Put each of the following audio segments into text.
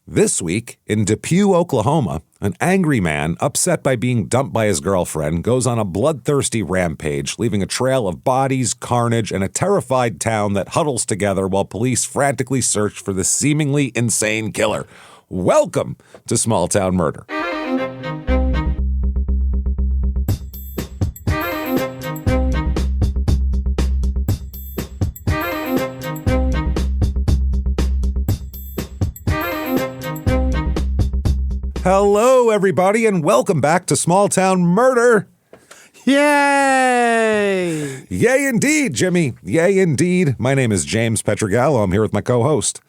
This week, in Depew, Oklahoma, an angry man, upset by being dumped by his girlfriend, goes on a bloodthirsty rampage, leaving a trail of bodies, carnage, and a terrified town that huddles together while police frantically search for the seemingly insane killer. Welcome to Small Town Murder. Hello, everybody, and welcome back to Small Town Murder. Yay! Yay, indeed, Jimmy. Yay, indeed. My name is James Petrogallo. I'm here with my co-host.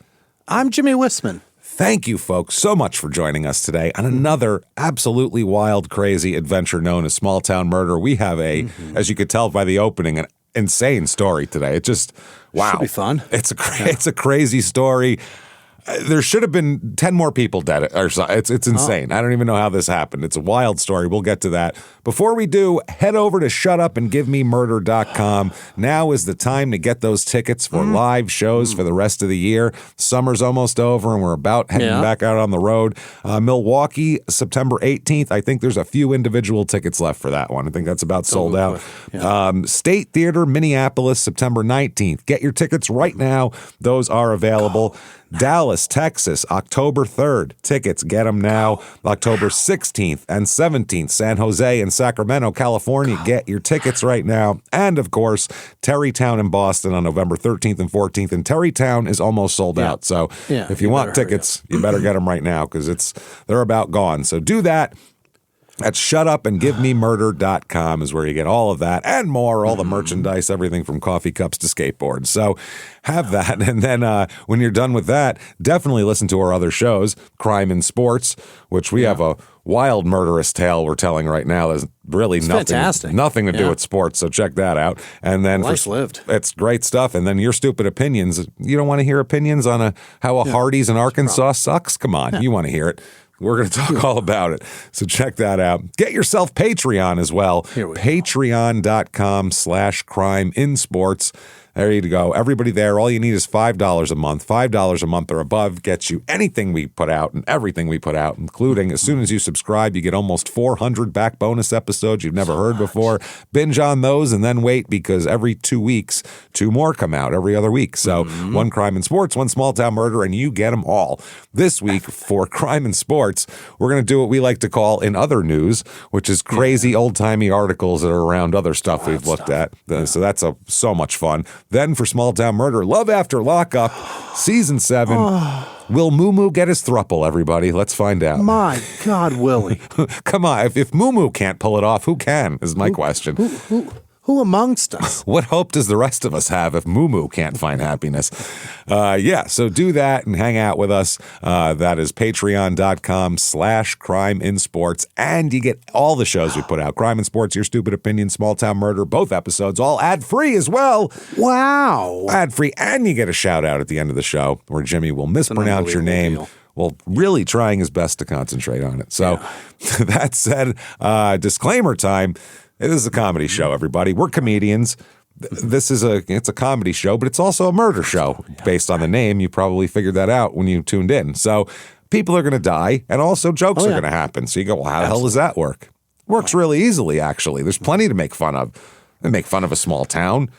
I'm Jimmy Wisman. Thank you, folks, so much for joining us today on another absolutely wild, crazy adventure known as Small Town Murder. We have as you could tell by the opening, an insane story today. It just, wow. Should be fun. It's a crazy story. There should have been 10 more people dead. It's insane. I don't even know how this happened. It's a wild story. We'll get to that. Before we do, head over to shutupandgivememurder.com. Now is the time to get those tickets for live shows for the rest of the year. Summer's almost over, and we're about heading back out on the road. Milwaukee, September 18th. I think there's a few individual tickets left for that one. I think that's about sold out. Yeah. State Theater, Minneapolis, September 19th. Get your tickets right now. Those are available. Dallas, Texas, October 3rd. Tickets, get them now. October 16th and 17th. San Jose and Sacramento, California. Get your tickets right now. And, of course, Terrytown in Boston on November 13th and 14th. And Terrytown is almost sold out. So if you want tickets, you better get them right now because they're about gone. So do that. At shutupandgivememurder.com is where you get all of that and more, all the merchandise, everything from coffee cups to skateboards. So have that. And then when you're done with that, definitely listen to our other shows, Crime in Sports, which we have a wild murderous tale we're telling right now. There's really nothing to do with sports, so check that out. And then Life's lived. It's great stuff. And then your stupid opinions. You don't want to hear opinions on how a Hardee's in Arkansas sucks? Come on, you want to hear it. We're going to talk all about it. So check that out. Get yourself Patreon as well. Patreon.com/crimeinsports. There you go. Everybody there. All you need is $5 a month. $5 a month or above gets you anything we put out and everything we put out, including as soon as you subscribe, you get almost 400 back bonus episodes you've never heard before. Binge on those and then wait because every 2 weeks, 2 more come out every other week. So one Crime in Sports, one Small Town Murder, and you get them all. This week for Crime in Sports, we're going to do what we like to call in other news, which is crazy old-timey articles that are around other stuff we've looked at. So that's so much fun. Then for Small Town Murder, Love After Lockup, Season 7. Will Moo Moo get his thruple, everybody? Let's find out. My God, Willie. Come on. If Moo Moo can't pull it off, who can, is my question. Who amongst us? What hope does the rest of us have if Moo Moo can't find happiness? So do that and hang out with us. That is patreon.com/crimeinsports. And you get all the shows we put out. Crime in Sports, Your Stupid Opinion, Small Town Murder, both episodes, all ad-free as well. Wow. Ad-free. And you get a shout-out at the end of the show where Jimmy will mispronounce your name. Well, really trying his best to concentrate on it. So that said, disclaimer time. It is a comedy show, everybody. We're comedians. It's a comedy show, but it's also a murder show. Based on the name, you probably figured that out when you tuned in. So people are going to die, and also jokes are going to happen. So you go, well, how the hell does that work? Works really easily, actually. There's plenty to make fun of. They make fun of a small town.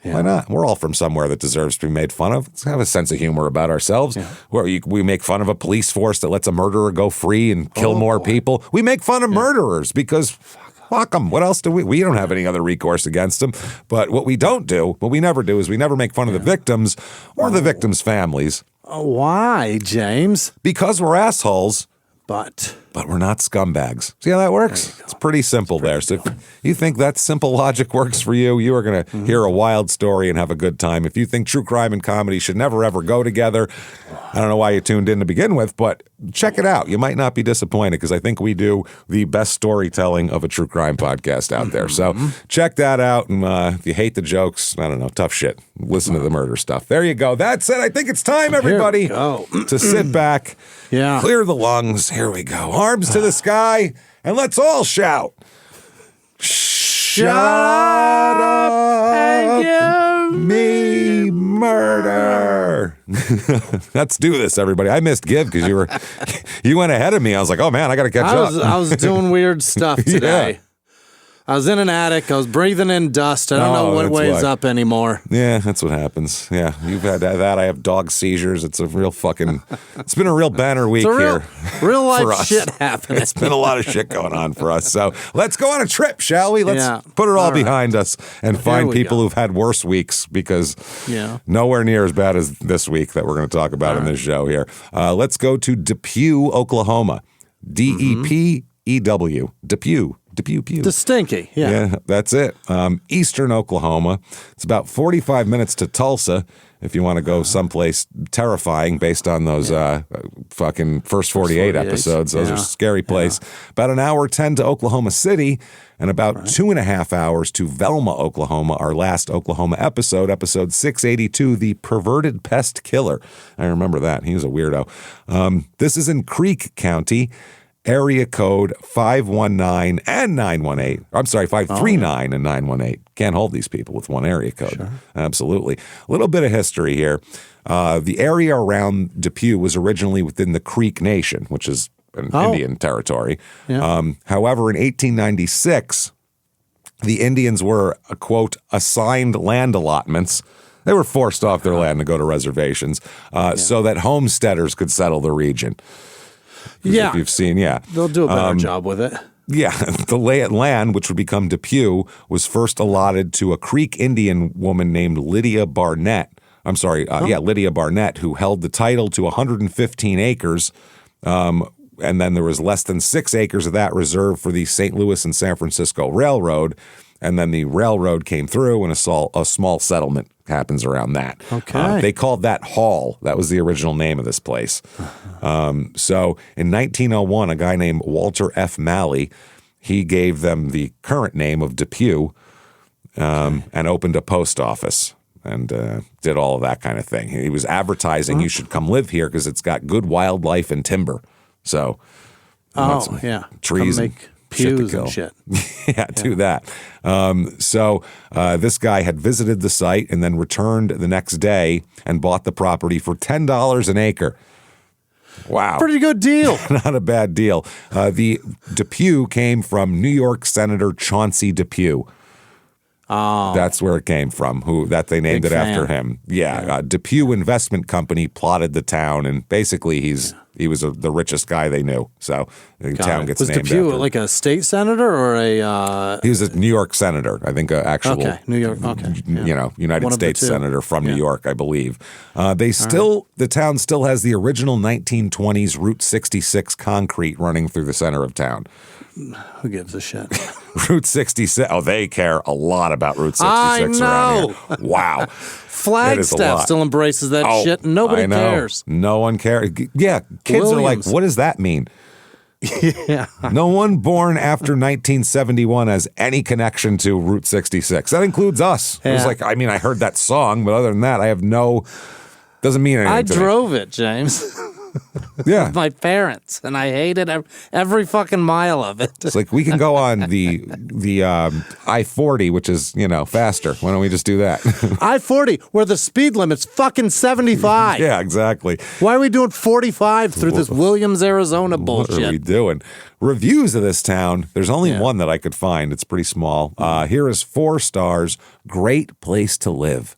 Why not? We're all from somewhere that deserves to be made fun of. Let's have a sense of humor about ourselves. Where we make fun of a police force that lets a murderer go free and kill more people. We make fun of murderers because fuck them. What else do we don't have any other recourse against them. But what we never do is we never make fun of the victims or the victims' families. Why, James? Because we're assholes. But we're not scumbags. See how that works? It's pretty simple there. So if you think that simple logic works for you, you are going to hear a wild story and have a good time. If you think true crime and comedy should never, ever go together, I don't know why you tuned in to begin with, but check it out. You might not be disappointed because I think we do the best storytelling of a true crime podcast out there. So check that out. And if you hate the jokes, I don't know, tough shit. Listen to the murder stuff. There you go. That's it. I think it's time, everybody, to sit back, clear the lungs. Here we go. Arms to the sky, and let's all shout. Shut up and give me Murder. Let's do this, everybody. I missed Give because you went ahead of me. I was like, oh man, I got to catch up. I was doing weird stuff today. Yeah. I was in an attic. I was breathing in dust. I don't know what weighs up anymore. Yeah, that's what happens. Yeah, you've had that. I have dog seizures. It's a real fucking. It's been a real banner week here. Real life shit happening. It's been a lot of shit going on for us. So let's go on a trip, shall we? Let's put it all behind us and find people who've had worse weeks because nowhere near as bad as this week that we're going to talk about in this show here. Let's go to Depew, Oklahoma. Depew. Depew. Depew. The stinky, Yeah, that's it. Eastern Oklahoma. It's about 45 minutes to Tulsa if you want to go someplace terrifying based on those fucking first 48 episodes. Those are a scary place. About an hour 10 to Oklahoma City and about 2.5 hours to Velma, Oklahoma, our last Oklahoma episode 682, The Perverted Pest Killer. I remember that. He was a weirdo. This is in Creek County. Area code 519 and 918. I'm sorry, 539 and 918. Can't hold these people with one area code. Sure. Absolutely. A little bit of history here. The area around Depew was originally within the Creek Nation, which is an Indian territory. Yeah. However, in 1896, the Indians were, quote, assigned land allotments. They were forced off their land to go to reservations so that homesteaders could settle the region. Yeah. If you've seen, They'll do a better job with it. Yeah. The land, which would become Depew, was first allotted to a Creek Indian woman named Lydia Barnett. I'm sorry. Lydia Barnett, who held the title to 115 acres. And then there was less than 6 acres of that reserved for the St. Louis and San Francisco Railroad. And then the railroad came through and a small settlement happens around that. Okay. They called that Hall. That was the original name of this place. So in 1901, a guy named Walter F. Malley, he gave them the current name of Depew and opened a post office and did all of that kind of thing. He was advertising you should come live here because it's got good wildlife and timber. So trees come make pews and shit. Do that. So this guy had visited the site and then returned the next day and bought the property for $10 an acre. Wow. Pretty good deal. Not a bad deal. The Depew came from New York Senator Chauncey Depew. Oh. That's where it came from, they named Big it fan. after him. Yeah. Depew Investment Company plotted the town, and basically he was the richest guy they knew. So the town gets named Depew after him. like a state senator or a... He was a New York senator, I think, New York, United States senator from New York, I believe. The town still has the original 1920s Route 66 concrete running through the center of town. Who gives a shit? Route 66. Oh, they care a lot about Route 66 around here. Wow. Flagstaff still embraces that shit, and nobody cares. No one cares. Yeah, kids are like, what does that mean? Yeah. No one born after 1971 has any connection to Route 66. That includes us. Yeah. It was like, I heard that song, but other than that, I have doesn't mean anything. I to me. drove it, James. Yeah. With my parents, and I hated every fucking mile of it. It's like we can go on the I-40, which is, faster. Why don't we just do that? I-40, where the speed limit's fucking 75. Yeah, exactly. Why are we doing 45 through this Williams, Arizona bullshit? What are we doing? Reviews of this town, there's only one that I could find. It's pretty small. Here is 4 stars. Great place to live.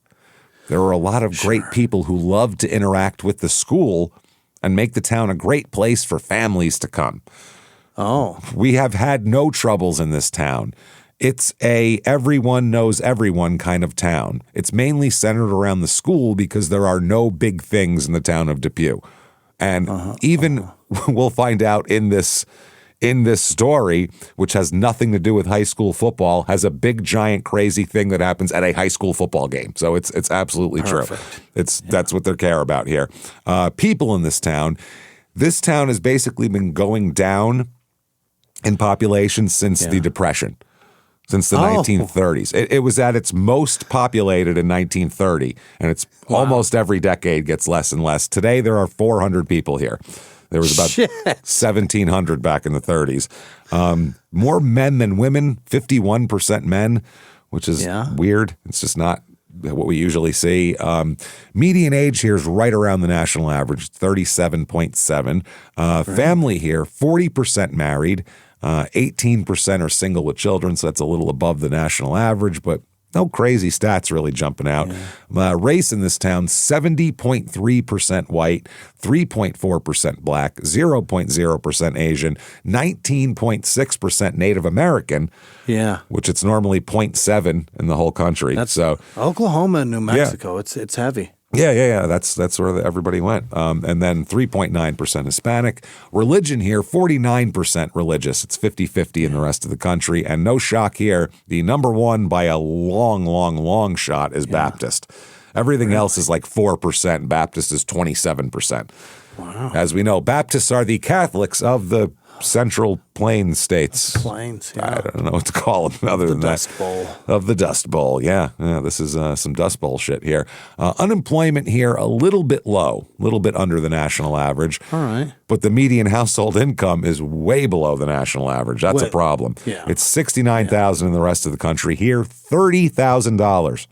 There are a lot of great people who love to interact with the school and make the town a great place for families to come. Oh. We have had no troubles in this town. It's a everyone knows everyone kind of town. It's mainly centered around the school because there are no big things in the town of Depew. And we'll find out in this story, which has nothing to do with high school football, has a big, giant, crazy thing that happens at a high school football game. So it's absolutely true. That's what they care about here. People in this town has basically been going down in population since the Depression, since the 1930s. It was at its most populated in 1930, and it's almost every decade gets less and less. Today, there are 400 people here. There was about 1,700 back in the 30s. More men than women, 51% men, which is weird. It's just not what we usually see. Median age here is right around the national average, 37.7. Family here, 40% married, 18% are single with children, so that's a little above the national average, but no crazy stats really jumping out. Race in this town, 70.3% white, 3.4% black, 0.0% Asian, 19.6% Native American, which it's normally 0.7 in the whole country. That's so Oklahoma and New Mexico. It's heavy. Yeah. That's where everybody went. And then 3.9% Hispanic. Religion here, 49% religious. It's 50-50 in the rest of the country. And no shock here, the number one by a long shot is Baptist. Everything else is like 4%. Baptist is 27%. Wow. As we know, Baptists are the Catholics of the Central Plains states. Plains, I don't know what to call them other than Dust that. Bowl. Of the Dust Bowl, yeah. This is some Dust Bowl shit here. Unemployment here a little bit low, a little bit under the national average. All right. But the median household income is way below the national average. That's a problem. Yeah. It's $69,000 in the rest of the country. Here, $30,000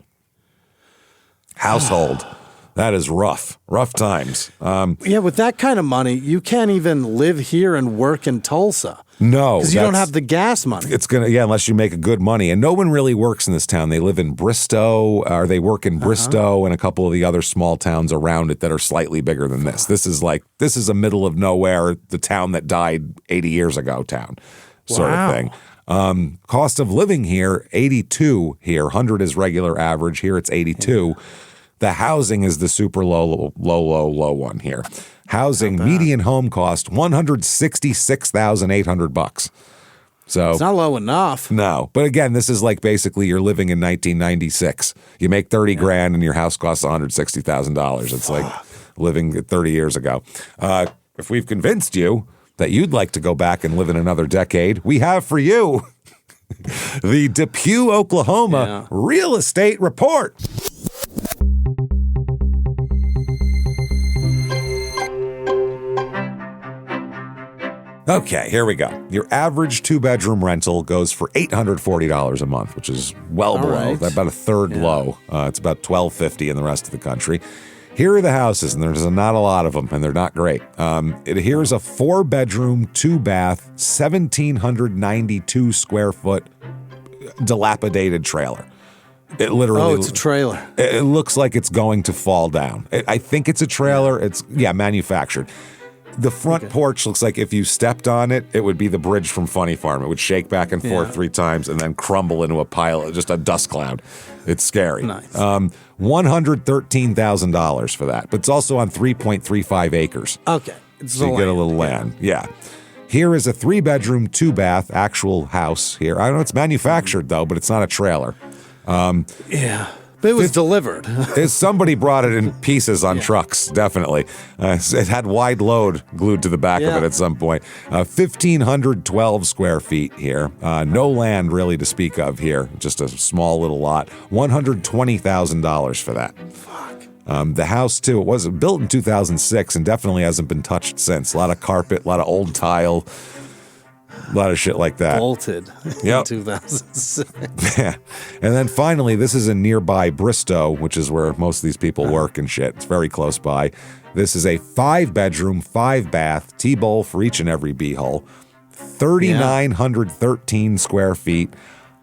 household. That is rough times. With that kind of money, you can't even live here and work in Tulsa. No. Because you don't have the gas money. It's unless you make a good money. And no one really works in this town. They live in Bristow, or they work in Bristow and a couple of the other small towns around it that are slightly bigger than this. This is a middle of nowhere, the town that died 80 years ago town sort of thing. Cost of living here, 82 here. 100 is regular average. Here it's 82. The housing is the super low one here. Housing median home cost $166,800. So it's not low enough. No, but again, this is like basically you're living in 1996. You make 30 grand and your house costs $160,000. It's like living 30 years ago. If we've convinced you that you'd like to go back and live in another decade, we have for you the Depew, Oklahoma Real Estate Report. Okay, here we go. Your average two-bedroom rental goes for $840 a month, which is well below, about a third low. It's about $1,250 in the rest of the country. Here are the houses, and there's not a lot of them, and they're not great. Here's a four-bedroom, two-bath, 1,792 square foot dilapidated trailer. It literally. Oh, it's a trailer. It looks like it's going to fall down. I think it's a trailer. It's manufactured. The front porch looks like if you stepped on it, it would be the bridge from Funny Farm. It would shake back and forth 3 times and then crumble into a pile, just a dust cloud. It's scary. Nice. $113,000 for that, but it's also on 3.35 acres. Okay. So you get a little land. Yeah. Here is a 3-bedroom, 2-bath actual house here. I don't know, it's manufactured though, but it's not a trailer. But it was delivered. Somebody brought it in pieces on trucks, definitely. It had wide load glued to the back of it at some point. 1,512 square feet here. No land really to speak of here. Just a small little lot. $120,000 for that. Fuck. The house, too, it was built in 2006 and definitely hasn't been touched since. A lot of carpet, a lot of old tile. A lot of shit like that. Bolted in 2006. Yeah. And then finally, this is in nearby Bristow, which is where most of these people work and shit. It's very close by. This is a 5-bedroom, 5-bath, T-bowl for each and every B-hole, 3,913 square feet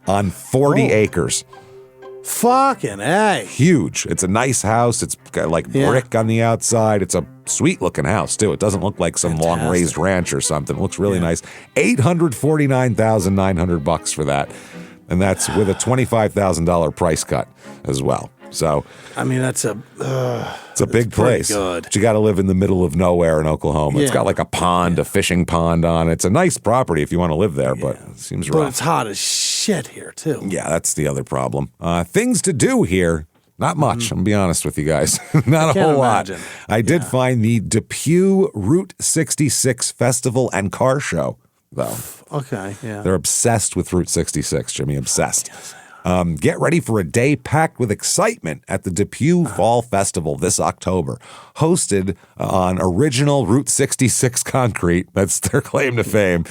on 40 acres. Fucking A. Huge. It's a nice house. It's got like brick on the outside. It's a sweet looking house too. It doesn't look like some long raised ranch or something. It looks really nice. $849,900 for that. And that's with a $25,000 price cut as well. So I mean, it's a big place. Good. But you got to live in the middle of nowhere in Oklahoma. It's got like a pond, a fishing pond on it. It's a nice property if you want to live there, but it seems rough. But it's hot as shit here too. Yeah, that's the other problem. Things to do here. Not much, I'm going to be honest with you guys. Not a whole lot. I did find the Depew Route 66 Festival and Car Show, though. Okay, yeah. They're obsessed with Route 66, Jimmy, obsessed. Get ready for a day packed with excitement at the Depew Fall Festival this October. Hosted on original Route 66 concrete. That's their claim to fame.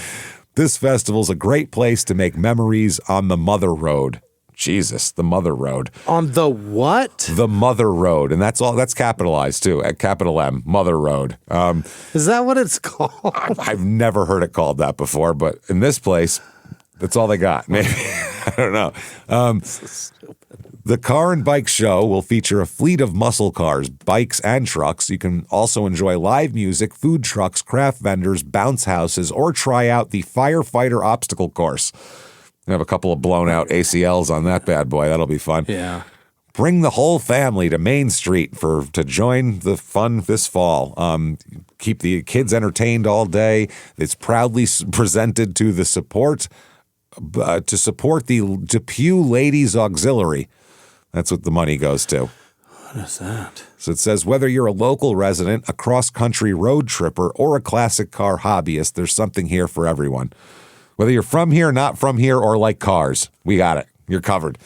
This festival's a great place to make memories on the Mother Road. Jesus, the Mother Road. On the what? The Mother Road. And that's capitalized too, at capital M, Mother Road. Is that what it's called? I've never heard it called that before, but in this place, that's all they got. Maybe. I don't know. So stupid. The Car and Bike Show will feature a fleet of muscle cars, bikes, and trucks. You can also enjoy live music, food trucks, craft vendors, bounce houses, or try out the Firefighter Obstacle Course. We have a couple of blown out ACLs on that bad boy. That'll be fun. Yeah. Bring the whole family to Main Street to join the fun this fall. Keep the kids entertained all day. It's proudly presented to support the Depew Ladies Auxiliary. That's what the money goes to. What is that? So it says, whether you're a local resident, a cross-country road tripper, or a classic car hobbyist, there's something here for everyone. Whether you're from here, not from here, or like cars, we got it. You're covered.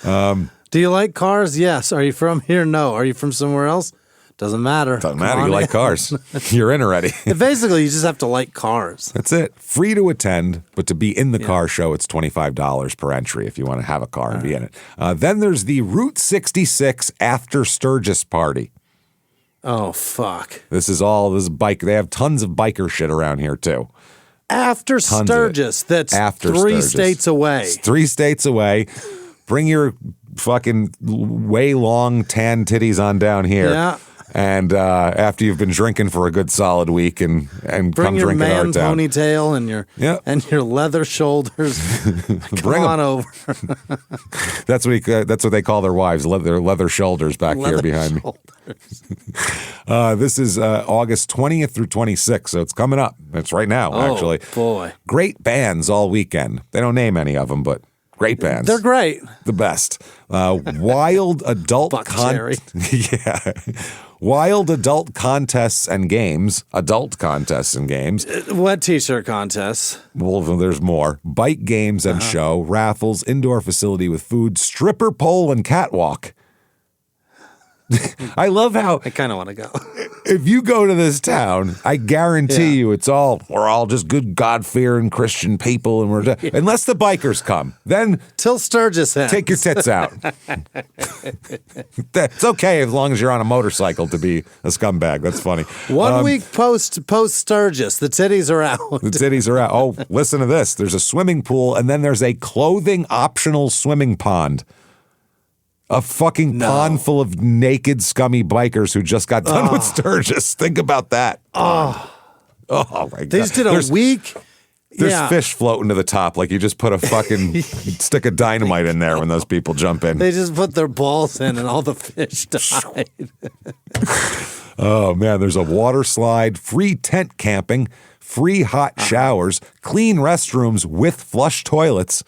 Do you like cars? Yes. Are you from here? No. Are you from somewhere else? Doesn't matter. Doesn't matter. You like cars. You're in already. Basically, you just have to like cars. That's it. Free to attend, but to be in the car show, it's $25 per entry if you want to have a car and be in it. Then there's the Route 66 After Sturgis Party. Oh, fuck. This is bike. They have tons of biker shit around here, too. After Sturgis. That's After three Sturgis. states away. It's 3 states away. Bring your fucking way long tan titties on down here. Yeah. And after you've been drinking for a good solid week and Bring come your drink at our man town. ponytail and your leather shoulders. Bring 'em. on over. That's what they call their wives, their leather shoulders back here behind me. This is August 20th through 26th, so it's coming up. It's right now, actually. Oh, boy. Great bands all weekend. They don't name any of them, but great bands. They're great. The best. Wild adult Wild adult contests and games. Adult contests and games. What t-shirt contests? Well, there's more. Bike games and show, raffles, indoor facility with food, stripper pole, and catwalk. I love how I kind of want to go. if you go to this town, I guarantee you we're all just good God-fearing Christian people, and unless the bikers come, then Till Sturgis ends. take your tits out. It's okay as long as you're on a motorcycle to be a scumbag. That's funny. 1 week post Sturgis, the titties are out. The titties are out. Oh, listen to this. There's a swimming pool, and then there's a clothing optional swimming pond. A fucking pond full of naked, scummy bikers who just got done with Sturgis. Think about that. Oh my God. They just did a week. There's fish floating to the top. Like you just put a fucking stick of dynamite in there when those people jump in. They just put their balls in and all the fish died. Oh, man. There's a water slide, free tent camping, free hot showers, clean restrooms with flush toilets.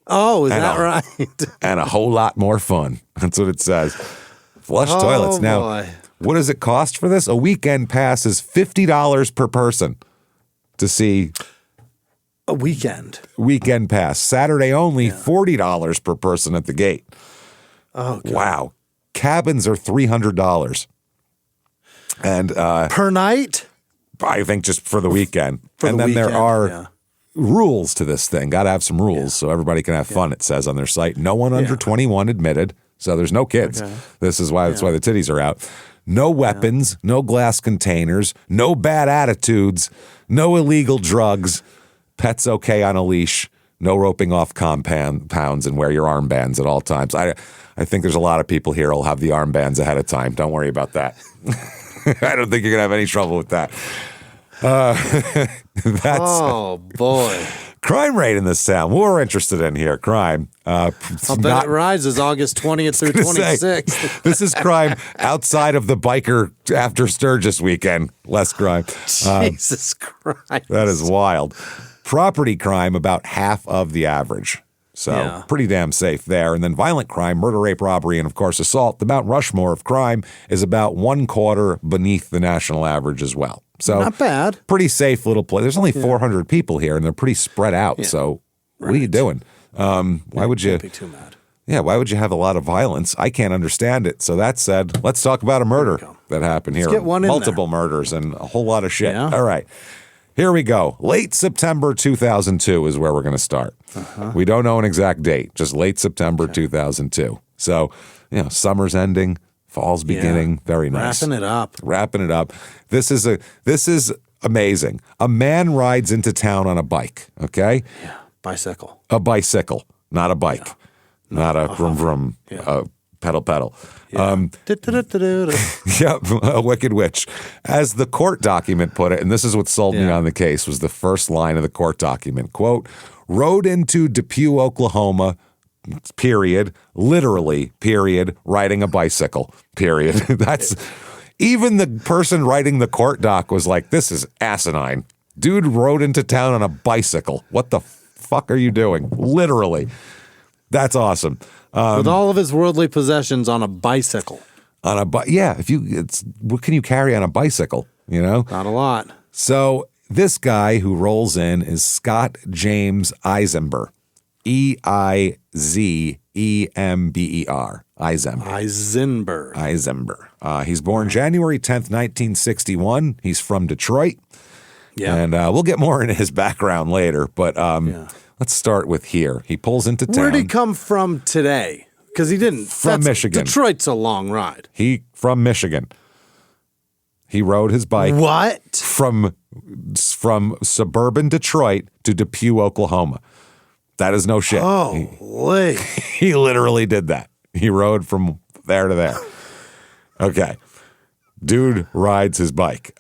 Oh, is that right? And a whole lot more fun. That's what it says. Flush toilets. Now, boy. what does it cost for this? A weekend pass is $50 per person to see. A weekend. Weekend pass. Saturday only, $40 per person at the gate. Oh, God. Wow. Cabins are $300. And Per night? I think just for the weekend. There are rules to this thing. Got to have some rules so everybody can have fun, it says on their site. No one under 21 admitted, so there's no kids. Okay. That's why the titties are out. No weapons, no glass containers, no bad attitudes, no illegal drugs, pets okay on a leash, no roping off compounds, and wear your armbands at all times. I think there's a lot of people here who'll have the armbands ahead of time. Don't worry about that. I don't think you're going to have any trouble with that. Oh, boy. Crime rate in this town. We're interested in here. Crime. I'll bet it rises August 20th through 26th. This is crime outside of the biker after Sturgis weekend. Less crime. Jesus Christ. That is wild. Property crime, about half of the average. So pretty damn safe there. And then violent crime, murder, rape, robbery, and of course assault. The Mount Rushmore of crime is about 1/4 beneath the national average as well. So not bad. Pretty safe little place. There's only 400 people here, and they're pretty spread out. Yeah. So what are you doing? Why would you? Be too mad. Yeah, why would you have a lot of violence? I can't understand it. So that said, let's talk about a murder that happened here. Let's get one in Multiple murders and a whole lot of shit. Yeah. All right. Here we go. Late September 2002 is where we're going to start. We don't know an exact date, just late September 2002. So, summer's ending, fall's beginning. Very nice. Wrapping it up. This is amazing. A man rides into town on a bike, okay? Yeah, bicycle. A bicycle, not a bike. Not a vroom vroom, pedal. Yeah. A wicked witch. As the court document put it, and this is what sold me on the case, was the first line of the court document. Quote, rode into Depew, Oklahoma, period, literally, period, riding a bicycle, period. That's, even the person writing the court doc was like, this is asinine. Dude rode into town on a bicycle. What the fuck are you doing? Literally. That's awesome. With all of his worldly possessions on a bicycle. What can you carry on a bicycle? Not a lot. So this guy who rolls in is Scott James Eisenberg, Eizember, Eisenberg. He's born January 10th, 1961. He's from Detroit. Yeah, and we'll get more into his background later, but let's start with here. He pulls into town. Where'd he come from today? Because he didn't. From Michigan. Detroit's a long ride. From Michigan. He rode his bike. What? From suburban Detroit to Depew, Oklahoma. That is no shit. Holy. He literally did that. He rode from there to there. Okay. Dude rides his bike.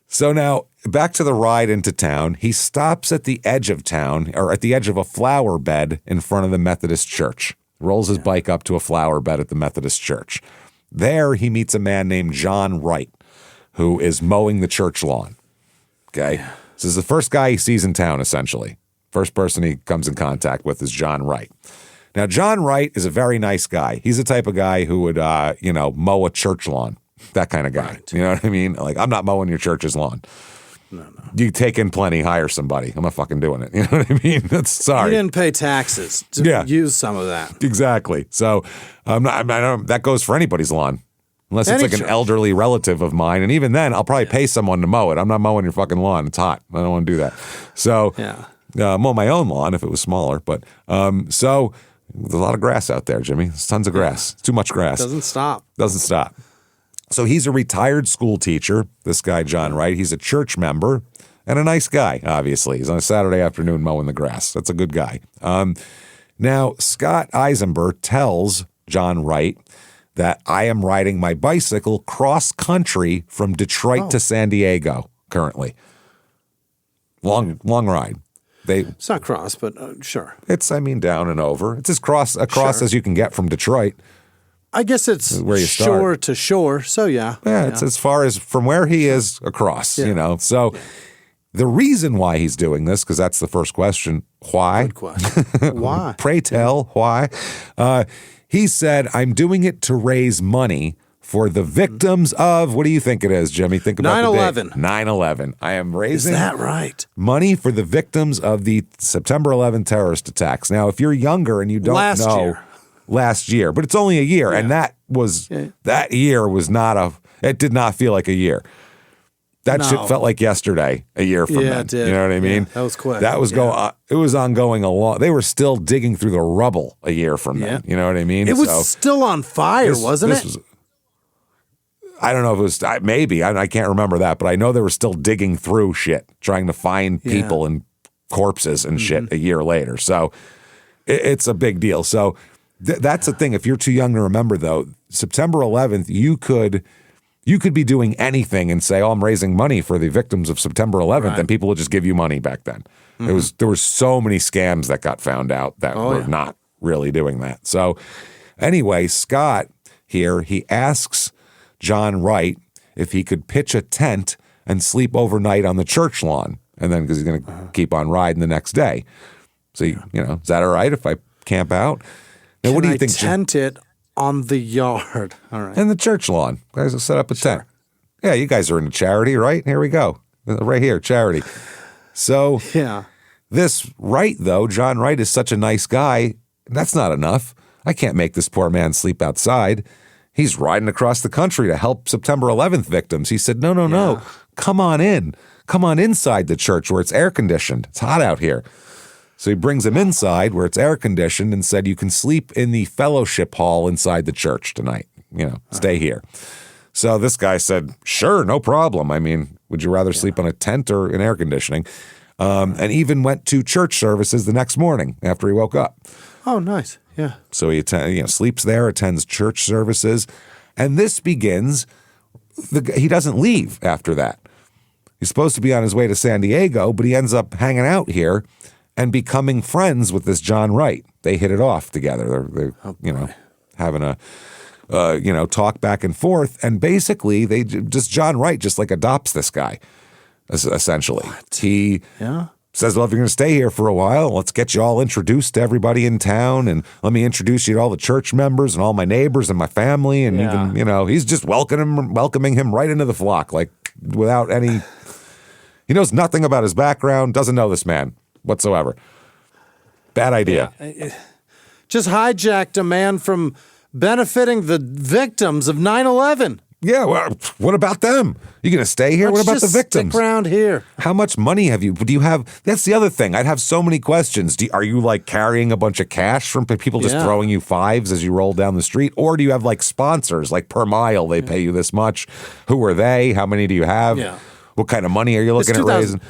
So now, back to the ride into town. He stops at the edge of town, or at the edge of a flower bed in front of the Methodist church. Rolls his bike up to a flower bed at the Methodist church. There, he meets a man named John Wright, who is mowing the church lawn. Okay? This is the first guy he sees in town, essentially. First person he comes in contact with is John Wright. Now, John Wright is a very nice guy. He's the type of guy who would, mow a church lawn. That kind of guy. Right. You know what I mean? Like, I'm not mowing your church's lawn. No. You take in plenty, hire somebody. I'm not fucking doing it. You know what I mean? That's sorry. You didn't pay taxes to use some of that. Exactly. So that goes for anybody's lawn. Unless it's like an elderly relative of mine. And even then, I'll probably pay someone to mow it. I'm not mowing your fucking lawn. It's hot. I don't want to do that. So mow my own lawn if it was smaller. But so there's a lot of grass out there, Jimmy. There's tons of grass. Too much grass. Doesn't stop. So he's a retired school teacher, this guy, John Wright. He's a church member and a nice guy, obviously. He's on a Saturday afternoon mowing the grass. That's a good guy. Now, Scott Eisenberg tells John Wright that I am riding my bicycle cross-country from Detroit to San Diego currently. Long ride. It's not cross, but sure. It's, down and over. It's as cross as you can get from Detroit. I guess it's where you shore to shore, so yeah. Yeah, it's as far as from where he is across, So the reason why he's doing this, because that's the first question, why? Good question. Why? Pray tell, why? He said, I'm doing it to raise money for the victims of, what do you think it is, Jimmy? Think about 9/11. 9/11. I am raising Is that right? money for the victims of the September 11 terrorist attacks. Now, if you're younger and you don't know. Last year, but it's only a year, and that year was it did not feel like a year. That shit felt like yesterday, a year from then. It did. You know what I mean? Yeah, that was quick. That was it was ongoing a lot. They were still digging through the rubble a year from then. You know what I mean? It was still on fire, wasn't it? I don't know if it was, maybe, I can't remember that, but I know they were still digging through shit, trying to find people and corpses and shit a year later. So it's a big deal. So that's the thing. If you're too young to remember, though, September 11th, you could be doing anything and say, "Oh, I'm raising money for the victims of September 11th," and people would just give you money back then. There were so many scams that got found out that were not really doing that. So, anyway, Scott here, he asks John Wright if he could pitch a tent and sleep overnight on the church lawn, and then because he's going to keep on riding the next day. So, is that all right if I camp out? Now, what do you think? Tent it on the yard. All right. In the church lawn. Guys will set up a tent. Yeah, you guys are into charity, right? Here we go. Right here, charity. So this Wright, though, John Wright is such a nice guy. That's not enough. I can't make this poor man sleep outside. He's riding across the country to help September 11th victims. He said, no, come on in. Come on inside the church where it's air conditioned. It's hot out here. So he brings him inside where it's air conditioned and said, you can sleep in the fellowship hall inside the church tonight. Stay here. So this guy said, sure, no problem. I mean, would you rather sleep on a tent or in air conditioning? And even went to church services the next morning after he woke up. Oh, nice. Yeah. So he sleeps there, attends church services. And this begins, he doesn't leave after that. He's supposed to be on his way to San Diego, but he ends up hanging out here and becoming friends with this John Wright. They hit it off together. They're having a, talk back and forth. And basically, John Wright just like adopts this guy, essentially. What? He says, well, if you're going to stay here for a while, let's get you all introduced to everybody in town. And let me introduce you to all the church members and all my neighbors and my family. And you can, he's just welcoming him right into the flock, like without any, he knows nothing about his background, doesn't know this man whatsoever. Bad idea. Yeah. Just hijacked a man from benefiting the victims of 9/11. Yeah, well, what about them? You going to stay here? What about the victims? Stick around here. How much money do you have? That's the other thing. I'd have so many questions. Are you like carrying a bunch of cash from people just throwing you fives as you roll down the street? Or do you have like sponsors, like per mile, they pay you this much? Who are they? How many do you have? Yeah. What kind of money are you looking at raising?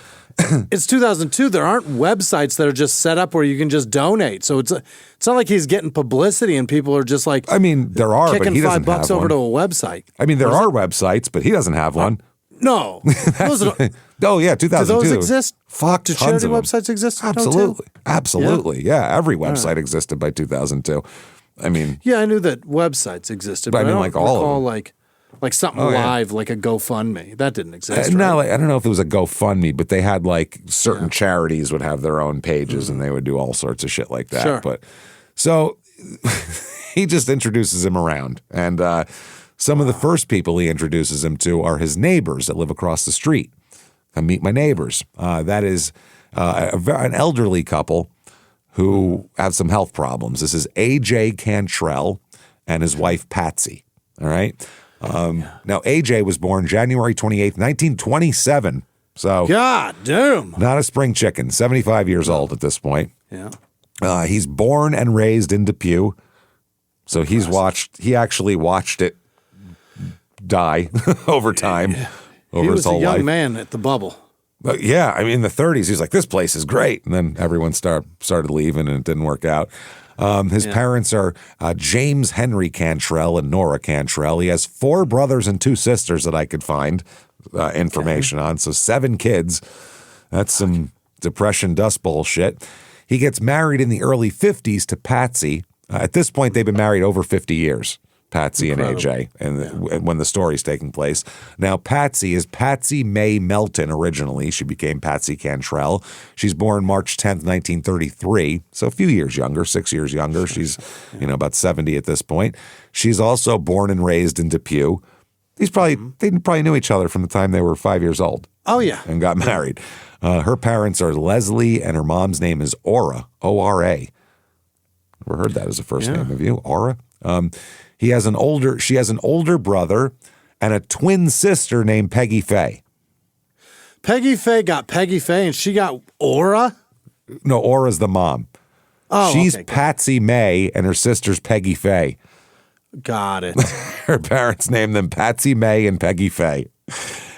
It's 2002. There aren't websites that are just set up where you can just donate. So it's not like he's getting publicity and people are just like, I mean, there are, but he doesn't have $5 over one. to a website. I mean, there are websites, but he doesn't have one. No. Oh, yeah, 2002. Do those exist? Fuck, do tons charity of them. websites exist? Absolutely. Absolutely. Yeah, every website existed by 2002. I mean. Yeah, I knew that websites existed, but I don't like all recall of them. like something live, like a GoFundMe. That didn't exist. No, right? I don't know if it was a GoFundMe, but they had like certain charities would have their own pages and they would do all sorts of shit like that. Sure. But so he just introduces him around. And some of the first people he introduces him to are his neighbors that live across the street. I meet my neighbors. That is an elderly couple who have some health problems. This is A.J. Cantrell and his wife Patsy. All right. Now, AJ was born January 28th, 1927. So, God damn. Not a spring chicken, 75 years old at this point. Yeah. He's born and raised in Depew. So he actually watched it die over time, over his whole life. He was a young man at the bubble. Yeah, I mean, in the 30s, he's like, this place is great. And then everyone started leaving and it didn't work out. His parents are James Henry Cantrell and Nora Cantrell. He has 4 brothers and 2 sisters that I could find information on. So 7 kids. That's some Depression Dust Bowl shit. He gets married in the early 50s to Patsy. At this point, they've been married over 50 years. Patsy and AJ, and when the story's taking place. Now, Patsy is Patsy May Melton originally. She became Patsy Cantrell. She's born March 10th, 1933, so a few years younger, 6 years younger. She's, about 70 at this point. She's also born and raised in Depew. They probably knew each other from the time they were 5 years old. Oh, yeah. And got married. Her parents are Leslie, and her mom's name is Ora, O-R-A. Never heard that as a first name of you, Ora? She has an older brother and a twin sister named Peggy Faye. Peggy Faye got Peggy Faye and she got Aura? No, Aura's the mom. Oh, she's okay, Patsy May and her sister's Peggy Faye. Got it. Her parents named them Patsy May and Peggy Faye.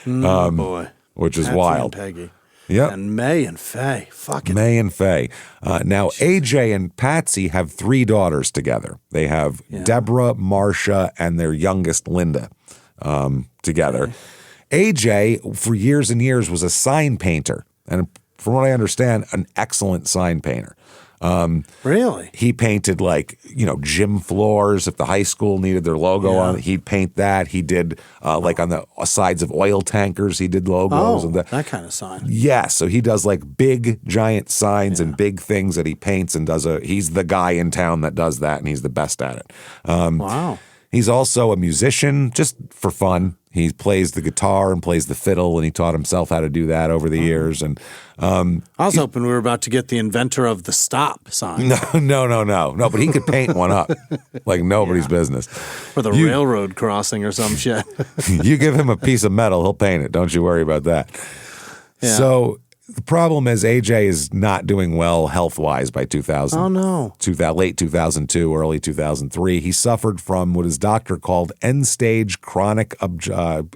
Boy. Which is Patsy wild. And Peggy. Yep. And May and Faye. Fuck it. May and Faye. Now, AJ and Patsy have 3 daughters together. They have Deborah, Marcia, and their youngest, Linda, together. Okay. AJ, for years and years, was a sign painter. And from what I understand, an excellent sign painter. Really? He painted gym floors. If the high school needed their logo on it, he'd paint that. He did on the sides of oil tankers, he did logos. Oh, that kind of sign. Yeah, so he does big giant signs and big things that he paints and he's the guy in town that does that and he's the best at it. Wow. He's also a musician, just for fun. He plays the guitar and plays the fiddle, and he taught himself how to do that over the years. And I was hoping we were about to get the inventor of the stop sign. No. But he could paint one up like nobody's business. Or the railroad crossing or some shit. You give him a piece of metal, he'll paint it. Don't you worry about that. Yeah. So the problem is AJ is not doing well health-wise by 2000. Oh, no. Late 2002, early 2003. He suffered from what his doctor called end-stage chronic COPD.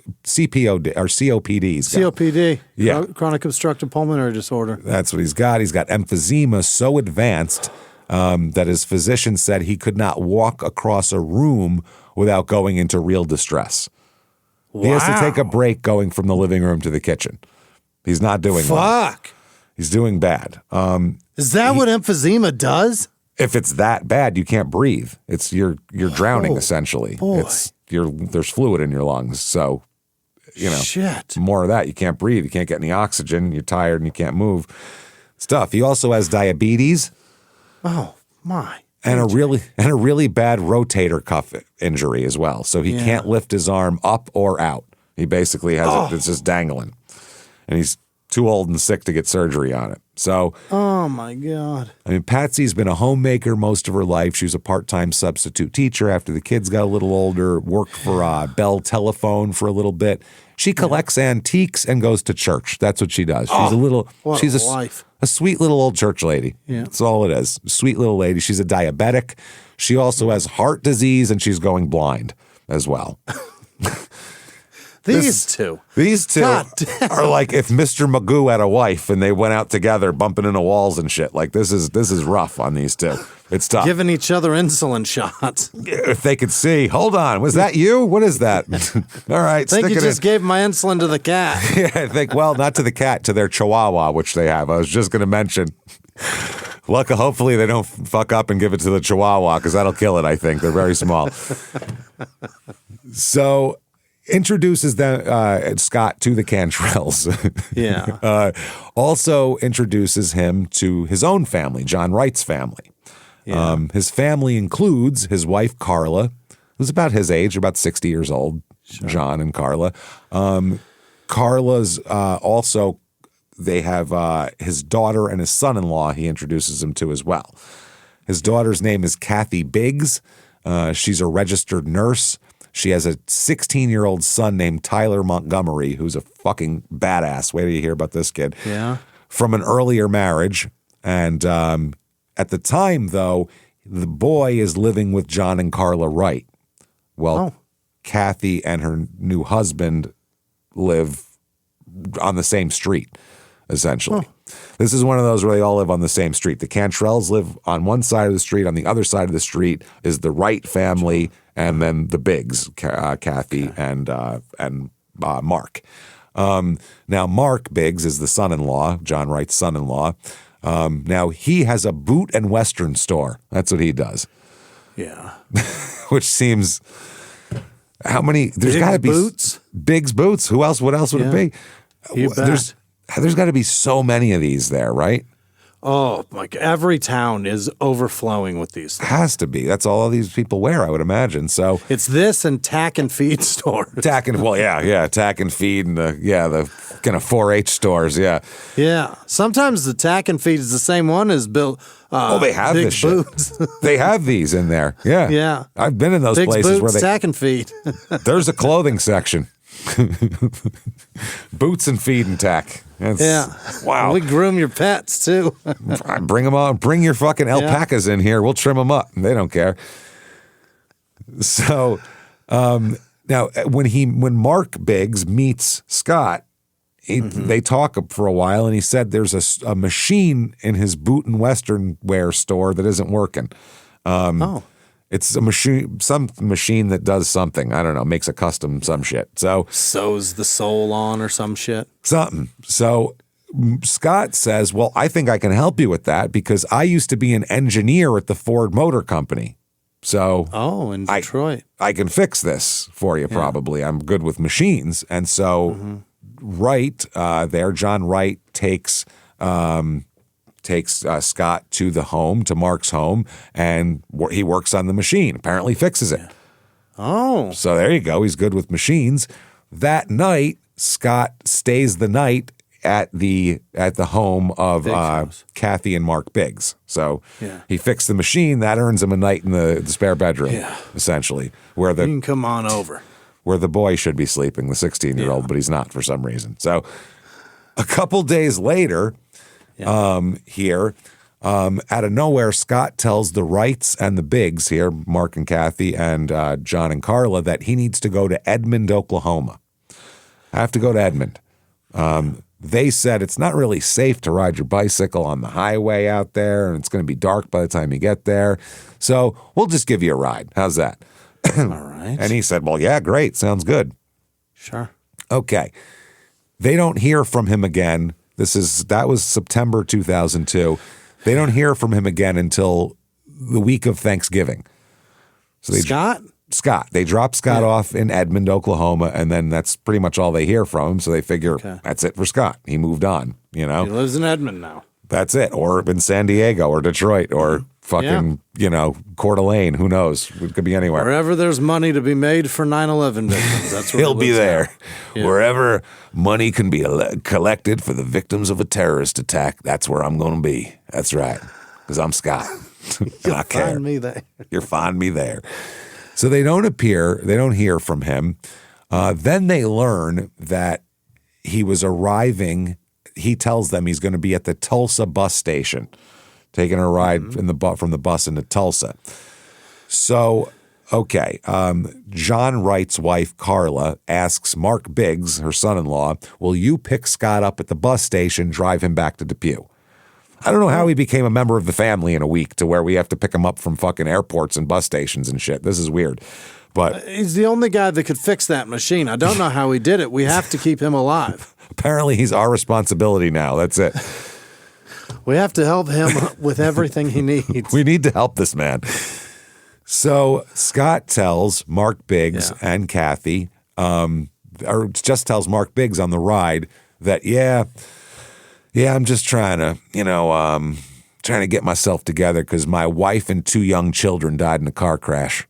COPD. Yeah. Chronic obstructive pulmonary disorder. That's what he's got. He's got emphysema so advanced that his physician said he could not walk across a room without going into real distress. Wow. He has to take a break going from the living room to the kitchen. He's not doing well. Fuck. He's doing bad. Is that what emphysema does? If it's that bad, you can't breathe. It's you're drowning essentially. Boy. There's fluid in your lungs, so Shit. More of that. You can't breathe. You can't get any oxygen. You're tired and you can't move. Stuff. He also has diabetes. Oh my. And a really bad rotator cuff injury as well. So he can't lift his arm up or out. He basically has it's just dangling. And he's too old and sick to get surgery on it. So, oh my God. I mean, Patsy's been a homemaker most of her life. She was a part-time substitute teacher after the kids got a little older, worked for Bell Telephone for a little bit. She collects antiques and goes to church. That's what she does. She's a sweet little old church lady. Yeah. That's all it is. Sweet little lady. She's a diabetic. She also has heart disease and she's going blind as well. These two are like if Mr. Magoo had a wife and they went out together bumping into walls and shit. Like this is rough on these two. It's tough. Giving each other insulin shots. If they could see. Hold on. Was that you? What is that? All right. I think you just gave my insulin to the cat. Yeah, I think, well, not to the cat, to their chihuahua, which they have. I was just going to mention. Hopefully they don't fuck up and give it to the chihuahua because that'll kill it, I think. They're very small. So introduces them, Scott to the Cantrells. Yeah. Also introduces him to his own family, John Wright's family. Yeah. His family includes his wife, Carla, who's about his age, about 60 years old, sure. John and Carla. Carla's also, they have his daughter and his son-in-law he introduces him to as well. His daughter's name is Kathy Biggs. She's a registered nurse. She has a 16-year-old son named Tyler Montgomery, who's a fucking badass. Wait till you hear about this kid. Yeah. From an earlier marriage. And at the time, though, the boy is living with John and Carla Wright. Well, Kathy and her new husband live on the same street, essentially. This is one of those where they all live on the same street. The Cantrells live on one side of the street. On the other side of the street is the Wright family, and then the Biggs, Kathy and Mark. Now, Mark Biggs is the son-in-law, John Wright's son-in-law. Now, he has a boot and western store. That's what he does. Yeah. Which seems... How many? There's got to be boots. Biggs boots. Who else? What else would it be? There's got to be so many of these there, right? Oh my God! Every town is overflowing with these things. Has to be. That's all these people wear, I would imagine. So it's this and tack and feed stores. Tack and feed and the kind of 4-H stores. Yeah. Yeah. Sometimes the tack and feed is the same one as Bill. They have Big this boots. shit. They have these in there. Yeah. Yeah. I've been in those Biggs places boots, where they tack and feed. There's a clothing section. Boots and feed and tack. Wow. We groom your pets too. Bring them on. Bring your fucking alpacas in here. We'll trim them up. They don't care. So now when Mark Biggs meets Scott, they talk for a while, and he said there's a machine in his boot and western wear store that isn't working. It's a machine, some machine that does something. I don't know, makes a custom some shit. So sews the sole on or some shit. Something. So Scott says, well, I think I can help you with that because I used to be an engineer at the Ford Motor Company. So in Detroit. I can fix this for you probably. I'm good with machines. And so Wright, John Wright takes Scott to the home, to Mark's home, and he works on the machine, apparently fixes it. Oh. So there you go. He's good with machines. That night, Scott stays the night at the home of Kathy and Mark Biggs. So he fixed the machine. That earns him a night in the spare bedroom, essentially, where You can come on over. where the boy should be sleeping, the 16-year-old, but he's not for some reason. So a couple days later, here, out of nowhere, Scott tells the Wrights and the Biggs here, Mark and Kathy and John and Carla, that he needs to go to Edmond, Oklahoma. I have to go to Edmond. They said it's not really safe to ride your bicycle on the highway out there, and it's going to be dark by the time you get there. So we'll just give you a ride. How's that? All right. And he said, well, yeah, great. Sounds good. Sure. Okay. They don't hear from him again. That was September 2002. They don't hear from him again until the week of Thanksgiving. So Scott. They drop Scott off in Edmond, Oklahoma, and then that's pretty much all they hear from him. So they figure that's it for Scott. He moved on, He lives in Edmond now. That's it. Or in San Diego or Detroit or fucking, Coeur d'Alene. Who knows? It could be anywhere. Wherever there's money to be made for 9/11 victims, that's where he'll be there. Yeah. Wherever money can be collected for the victims of a terrorist attack, that's where I'm going to be. That's right. Because I'm Scott. You'll find me there. You'll find me there. So they don't hear from him. Then they learn that he was arriving. He tells them he's going to be at the Tulsa bus station, taking a ride from the bus into Tulsa. So, okay, John Wright's wife, Carla, asks Mark Biggs, her son-in-law, will you pick Scott up at the bus station, drive him back to Depew? I don't know how he became a member of the family in a week to where we have to pick him up from fucking airports and bus stations and shit. This is weird. But he's the only guy that could fix that machine. I don't know how he did it. We have to keep him alive. Apparently he's our responsibility now. That's it. We have to help him with everything he needs. We need to help this man. So Scott tells Mark Biggs and Kathy, or just tells Mark Biggs on the ride that, I'm just trying to get myself together because my wife and 2 young children died in a car crash.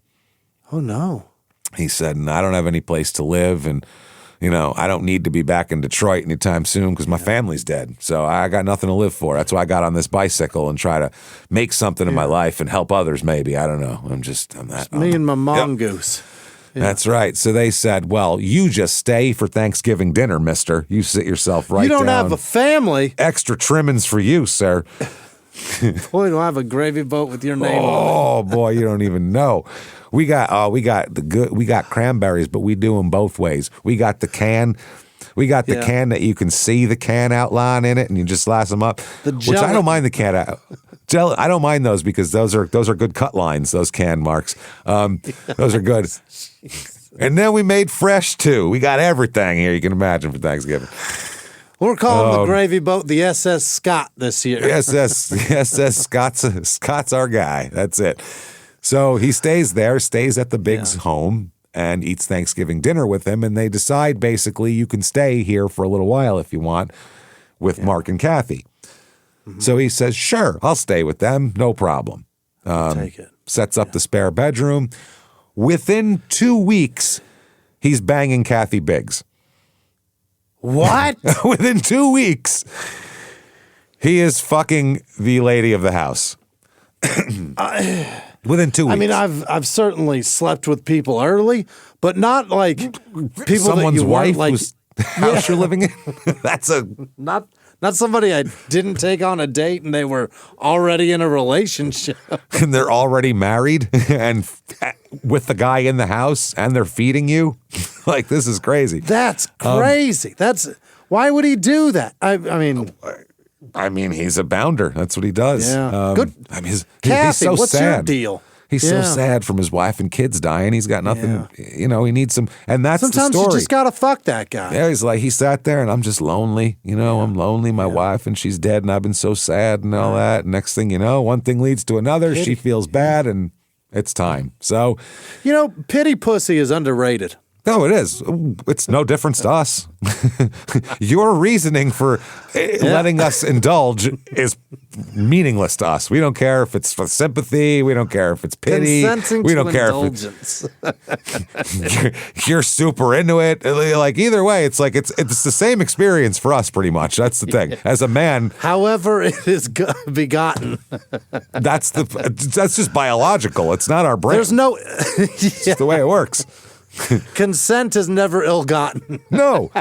Oh, no. He said, and I don't have any place to live, and, I don't need to be back in Detroit anytime soon because my family's dead. So I got nothing to live for. That's why I got on this bicycle and try to make something in my life and help others maybe. I don't know. I'm that. Me and my mongoose. Yeah. That's right. So they said, well, you just stay for Thanksgiving dinner, mister. You sit yourself right down. You don't have a family. Extra trimmings for you, sir. Boy, do I have a gravy boat with your name on it. Oh, boy, you don't even know. We got cranberries, but we do them both ways. We got the can. We got the can that you can see the can outline in it, and you just slice them up. Which I don't mind the can out. I don't mind those because those are good cut lines. Those can marks, those are good. And then we made fresh too. We got everything here you can imagine for Thanksgiving. We're calling the gravy boat the SS Scott this year. SS Scott's our guy. That's it. So he stays at the Biggs home and eats Thanksgiving dinner with him. And they decide basically you can stay here for a little while if you want with Mark and Kathy. Mm-hmm. So he says, sure, I'll stay with them. No problem. Take it. Sets up the spare bedroom. Within 2 weeks, he's banging Kathy Biggs. What? Within 2 weeks, he is fucking the lady of the house. Within 2 weeks. I mean, I've certainly slept with people early, but not like people someone's that you wife like was house you're living in. That's not somebody I didn't take on a date and they were already in a relationship. And they're already married and with the guy in the house and they're feeding you. Like, this is crazy. That's crazy. Why would he do that? I mean, he's a bounder. That's what he does. Yeah. Good. I mean, Kathy, he's so what's sad. your deal? He's so sad from his wife and kids dying. He's got nothing, he needs some, and that's Sometimes the story. you just gotta fuck that guy. Yeah, he's like, he sat there and I'm just lonely. I'm lonely. My wife and she's dead and I've been so sad and all that. Next thing you know, one thing leads to another. She feels bad and it's time. So, pity pussy is underrated. No, it is. It's no difference to us. Your reasoning for letting us indulge is meaningless to us. We don't care if it's for sympathy. We don't care if it's pity. Consenting we to don't care indulgence. if you're super into it. Like either way, it's like it's the same experience for us, pretty much. That's the thing. As a man, However it is begotten. that's just biological. It's not our brain. There's no It's the way it works. consent is never ill-gotten. No.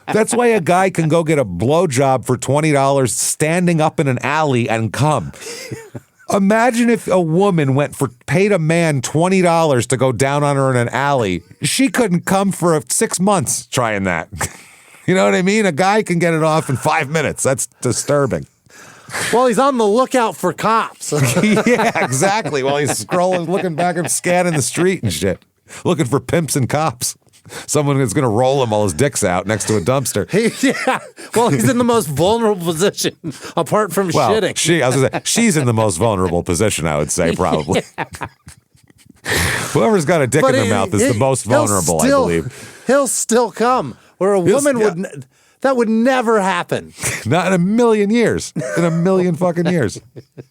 That's why a guy can go get a blowjob for $20 standing up in an alley and come. Imagine if a woman paid a man $20 to go down on her in an alley. She couldn't come for 6 months trying that. You know what I mean? A guy can get it off in 5 minutes. That's disturbing. Well, he's on the lookout for cops. Yeah, exactly. While he's scrolling, looking back and scanning the street and shit. Looking for pimps and cops. Someone who's going to roll him while his dick's out next to a dumpster. Well, he's in the most vulnerable position apart from shitting. I was gonna say, she's in the most vulnerable position, I would say, probably. Whoever's got a dick in their mouth is the most vulnerable, I believe. He'll still come. Where a woman that would never happen. Not in a million years. In a million fucking years.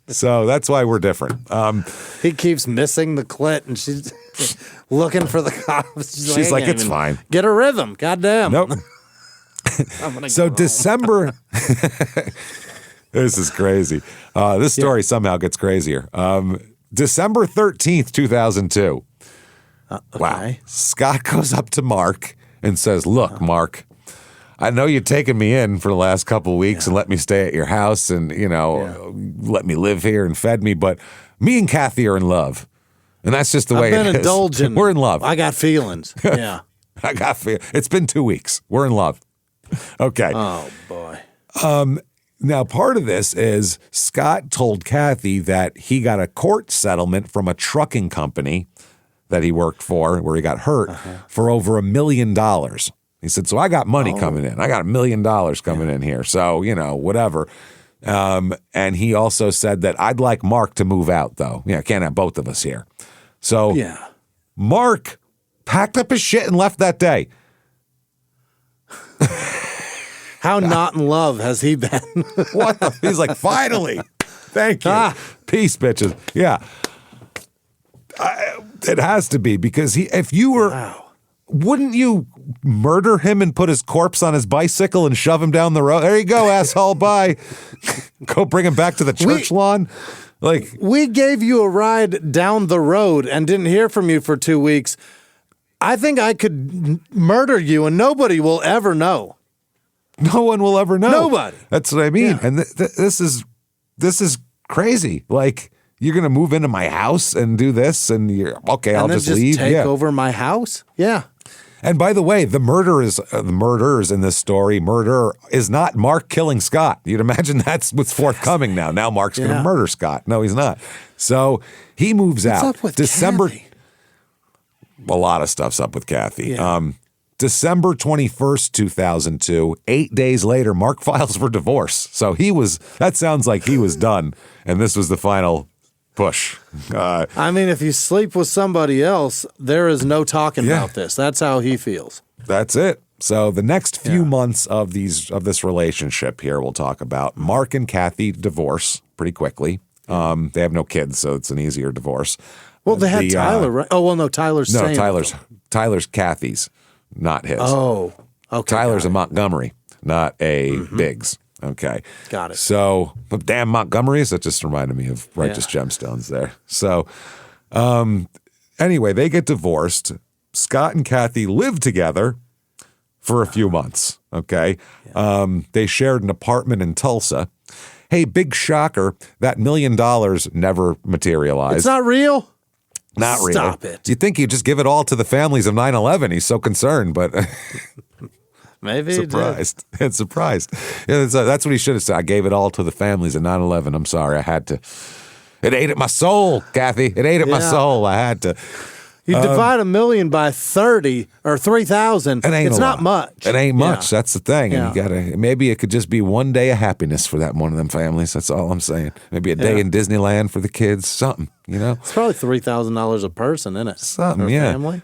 So that's why we're different. He keeps missing the clit, and she's looking for the cops. She's like, it's fine. Get a rhythm. Goddamn. Nope. So December. This is crazy. This story somehow gets crazier. December 13th, 2002. Okay. Wow. Scott goes up to Mark and says, look, Mark, I know you've taken me in for the last couple of weeks and let me stay at your house and, let me live here and fed me, but me and Kathy are in love. And that's just the way it is. I've been indulging. We're in love. I got feelings. Yeah. It's been 2 weeks. We're in love. Okay. Oh, boy. Now, part of this is Scott told Kathy that he got a court settlement from a trucking company that he worked for, where he got hurt, for over $1 million. He said, so I got money coming in. I got $1 million coming in here. So, whatever. And he also said that I'd like Mark to move out, though. Yeah, can't have both of us here. So Mark packed up his shit and left that day. How not in love has he been? What? He's like, finally. Thank you. Peace, bitches. Yeah. It has to be because if you were, wouldn't you murder him and put his corpse on his bicycle and shove him down the road? There you go, asshole. Bye. Go bring him back to the church lawn. Like, we gave you a ride down the road and didn't hear from you for 2 weeks. I think I could murder you and nobody will ever know. No one will ever know. Nobody. That's what I mean. Yeah. And this is crazy. Like, you're going to move into my house and do this, and I'll just leave. Take over my house? Yeah. And by the way, the murderers in this story, murder is not Mark killing Scott. You'd imagine that's what's forthcoming now. Now Mark's going to murder Scott. No, he's not. So he moves out. What's up with December. Kathy? A lot of stuff's up with Kathy. Yeah. December 21st, 2002, 8 days later, Mark files for divorce. So that sounds like he was done. And this was the final push. I mean, if you sleep with somebody else, there is no talking about this. That's how he feels. That's it. So the next few months of this relationship here, we'll talk about. Mark and Kathy divorce pretty quickly. They have no kids, so it's an easier divorce. Well, they had Tyler, right? Oh, well, no, Tyler's Tyler's Kathy's, not his. Oh, okay. Tyler's a Montgomery, not a Biggs. Okay. Got it. So, but damn Montgomerys, that just reminded me of Righteous Gemstones there. So, anyway, they get divorced. Scott and Kathy live together for a few months. Okay. They shared an apartment in Tulsa. Hey, big shocker, that $1 million never materialized. It's not real? Not real. Stop it. You'd think he'd just give it all to the families of 9/11. He's so concerned, but maybe surprised. And surprised. Yeah, that's what he should have said. I gave it all to the families of 9/11. I'm sorry. I had to. It ate at my soul, Kathy. It ate at my soul. I had to. You divide $1 million by 30 or 3,000. It's not much. It ain't much. That's the thing. Yeah. And you gotta. Maybe it could just be one day of happiness for that one of them families. That's all I'm saying. Maybe a day in Disneyland for the kids. Something. It's probably $3,000 a person, isn't it? Something. Family.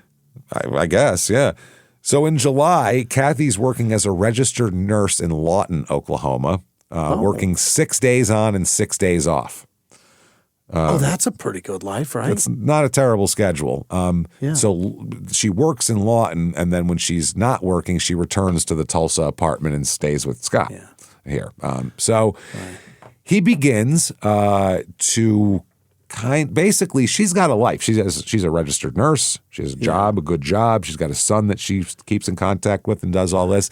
I guess, yeah. So in July, Kathy's working as a registered nurse in Lawton, Oklahoma, working 6 days on and 6 days off. That's a pretty good life, right? It's not a terrible schedule. So she works in Lawton, and then when she's not working, she returns to the Tulsa apartment and stays with Scott here. He begins to basically, she's got a life. She's a registered nurse. She has a job, a good job. She's got a son that she keeps in contact with and does all this.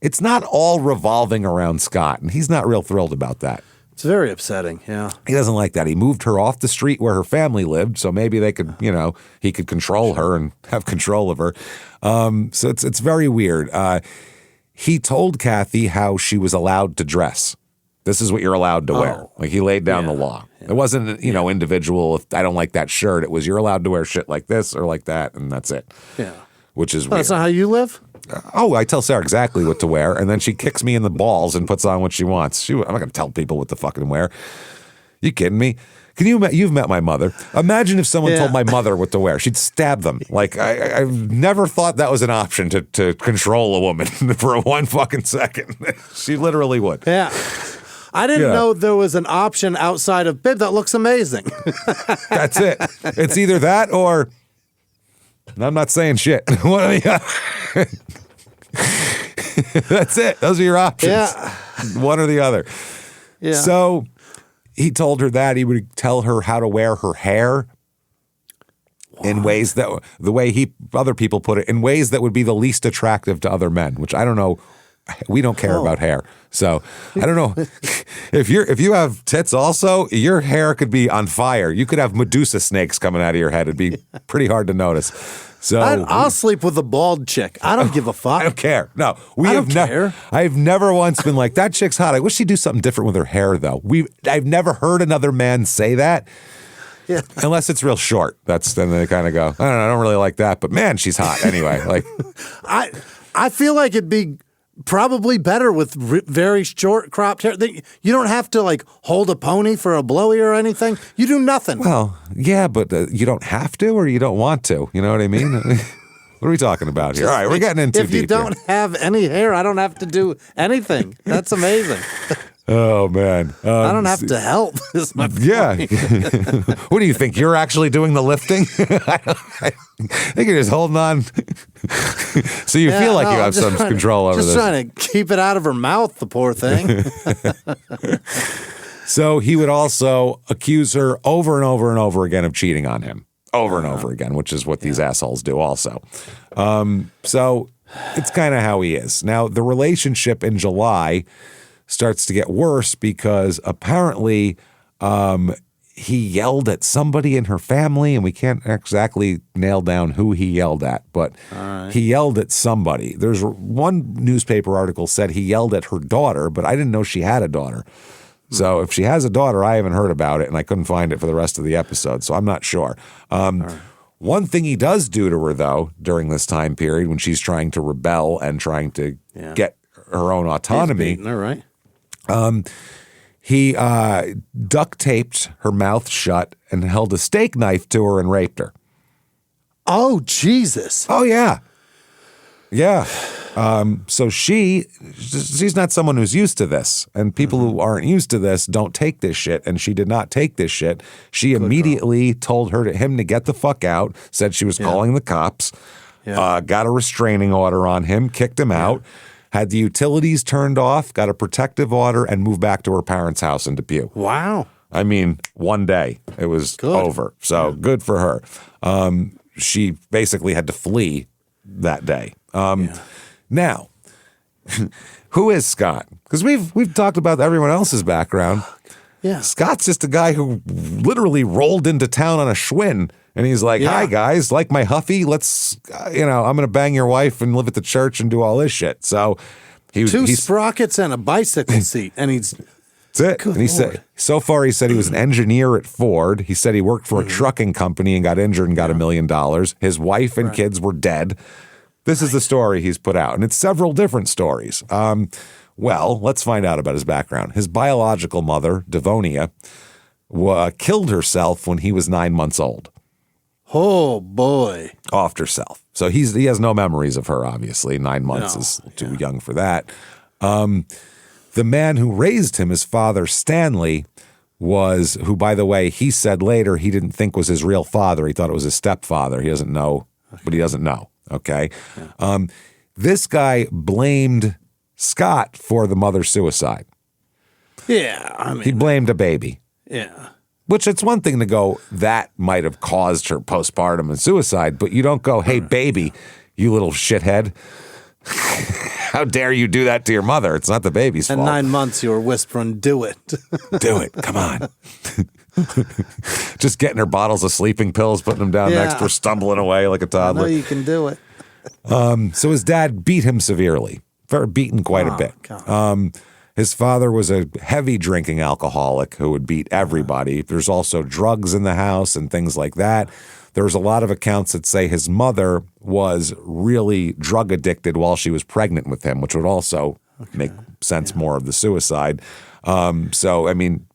It's not all revolving around Scott, and he's not real thrilled about that. It's very upsetting, yeah. He doesn't like that. He moved her off the street where her family lived, so maybe they could, he could control her and have control of her. So it's very weird. He told Kathy how she was allowed to dress. This is what you're allowed to wear. Like, he laid down the law. It wasn't, individual. If I don't like that shirt, it was you're allowed to wear shit like this or like that, and that's it. Yeah. Which is weird. That's not how you live? I tell Sarah exactly what to wear, and then she kicks me in the balls and puts on what she wants. I'm not going to tell people what to fucking wear. You kidding me? You've met my mother. Imagine if someone told my mother what to wear. She'd stab them. Like, I've never thought that was an option to control a woman for one fucking second. She literally would. Yeah. I didn't know there was an option outside of, babe, that looks amazing. That's it. It's either that or I'm not saying shit. One of the That's it. Those are your options. Yeah. One or the other. Yeah. So he told her that he would tell her how to wear her hair in ways that, the way other people put it, in ways that would be the least attractive to other men, which I don't know. We don't care about hair. So I don't know if you have tits also, your hair could be on fire. You could have Medusa snakes coming out of your head. It'd be pretty hard to notice. So I'll sleep with a bald chick. I don't give a fuck. I don't care. No, I don't care. I've never once been like, that chick's hot. I wish she'd do something different with her hair, though. I've never heard another man say that. Yeah. Unless it's real short. Then they kind of go, I don't know, I don't really like that, but man, she's hot anyway. Like, I feel like it'd be probably better with very short cropped hair. You don't have to like hold a pony for a blowy or anything. You do nothing. Well, yeah, but you don't have to or you don't want to. You know what I mean? What are we talking about here? All right, we're getting in too deep. If you don't have any hair, I don't have to do anything. That's amazing. Oh, man. I don't have to help. Is my point. Yeah. What do you think? You're actually doing the lifting? I think you're just holding on. So you feel like you have some control over this. Just trying to keep it out of her mouth, the poor thing. So he would also accuse her over and over and over again of cheating on him. Over and over again, which is what these assholes do also. So it's kind of how he is. Now, the relationship in July starts to get worse because apparently he yelled at somebody in her family, and we can't exactly nail down who he yelled at, but he yelled at somebody. There's one newspaper article said he yelled at her daughter, but I didn't know she had a daughter. So if she has a daughter, I haven't heard about it, and I couldn't find it for the rest of the episode, so I'm not sure. One thing he does do to her, though, during this time period when she's trying to rebel and trying to get her own autonomy. He's beating her, right? He duct taped her mouth shut and held a steak knife to her and raped her. Oh, Jesus. Oh, yeah. Yeah. So she's not someone who's used to this. And people who aren't used to this don't take this shit. And she did not take this shit. She immediately told him to get the fuck out, said she was calling the cops, got a restraining order on him, kicked him out. Had the utilities turned off, got a protective order, and moved back to her parents' house in Depew. Wow. I mean, one day it was over. So good for her. She basically had to flee that day. Now, who is Scott? Because we've talked about everyone else's background. Yeah. Scott's just a guy who literally rolled into town on a Schwinn. And he's like, hi, guys, like my Huffy? Let's, I'm going to bang your wife and live at the church and do all this shit. So he's sprockets and a bicycle seat. And he's. That's it. And he said, so far, he said he was an engineer at Ford. He said he worked for a trucking company and got injured and got $1 million. His wife and kids were dead. This is the story he's put out. And it's several different stories. Well, let's find out about his background. His biological mother, Devonia, killed herself when he was 9 months old. Oh, boy. Offed herself. So he has no memories of her, obviously. 9 months is too young for that. The man who raised him, his father, Stanley, who, by the way, he said later he didn't think was his real father. He thought it was his stepfather. He doesn't know, but he doesn't know, okay? Yeah. This guy blamed Scott for the mother's suicide. Yeah, I mean. He blamed a baby. Yeah. Which it's one thing to go, that might have caused her postpartum and suicide, but you don't go, hey, baby, you little shithead. How dare you do that to your mother? It's not the baby's fault. And 9 months you were whispering, do it. Do it. Come on. Just getting her bottles of sleeping pills, putting them down next to her, stumbling away like a toddler. I know you can do it. So his dad beat him severely, beaten quite a bit. His father was a heavy drinking alcoholic who would beat everybody. There's also drugs in the house and things like that. There's a lot of accounts that say his mother was really drug addicted while she was pregnant with him, which would also make sense more of the suicide. So, I mean,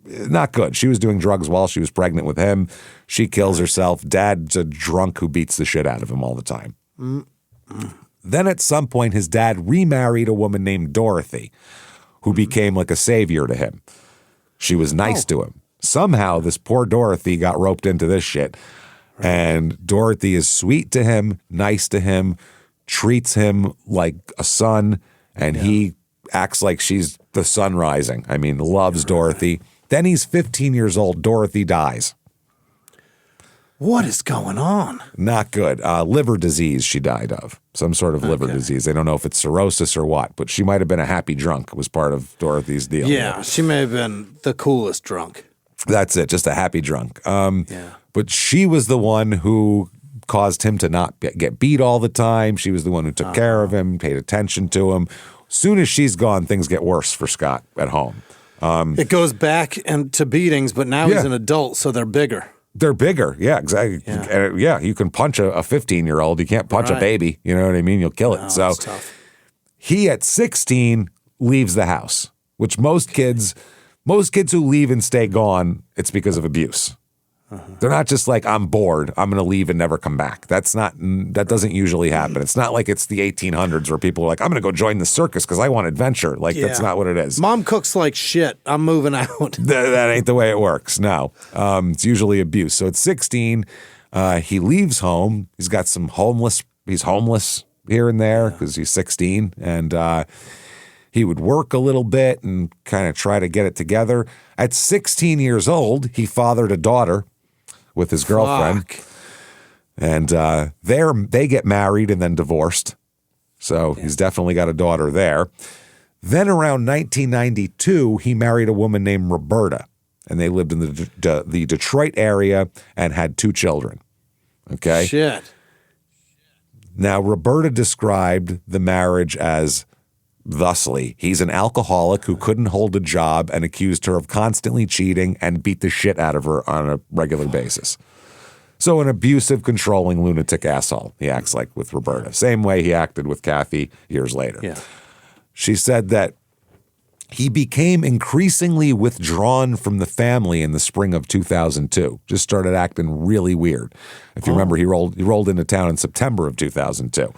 not good. She was doing drugs while she was pregnant with him. She kills herself. Dad's a drunk who beats the shit out of him all the time. Then at some point, his dad remarried a woman named Dorothy, who became like a savior to him. She was nice to him. Somehow, this poor Dorothy got roped into this shit. And Dorothy is sweet to him, nice to him, treats him like a son, and he acts like she's the sun rising. I mean, loves Dorothy. Then he's 15 years old. Dorothy dies. What is going on? Not good. Liver disease she died of. Some sort of liver disease. They don't know if it's cirrhosis or what, but she might have been a happy drunk. It was part of Dorothy's deal. Yeah, she may have been the coolest drunk. That's it, just a happy drunk. But she was the one who caused him to not get beat all the time. She was the one who took care of him, paid attention to him. Soon as she's gone, things get worse for Scott at home. It goes back to beatings, but now he's an adult, so they're bigger. They're bigger. Yeah, exactly. Yeah, you can punch a 15-year-old. You can't punch a baby. You know what I mean? You'll kill it. No, so that's tough. He, at 16, leaves the house, which most kids who leave and stay gone, it's because of abuse. They're not just like, I'm bored, I'm going to leave and never come back. That doesn't usually happen. It's not like it's the 1800s where people are like, I'm going to go join the circus because I want adventure. Like, that's not what it is. Mom cooks like shit. I'm moving out. That ain't the way it works. No. It's usually abuse. So at 16, he leaves home. He's got he's homeless here and there because he's 16. And he would work a little bit and kind of try to get it together. At 16 years old, he fathered a daughter with his girlfriend. And they get married and then divorced. So he's definitely got a daughter there. Then around 1992, he married a woman named Roberta. And they lived in the Detroit area and had 2 children. Okay? Shit. Now, Roberta described the marriage as thusly: he's an alcoholic who couldn't hold a job and accused her of constantly cheating and beat the shit out of her on a regular basis. So an abusive, controlling, lunatic asshole, he acts like with Roberta. Same way he acted with Kathy years later. Yeah. She said that he became increasingly withdrawn from the family in the spring of 2002. Just started acting really weird. If you remember, he rolled into town in September of 2002.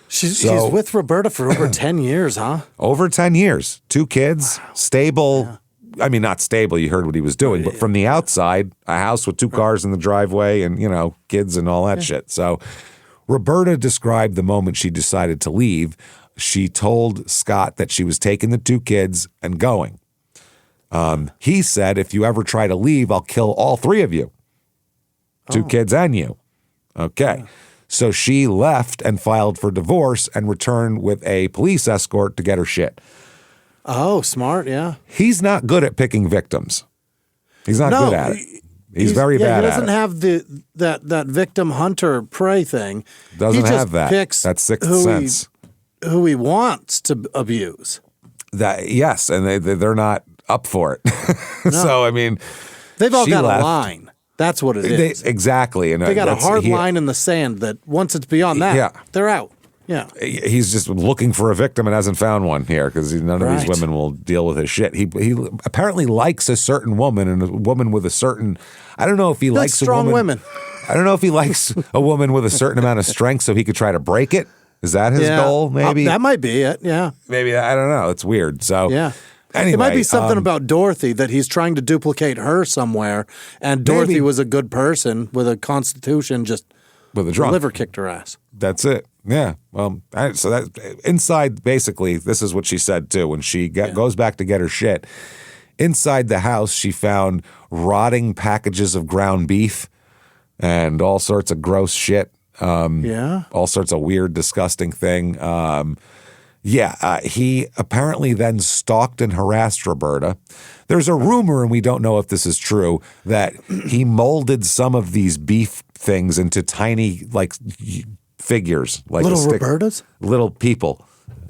She's with Roberta for over 10 years, huh? Over 10 years. 2 kids, stable. I mean, not stable. You heard what he was doing. But from the outside, a house with 2 cars in the driveway and, kids and all that shit. So Roberta described the moment she decided to leave. She told Scott that she was taking the 2 kids and going. He said, if you ever try to leave, I'll kill all 3 of you. 2 kids and you. Okay. Yeah. So she left and filed for divorce and returned with a police escort to get her shit. Oh, smart, yeah. He's not good at picking victims. He's not good at it. He's very bad at it. He doesn't have that victim hunter prey thing. Doesn't have that. Picks That's sixth sense. Who he wants to abuse. Yes, and they're not up for it. No. So, I mean, they've all got a line. That's what it is. Exactly. And they got a hard line in the sand that once it's beyond that, they're out. Yeah. He's just looking for a victim and hasn't found one here because none of these women will deal with his shit. He apparently likes a certain woman and a woman with a certain, I don't know if he likes strong a woman. women. I don't know if he likes a woman with a certain amount of strength so he could try to break it. Is that his goal, maybe? That might be it, yeah. Maybe, I don't know. It's weird. So, yeah. Anyway, it might be something about Dorothy, that he's trying to duplicate her somewhere, and Dorothy was a good person with a constitution, just with a drunk. Liver kicked her ass. That's it. Yeah. So that inside, basically, this is what she said too. When she goes back to get her shit, inside the house, she found rotting packages of ground beef and all sorts of gross shit. All sorts of weird, disgusting thing. He apparently then stalked and harassed Roberta. There's a rumor, and we don't know if this is true, that he molded some of these beef things into tiny, like, figures. Like little Robertas? Little people,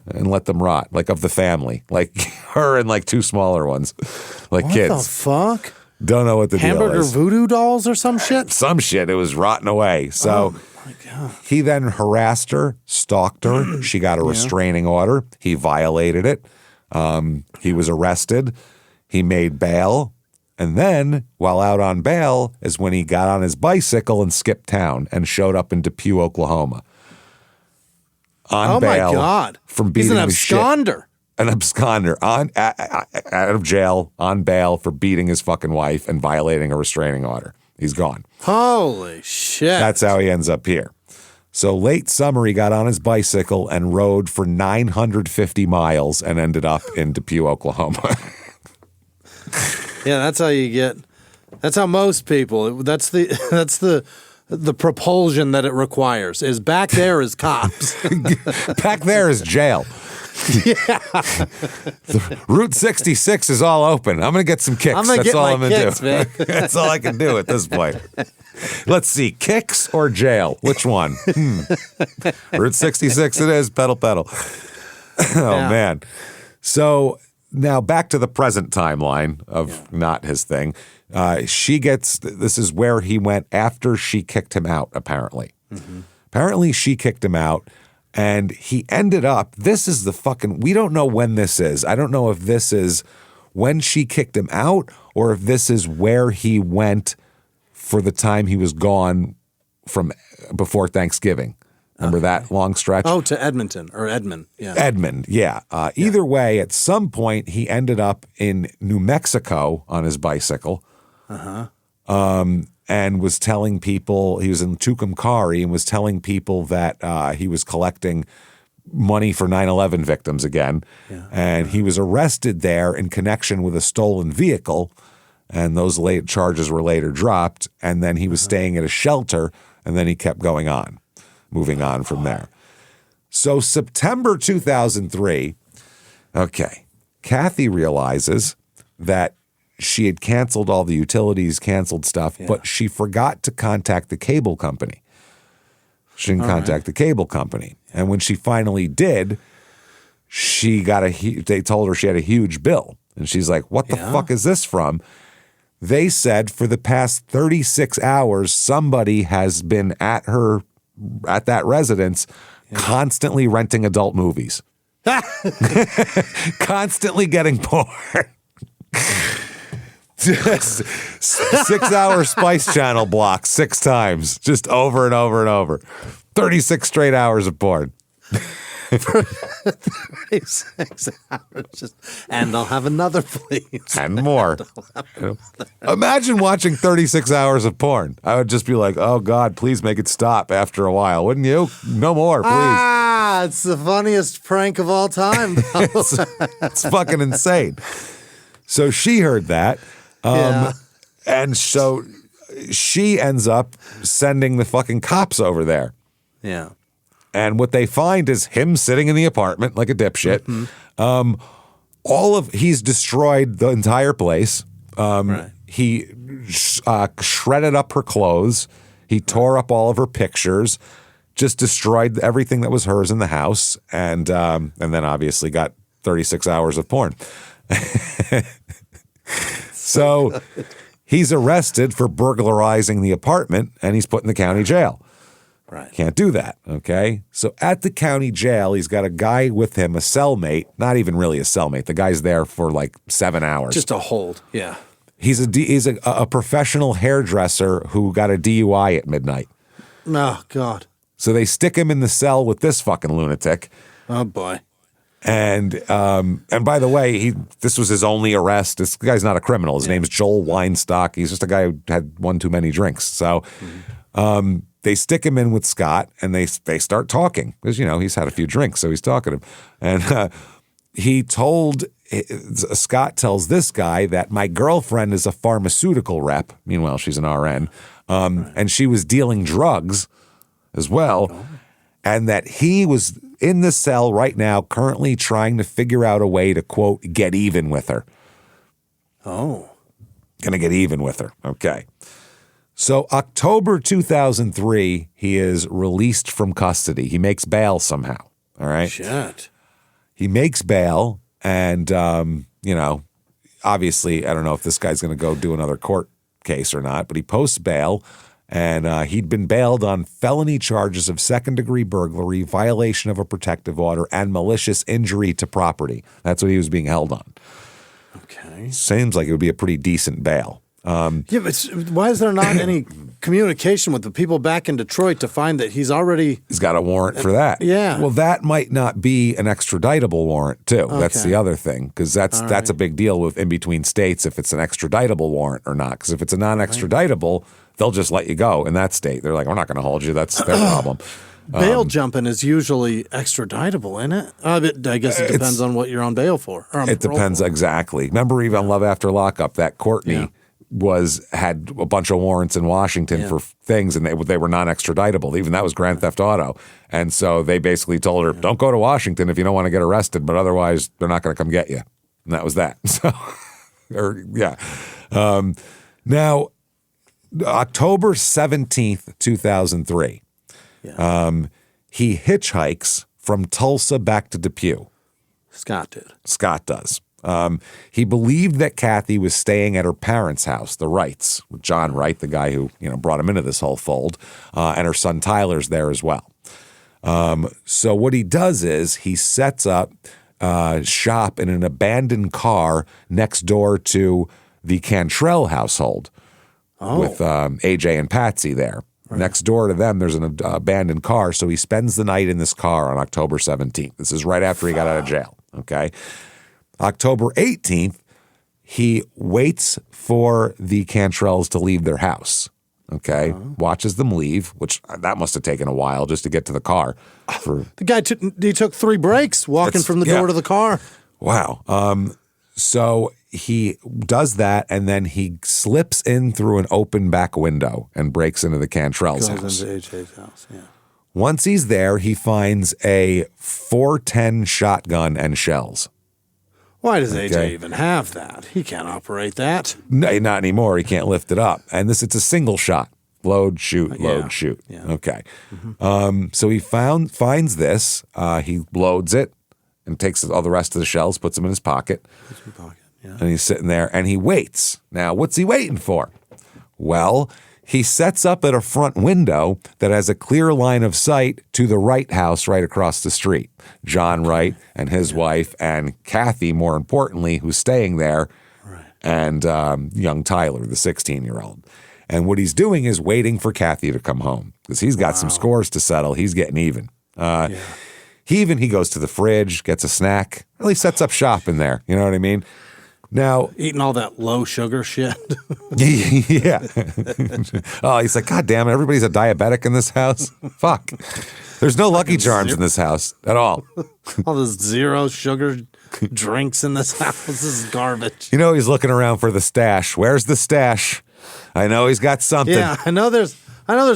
and let them rot, like of the family. Like her and like two smaller ones, like what kids. What the fuck? Don't know what the deal is. Hamburger voodoo dolls or some shit? Some shit. It was rotting away. So my God. He then harassed her, stalked her. She got a restraining order. He violated it. He was arrested. He made bail. And then, while out on bail, is when he got on his bicycle and skipped town and showed up in Depew, Oklahoma. On bail. My God. From beating He's an absconder. An absconder out of jail on bail for beating his fucking wife and violating a restraining order. He's gone. Holy shit. That's how he ends up here. So late summer, he got on his bicycle and rode for 950 miles and ended up in Depew, Oklahoma. Yeah, that's how you get. That's how most people. That's the propulsion that it requires. Is back there is cops. Back there is jail. Yeah. Route 66 is all open. I'm going to get some kicks. That's all I'm going to do. Man. That's all I can do at this point. Let's see, kicks or jail? Which one? Route 66 it is, pedal. Man. So now back to the present timeline of not his thing. This is where he went after she kicked him out, apparently. Mm-hmm. Apparently she kicked him out. And he ended up, we don't know when this is. I don't know if this is when she kicked him out or if this is where he went for the time he was gone from before Thanksgiving. Remember that long stretch? Oh, to Edmonton or Edmond. Yeah. Edmond, yeah. Either way, at some point, he ended up in New Mexico on his bicycle. And was telling people, he was in Tucumcari and was telling people that he was collecting money for 9/11 victims again. Yeah. And he was arrested there in connection with a stolen vehicle. And those late charges were later dropped. And then he was staying at a shelter. And then he kept going on, moving on from there. So September 2003, Kathy realizes that she had canceled all the utilities, canceled stuff, but she forgot to contact the cable company. She didn't contact the cable company. And when she finally did, they told her she had a huge bill. And she's like, what the fuck is this from? They said for the past 36 hours, somebody has been at that residence constantly renting adult movies. Constantly getting porn. Just 6-hour Spice Channel block 6 times, just over and over and over. 36 straight hours of porn. 36 hours. And I'll have another, please. And more. Imagine watching 36 hours of porn. I would just be like, oh, God, please make it stop after a while, wouldn't you? No more, please. It's the funniest prank of all time. It's fucking insane. So she heard that. And so she ends up sending the fucking cops over there. Yeah. And what they find is him sitting in the apartment like a dipshit. Mm-hmm. He's destroyed the entire place. He shredded up her clothes. He tore up all of her pictures, just destroyed everything that was hers in the house. And then obviously got 36 hours of porn. So he's arrested for burglarizing the apartment and he's put in the county jail. Right. Can't do that, okay? So at the county jail, he's got a guy with him, a cellmate, not even really a cellmate. The guy's there for like 7 hours. Just a hold, yeah. He's a professional hairdresser who got a DUI at midnight. Oh, God. So they stick him in the cell with this fucking lunatic. Oh, boy. And by the way, this was his only arrest. This guy's not a criminal. His name's Joel Weinstock. He's just a guy who had one too many drinks. So they stick him in with Scott, and they start talking because he's had a few drinks, so he's talking to him. And Scott tells this guy that my girlfriend is a pharmaceutical rep. Meanwhile, she's an RN, and she was dealing drugs as well, and that he was in the cell right now, currently trying to figure out a way to, quote, get even with her. Oh. Gonna get even with her. Okay. So October 2003, he is released from custody. He makes bail somehow. All right. Shit. He makes bail, and, obviously, I don't know if this guy's going to go do another court case or not, but he posts bail. And he'd been bailed on felony charges of second-degree burglary, violation of a protective order, and malicious injury to property. That's what he was being held on. Okay. Seems like it would be a pretty decent bail. But why is there not any communication with the people back in Detroit to find that he's got a warrant for that? Yeah. Well, that might not be an extraditable warrant too. Okay. That's the other thing, because that's a big deal with in between states if it's an extraditable warrant or not. Because if it's a non-extraditable, they'll just let you go in that state. They're like, we're not going to hold you. That's their problem. Bail jumping is usually extraditable, isn't it? I guess it depends on what you're on bail for. It depends exactly. Remember, even on Love After Lockup, that Courtney had a bunch of warrants in Washington for things, and they were non-extraditable. Even that was Grand Theft Auto, and so they basically told her, "Don't go to Washington if you don't want to get arrested, but otherwise they're not going to come get you." And that was that. So, now, October 17th, 2003, he hitchhikes from Tulsa back to Depew. Scott does. He believed that Kathy was staying at her parents' house, the Wrights, with John Wright, the guy who brought him into this whole fold, and her son Tyler's there as well. So what he does is he sets up shop in an abandoned car next door to the Cantrell household with AJ and Patsy there. Right. Next door to them, there's an abandoned car, so he spends the night in this car on October 17th. This is right after he got out of jail, okay? October 18th, he waits for the Cantrells to leave their house, okay? Watches them leave, which that must have taken a while just to get to the car. The guy took 3 breaks walking from the door to the car. Wow. So he does that, and then he slips in through an open back window and breaks into the Cantrells' house. Goes into AJ's house, yeah. Once he's there, he finds a .410 shotgun and shells. Why does AJ even have that? He can't operate that. No, not anymore. He can't lift it up. And it's a single shot. Load, shoot, load, shoot. Yeah. Okay. Mm-hmm. So he finds this. He loads it and takes all the rest of the shells, puts them in his pocket. And he's sitting there and he waits. Now, what's he waiting for? Well, he sets up at a front window that has a clear line of sight to the Wright house right across the street. John Wright and his wife, and Kathy, more importantly, who's staying there, and young Tyler, the 16-year-old. And what he's doing is waiting for Kathy to come home because he's got some scores to settle. He's getting even. He goes to the fridge, gets a snack, really sets up shop in there. You know what I mean? Now, eating all that low sugar shit. Yeah. Oh, he's like, God damn it, everybody's a diabetic in this house? Fuck. There's no Lucky Charms in this house at all. All this 0 sugar drinks in this house. This is garbage. He's looking around for the stash. Where's the stash? I know he's got something. Yeah, I know there's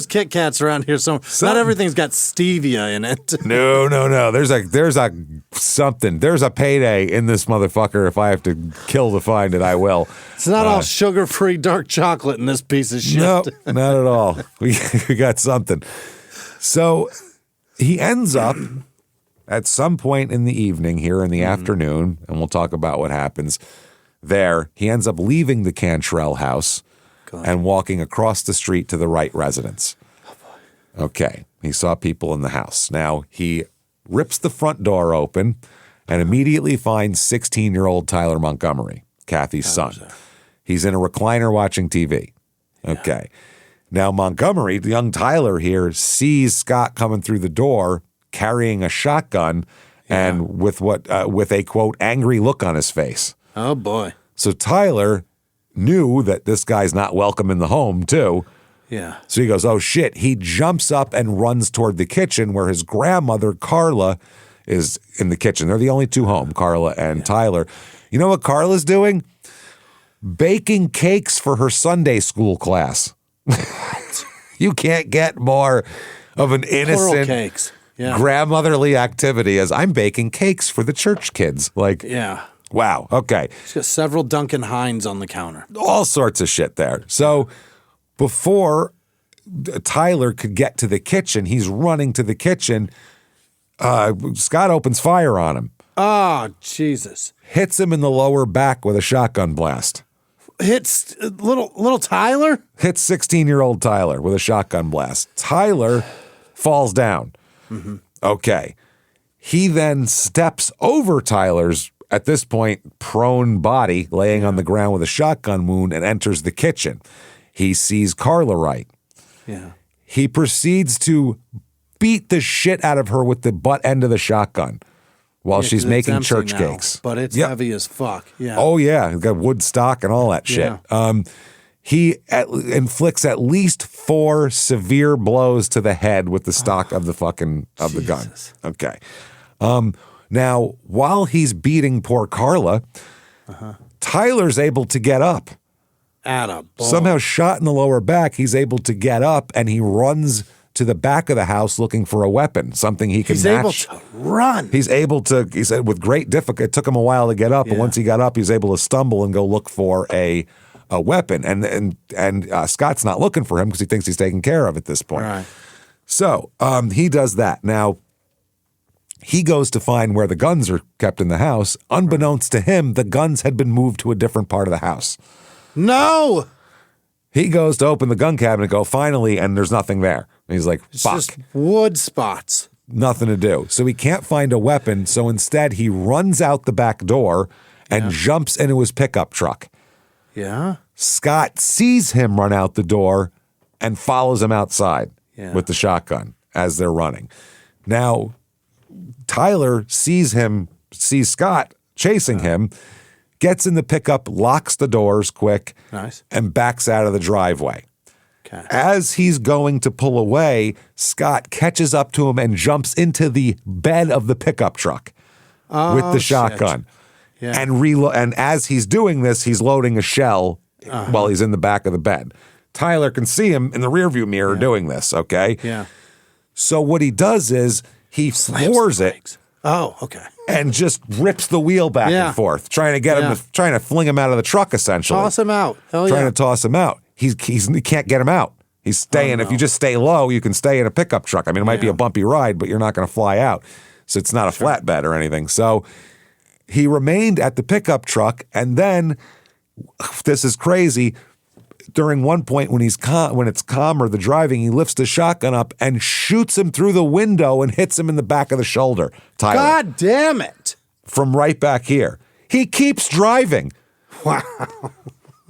Kit Kats around here. So not everything's got stevia in it. No. There's a something. There's a payday in this motherfucker. If I have to kill to find it, I will. It's not all sugar-free dark chocolate in this piece of shit. No, not at all. We got something. So he ends up at some point in the evening here in the afternoon, and we'll talk about what happens there. He ends up leaving the Cantrell house and walking across the street to the Wright residence. Okay, he saw people in the house. Now, he rips the front door open and immediately finds 16-year-old Tyler Montgomery, Kathy's son. He's in a recliner watching TV. Okay. Now, Montgomery, the young Tyler here, sees Scott coming through the door carrying a shotgun and with a, quote, angry look on his face. Oh, boy. So Tyler knew that this guy's not welcome in the home, too. Yeah. So he goes, oh, shit. He jumps up and runs toward the kitchen where his grandmother, Carla, is in the kitchen. They're the only two home, Carla and Tyler. You know what Carla's doing? Baking cakes for her Sunday school class. You can't get more of an innocent cakes. grandmotherly activity as I'm baking cakes for the church kids. Like, wow. Okay. She's got several Duncan Hines on the counter. All sorts of shit there. So before Tyler could get to the kitchen, he's running to the kitchen. Scott opens fire on him. Oh, Jesus. Hits him in the lower back with a shotgun blast. Hits little Tyler? Hits 16-year-old Tyler with a shotgun blast. Tyler falls down. Mm-hmm. Okay. He then steps over Tyler's, at this point, prone body laying on the ground with a shotgun wound and enters the kitchen. He sees Carla Wright. Yeah. He proceeds to beat the shit out of her with the butt end of the shotgun while she's making church cakes. But it's heavy as fuck. Yeah. Oh, yeah. He's got wood stock and all that shit. Yeah. He inflicts at least 4 severe blows to the head with the stock of the fucking of the gun. Okay. Now, while he's beating poor Carla, Tyler's able to get up. Somehow shot in the lower back, he's able to get up and he runs to the back of the house looking for a weapon, something he can match. He's able to run. He's able to, he said, with great difficulty. It took him a while to get up, but once he got up, he was able to stumble and go look for a weapon. And Scott's not looking for him because he thinks he's taken care of at this point. Right. So he does that. Now, he goes to find where the guns are kept in the house. Unbeknownst to him, the guns had been moved to a different part of the house. No! He goes to open the gun cabinet, go, finally, and there's nothing there. And he's like, fuck. It's just wood spots. Nothing to do. So he can't find a weapon. So instead, he runs out the back door and jumps into his pickup truck. Yeah? Scott sees him run out the door and follows him outside with the shotgun as they're running. Now, Tyler sees Scott chasing him, gets in the pickup, locks the doors quick, and backs out of the driveway. Okay. As he's going to pull away, Scott catches up to him and jumps into the bed of the pickup truck with the shotgun. Yeah. And as he's doing this, he's loading a shell while he's in the back of the bed. Tyler can see him in the rearview mirror doing this, okay? Yeah. So what he does is he floors it. Oh, okay. And just rips the wheel back and forth, trying to get him, trying to fling him out of the truck, essentially. Toss him out. Hell trying to toss him out. He can't get him out. He's staying. If you just stay low, you can stay in a pickup truck. I mean, it might be a bumpy ride, but you're not going to fly out. So it's not a flatbed or anything. So he remained at the pickup truck, and then this is crazy. During one point when it's calmer, the driving, he lifts the shotgun up and shoots him through the window and hits him in the back of the shoulder. Tyler, God damn it! From right back here, he keeps driving. Wow.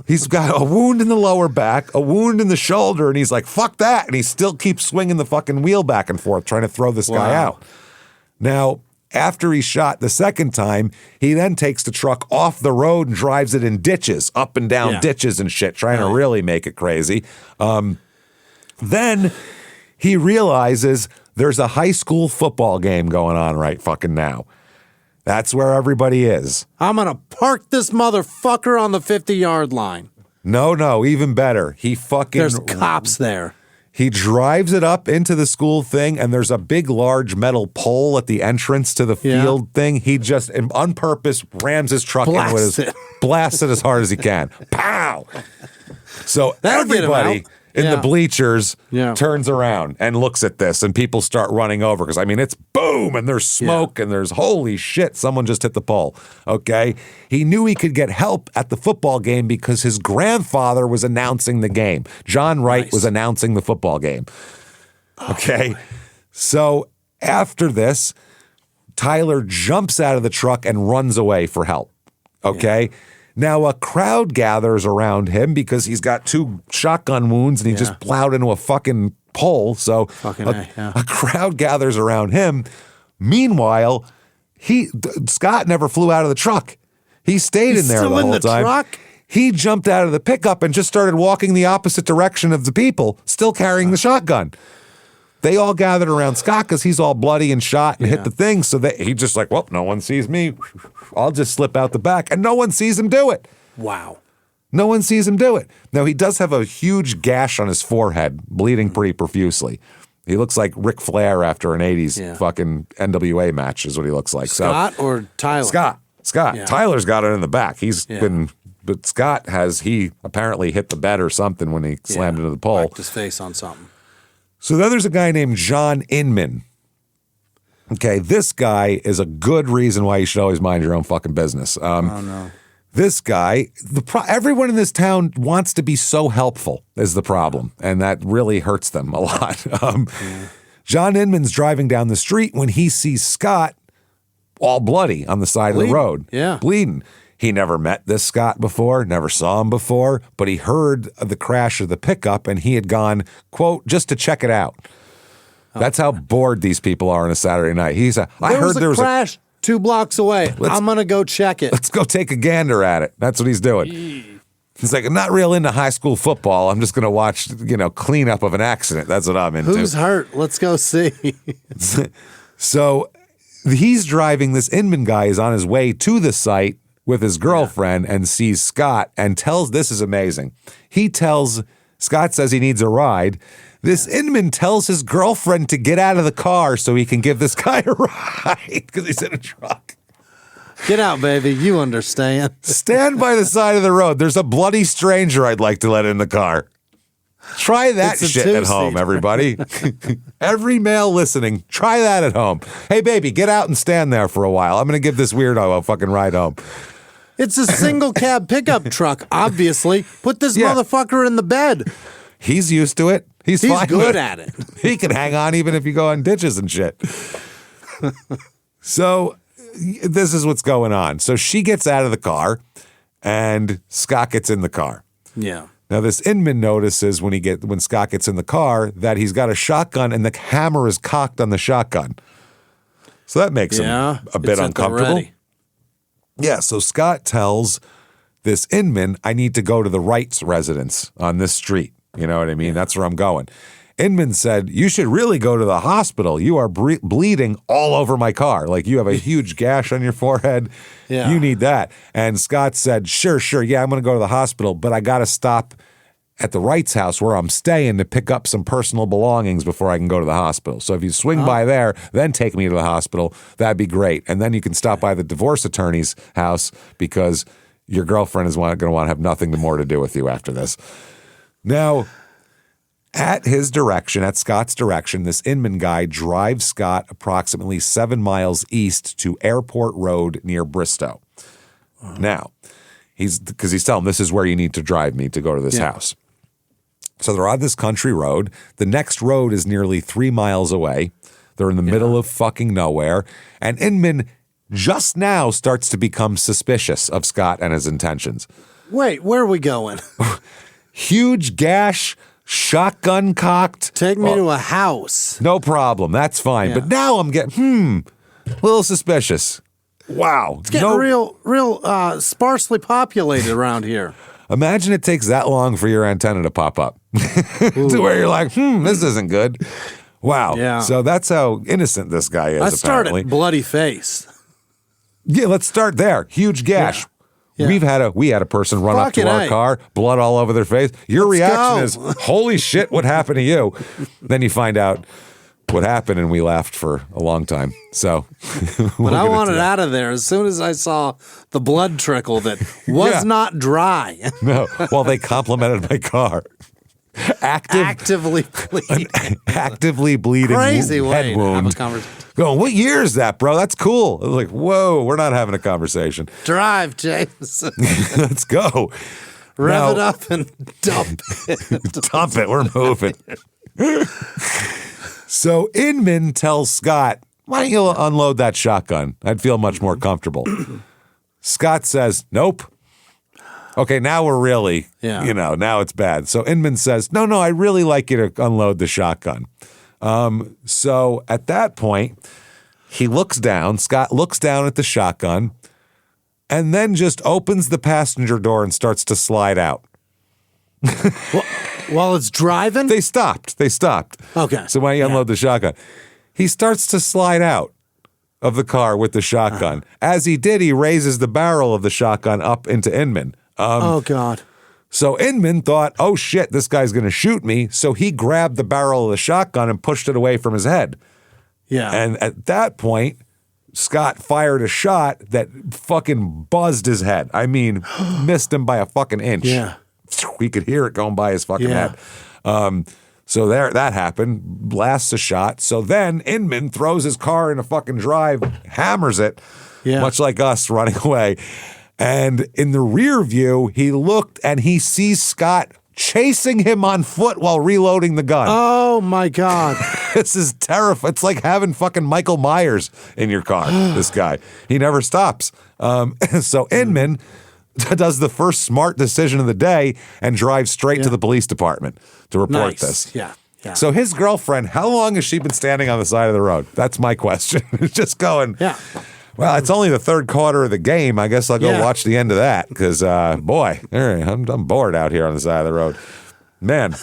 He's got a wound in the lower back, a wound in the shoulder, and he's like, fuck that. And he still keeps swinging the fucking wheel back and forth, trying to throw this guy out. Now, after he's shot the second time, he then takes the truck off the road and drives it in ditches, up and down ditches and shit, trying to really make it crazy. Then he realizes there's a high school football game going on right fucking now. That's where everybody is. I'm going to park this motherfucker on the 50-yard line. No, even better. There's cops there. He drives it up into the school thing, and there's a big, large metal pole at the entrance to the field thing. He just, on purpose, rams his truck in with his, blasts it as hard as he can. Pow! So everybody in the bleachers turns around and looks at this, and people start running over because, I mean, it's boom, and there's smoke, and there's holy shit, someone just hit the pole, okay? He knew he could get help at the football game because his grandfather was announcing the game. John Wright was announcing the football game, okay? So after this, Tyler jumps out of the truck and runs away for help, okay? Now, a crowd gathers around him because he's got 2 shotgun wounds and he just plowed into a fucking pole. So a crowd gathers around him. Meanwhile, Scott never flew out of the truck. He stayed in there the whole time. Truck? He jumped out of the pickup and just started walking the opposite direction of the people, still carrying the shotgun. They all gathered around Scott because he's all bloody and shot and hit the thing. So he just like, well, no one sees me. I'll just slip out the back. And no one sees him do it. Wow. No one sees him do it. Now, he does have a huge gash on his forehead, bleeding pretty profusely. He looks like Ric Flair after an 80s fucking NWA match is what he looks like. Scott or Tyler? Scott. Yeah. Tyler's got it in the back. But Scott he apparently hit the bed or something when he slammed into the pole. Whacked his face on something. So then there's a guy named John Inman. Okay, this guy is a good reason why you should always mind your own fucking business. Oh, no. This guy, everyone in this town wants to be so helpful is the problem, and that really hurts them a lot. John Inman's driving down the street when he sees Scott all bloody on the side of the road. Yeah. Bleeding. He never met this Scott before, never saw him before, but he heard of the crash of the pickup and he had gone, quote, just to check it out. That's how bored these people are on a Saturday night. I heard there was a crash 2 blocks away. I'm going to go check it. Let's go take a gander at it. That's what he's doing. He's like, I'm not real into high school football. I'm just going to watch, cleanup of an accident. That's what I'm into. Who's hurt? Let's go see. So he's driving. This Inman guy is on his way to the site with his girlfriend and sees Scott and this is amazing. Scott says he needs a ride. This Inman tells his girlfriend to get out of the car so he can give this guy a ride because he's in a truck. Get out, baby. You understand. Stand by the side of the road. There's a bloody stranger I'd like to let in the car. Try that shit at home, everybody. Every male listening, try that at home. Hey, baby, get out and stand there for a while. I'm going to give this weirdo a fucking ride home. It's a single cab pickup truck, obviously. Put this motherfucker in the bed. He's used to it. He's fine good at it. He can hang on even if you go on ditches and shit. So this is what's going on. So she gets out of the car and Scott gets in the car. Yeah. Now this Inman notices when Scott gets in the car that he's got a shotgun and the hammer is cocked on the shotgun. So that makes him a bit uncomfortable. Yeah, so Scott tells this Inman, I need to go to the Wright's residence on this street. You know what I mean? That's where I'm going. Inman said, you should really go to the hospital. You are bleeding all over my car. Like you have a huge gash on your forehead. Yeah. You need that. And Scott said, sure. Yeah, I'm going to go to the hospital, but I got to stop at the Wright's house where I'm staying to pick up some personal belongings before I can go to the hospital. So if you swing by there, then take me to the hospital, that'd be great. And then you can stop by the divorce attorney's house because your girlfriend is going to want to have nothing more to do with you after this. Now, at Scott's direction, this Inman guy drives Scott approximately 7 miles east to Airport Road near Bristow. Now, he's telling him, this is where you need to drive me to go to this house. So they're on this country road. The next road is nearly 3 miles away. They're in the middle of fucking nowhere. And Inman just now starts to become suspicious of Scott and his intentions. Wait, where are we going? Huge gash, shotgun cocked. Take me to a house. No problem. That's fine. Yeah. But now I'm getting, a little suspicious. Wow. It's getting real sparsely populated around here. Imagine it takes that long for your antenna to pop up to where you're like, this isn't good. Wow. Yeah. So that's how innocent this guy is, Let's apparently. Start at bloody face. Yeah, let's start there. Huge gash. Yeah. We had a person run up to our car, blood all over their face. Your reaction is, holy shit, what happened to you? Then you find out what happened, and we laughed for a long time. So, but I wanted out of there as soon as I saw the blood trickle that was not dry. No, well, they complimented my car. Actively bleeding. Actively bleeding. Crazy way head wound. To have a conversation. Going, what year is that, bro? That's cool. I was like, whoa, we're not having a conversation. Drive, James. Let's go. Rev it up and dump it. Dump it. We're moving. So Inman tells Scott, why don't you unload that shotgun? I'd feel much more comfortable. Scott says, nope. Okay, now we're really, now it's bad. So Inman says, no, I really like you to unload the shotgun. So at that point, he looks down, Scott looks down at the shotgun, and then just opens the passenger door and starts to slide out. While it's driving? They stopped. Okay. So when you unload the shotgun, he starts to slide out of the car with the shotgun. As he did, he raises the barrel of the shotgun up into Inman. Oh, God. So Inman thought, oh, shit, this guy's going to shoot me. So he grabbed the barrel of the shotgun and pushed it away from his head. Yeah. And at that point, Scott fired a shot that fucking buzzed his head. I mean, missed him by a fucking inch. Yeah. He could hear it going by his fucking head. So that happened, blasts a shot. So then Inman throws his car in a fucking drive, hammers it, much like us running away. And in the rear view, he looked and he sees Scott chasing him on foot while reloading the gun. Oh, my God. This is terrifying. It's like having fucking Michael Myers in your car, this guy. He never stops. So Inman does the first smart decision of the day and drives straight to the police department to report this. Yeah. So his girlfriend, how long has she been standing on the side of the road? That's my question. Just going, well, it's only the third quarter of the game. I guess I'll go watch the end of that because, boy, I'm bored out here on the side of the road. Man.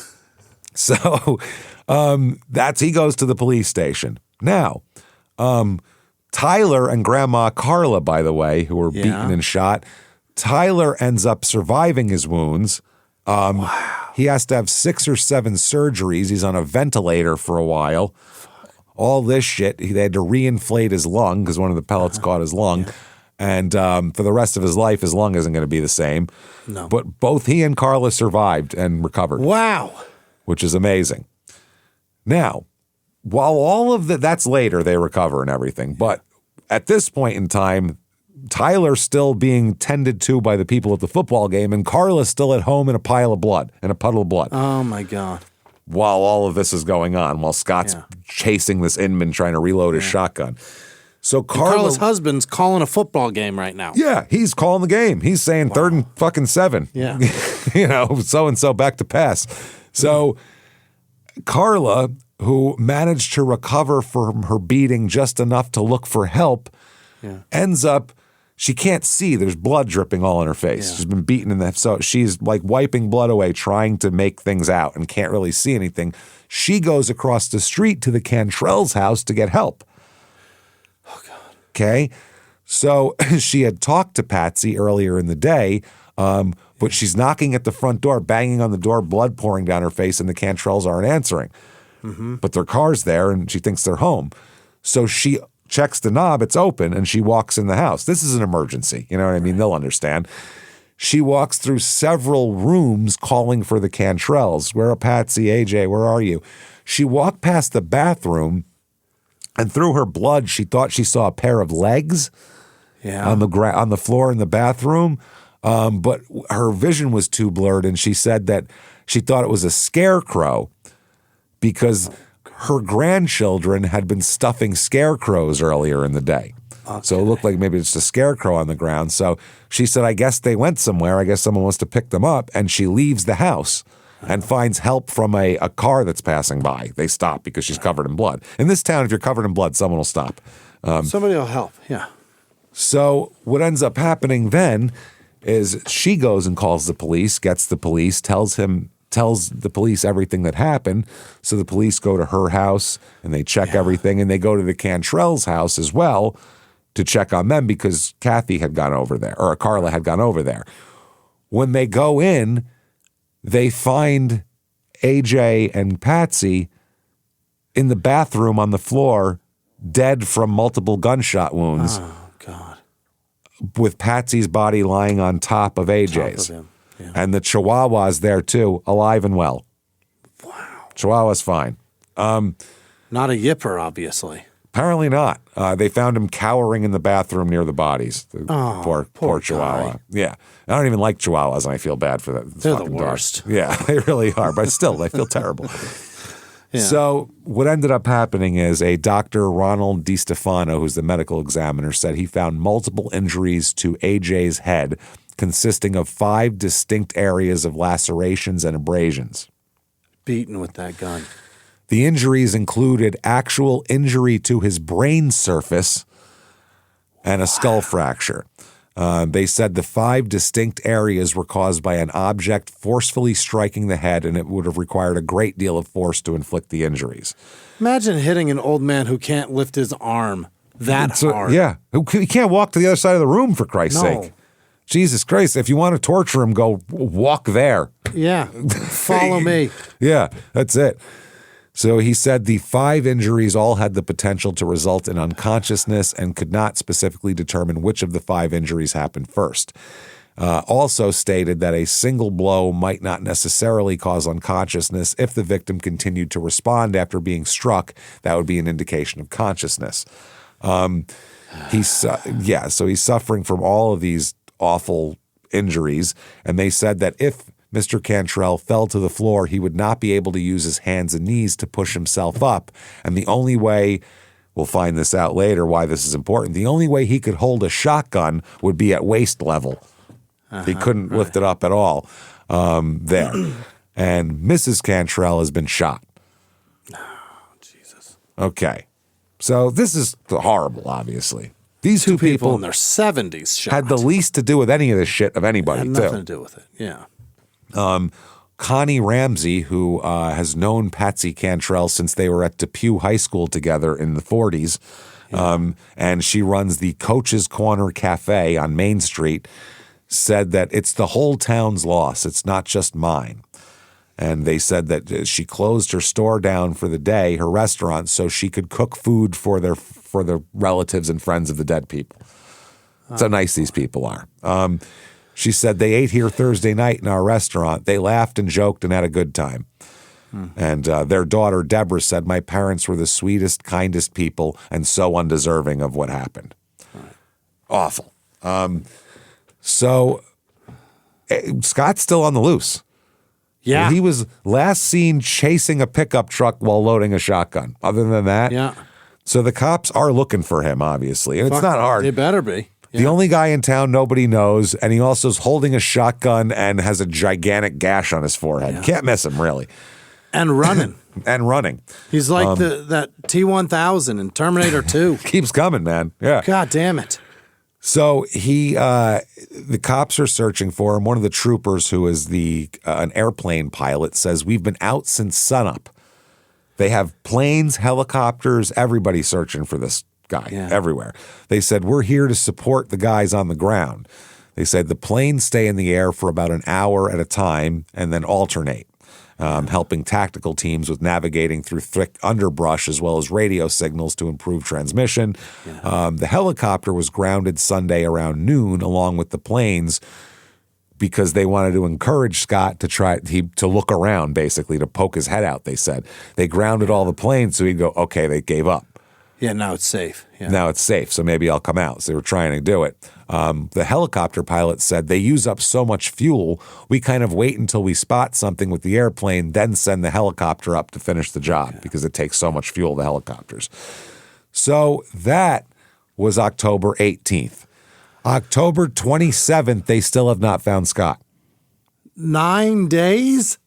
So he goes to the police station. Now, Tyler and Grandma Carla, by the way, who were beaten and shot, Tyler ends up surviving his wounds. He has to have 6 or 7 surgeries. He's on a ventilator for a while. All this shit. They had to reinflate his lung because one of the pellets caught his lung. And for the rest of his life, his lung isn't going to be the same. No. But both he and Carla survived and recovered. Wow. Which is amazing. Now, while all of that's later, they recover and everything. But at this point in time, Tyler's still being tended to by the people at the football game, and Carla's still at home in a pile of blood, in a puddle of blood. Oh, my God. While all of this is going on, while Scott's chasing this Inman trying to reload his shotgun. So Carla's husband's calling a football game right now. Yeah, he's calling the game. He's saying 3rd and fucking 7. Yeah. So-and-so back to pass. So Carla, who managed to recover from her beating just enough to look for help, ends up, she can't see. There's blood dripping all in her face. Yeah. She's been beaten in the, so she's like wiping blood away, trying to make things out and can't really see anything. She goes across the street to the Cantrell's house to get help. Oh, God. Okay. So she had talked to Patsy earlier in the day, but she's knocking at the front door, banging on the door, blood pouring down her face, and the Cantrells aren't answering. Mm-hmm. But their car's there, and she thinks they're home. So she checks the knob, it's open, and she walks in the house. This is an emergency. You know what I mean? They'll understand. She walks through several rooms calling for the Cantrells. Where are Patsy, AJ? Where are you? She walked past the bathroom, and through her blood, she thought she saw a pair of legs on the floor in the bathroom. But her vision was too blurred, and she said that she thought it was a scarecrow because her grandchildren had been stuffing scarecrows earlier in the day. Okay. So it looked like maybe it's a scarecrow on the ground. So she said, I guess they went somewhere. I guess someone wants to pick them up. And she leaves the house and finds help from a car that's passing by. They stop because she's covered in blood. In this town, if you're covered in blood, someone will stop. Somebody will help, yeah. So what ends up happening then is she goes and calls the police, gets the police, tells the police everything that happened. So the police go to her house and they check everything, and they go to the Cantrell's house as well to check on them because Kathy had gone over there, or Carla had gone over there. When they go in, they find AJ and Patsy in the bathroom on the floor, dead from multiple gunshot wounds. Oh, God. With Patsy's body lying on top of AJ's. Top of him. Yeah. And the Chihuahua's there too, alive and well. Wow. Chihuahua's fine. Not a yipper, obviously. Apparently not. They found him cowering in the bathroom near the bodies. Poor Chihuahua. Guy. Yeah. I don't even like Chihuahuas, and I feel bad for that. They're the worst. Dog. Yeah, they really are. But still, they feel terrible. Yeah. So what ended up happening is a Dr. Ronald DiStefano, who's the medical examiner, said he found multiple injuries to AJ's head consisting of 5 distinct areas of lacerations and abrasions. Beaten with that gun. The injuries included actual injury to his brain surface and a skull fracture. They said the 5 distinct areas were caused by an object forcefully striking the head, and it would have required a great deal of force to inflict the injuries. Imagine hitting an old man who can't lift his arm that hard. Yeah. He can't walk to the other side of the room, for Christ's sake. Jesus Christ. If you want to torture him, go walk there. Yeah. Follow me. Yeah, that's it. So he said the 5 injuries all had the potential to result in unconsciousness and could not specifically determine which of the 5 injuries happened first. Also stated that a single blow might not necessarily cause unconsciousness. If the victim continued to respond after being struck, that would be an indication of consciousness. So he's suffering from all of these awful injuries, and they said that if Mr. Cantrell fell to the floor, he would not be able to use his hands and knees to push himself up. And the only way, we'll find this out later why this is important, the only way he could hold a shotgun would be at waist level. He couldn't lift it up at all there. And Mrs. Cantrell has been shot. Oh, Jesus. Okay. So this is horrible, obviously. These two people in their 70s shot. had the least to do with any of this shit of anybody, had nothing to do with it, yeah. Connie Ramsey, who has known Patsy Cantrell since they were at Depew High School together in the 40s, and she runs the Coach's Corner Cafe on Main Street, said that it's the whole town's loss. It's not just mine. And they said that she closed her store down for the day, her restaurant, so she could cook food for the relatives and friends of the dead people. That's how nice these people are. She said they ate here Thursday night in our restaurant. They laughed and joked and had a good time. And their daughter, Deborah, said, my parents were the sweetest, kindest people and so undeserving of what happened. Right. Awful. So Scott's still on the loose. Yeah. He was last seen chasing a pickup truck while loading a shotgun. Other than that, yeah. So the cops are looking for him, obviously. And it's not hard. They better be. The only guy in town nobody knows, and he also is holding a shotgun and has a gigantic gash on his forehead. Yeah. Can't miss him, really. And running. And running. He's like that T-1000 in Terminator 2. Keeps coming, man. Yeah. God damn it. So the cops are searching for him. One of the troopers, who is an airplane pilot, says, we've been out since sunup. They have planes, helicopters, everybody searching for this guy everywhere. They said, we're here to support the guys on the ground. They said the planes stay in the air for about an hour at a time and then alternate, helping tactical teams with navigating through thick underbrush as well as radio signals to improve transmission. Yeah. The helicopter was grounded Sunday around noon along with the planes because they wanted to encourage Scott to try to look around, basically, to poke his head out, they said. They grounded all the planes so he'd go, okay, they gave up. Yeah, now it's safe. Yeah. Now it's safe, so maybe I'll come out. So they were trying to do it. The helicopter pilot said they use up so much fuel, we kind of wait until we spot something with the airplane, then send the helicopter up to finish the job because it takes so much fuel, the helicopters. So that was October 18th. October 27th, they still have not found Scott. 9 days?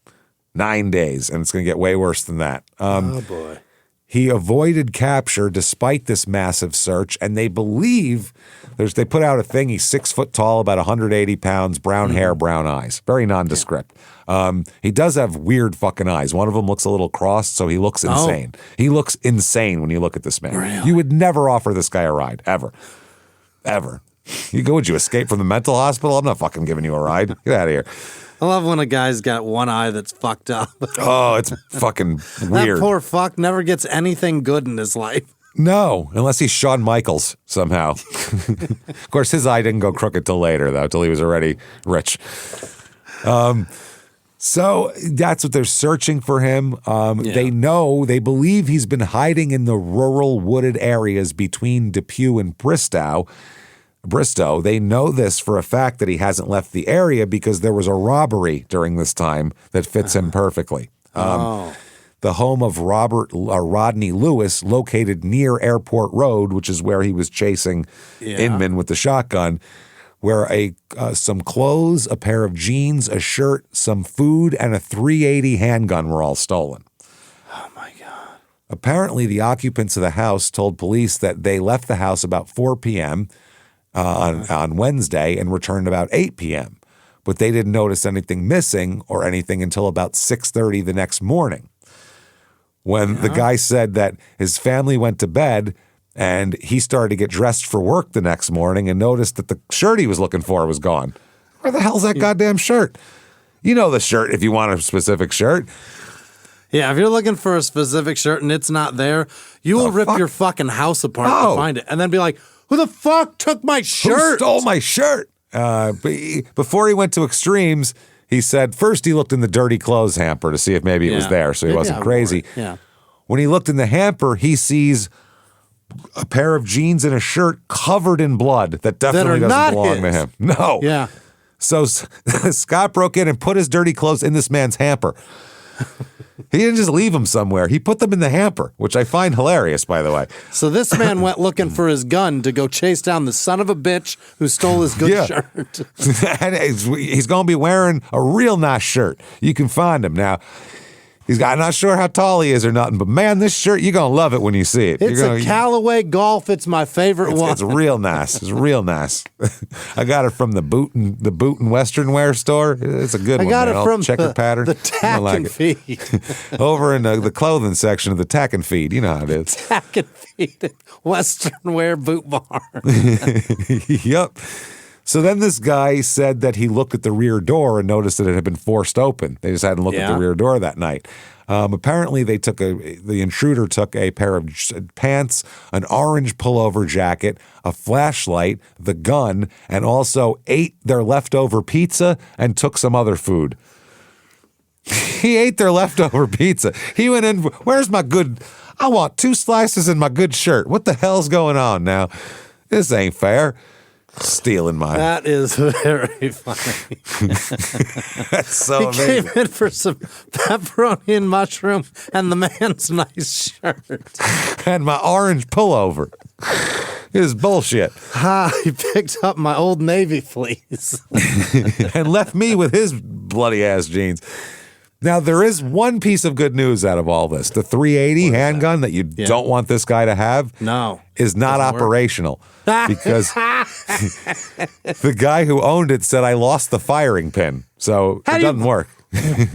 9 days, and it's going to get way worse than that. Oh, boy. He avoided capture despite this massive search, and they believe they put out a thing. He's 6 foot tall, about 180 pounds, brown hair, brown eyes, very nondescript. He does have weird fucking eyes. One of them looks a little crossed, so he looks insane. He looks insane when you look at this man. Really? You would never offer this guy a ride, ever. Would you escape from the mental hospital? I'm not fucking giving you a ride. Get out of here. I love when a guy's got one eye that's fucked up. Oh, it's fucking weird. That poor fuck never gets anything good in his life. No, unless he's Shawn Michaels somehow. Of course, his eye didn't go crooked till later, though, till he was already rich. So that's what they're searching for him. They believe he's been hiding in the rural wooded areas between Depew and Bristow. They know this for a fact that he hasn't left the area because there was a robbery during this time that fits him perfectly. The home of Rodney Lewis, located near Airport Road, which is where he was chasing Inman with the shotgun, where some clothes, a pair of jeans, a shirt, some food, and a .380 handgun were all stolen. Oh, my God. Apparently, the occupants of the house told police that they left the house about 4 p.m. On Wednesday and returned about 8 p.m., but they didn't notice anything missing or anything until about 6:30 the next morning, when the guy said that his family went to bed and he started to get dressed for work the next morning and noticed that the shirt he was looking for was gone. Where the hell's that goddamn shirt? You know the shirt if you want a specific shirt. Yeah, if you're looking for a specific shirt and it's not there, you will rip your fucking house apart to find it and then be like, who the fuck took my shirt? Who stole my shirt? Before he went to extremes, he said first he looked in the dirty clothes hamper to see if maybe it was there, so he wasn't crazy. Yeah. When he looked in the hamper, he sees a pair of jeans and a shirt covered in blood that definitely doesn't belong to him. No. Yeah. So Scott broke in and put his dirty clothes in this man's hamper. He didn't just leave them somewhere. He put them in the hamper, which I find hilarious, by the way. So this man went looking for his gun to go chase down the son of a bitch who stole his good shirt. And he's going to be wearing a real nice shirt. You can find him. Now, I'm not sure how tall he is or nothing, but man, this shirt, you're going to love it when you see it. It's a Callaway Golf. It's my favorite one. It's real nice. It's real nice. I got it from the Boot and Western Wear store. It's a good one. I got it from checker pattern. The Tack and Feed. Over in the clothing section of the Tack and Feed. You know how it is. Tack and Feed. Western Wear Boot Barn. Yep. So then this guy said that he looked at the rear door and noticed that it had been forced open. They just hadn't looked at the rear door that night. Apparently, the intruder took a pair of pants, an orange pullover jacket, a flashlight, the gun, and also ate their leftover pizza and took some other food. He ate their leftover pizza. He went in, where's my good, I want 2 slices in my good shirt. What the hell's going on now? This ain't fair. Stealing mine. That is very funny. That's so amazing. He came in for some pepperoni and mushroom and the man's nice shirt. And my orange pullover. It is bullshit. He picked up my Old Navy fleece. And left me with his bloody ass jeans. Now, there is one piece of good news out of all this. The .380 handgun that you don't want this guy to have is not operational. Because the guy who owned it said I lost the firing pin. So it doesn't work.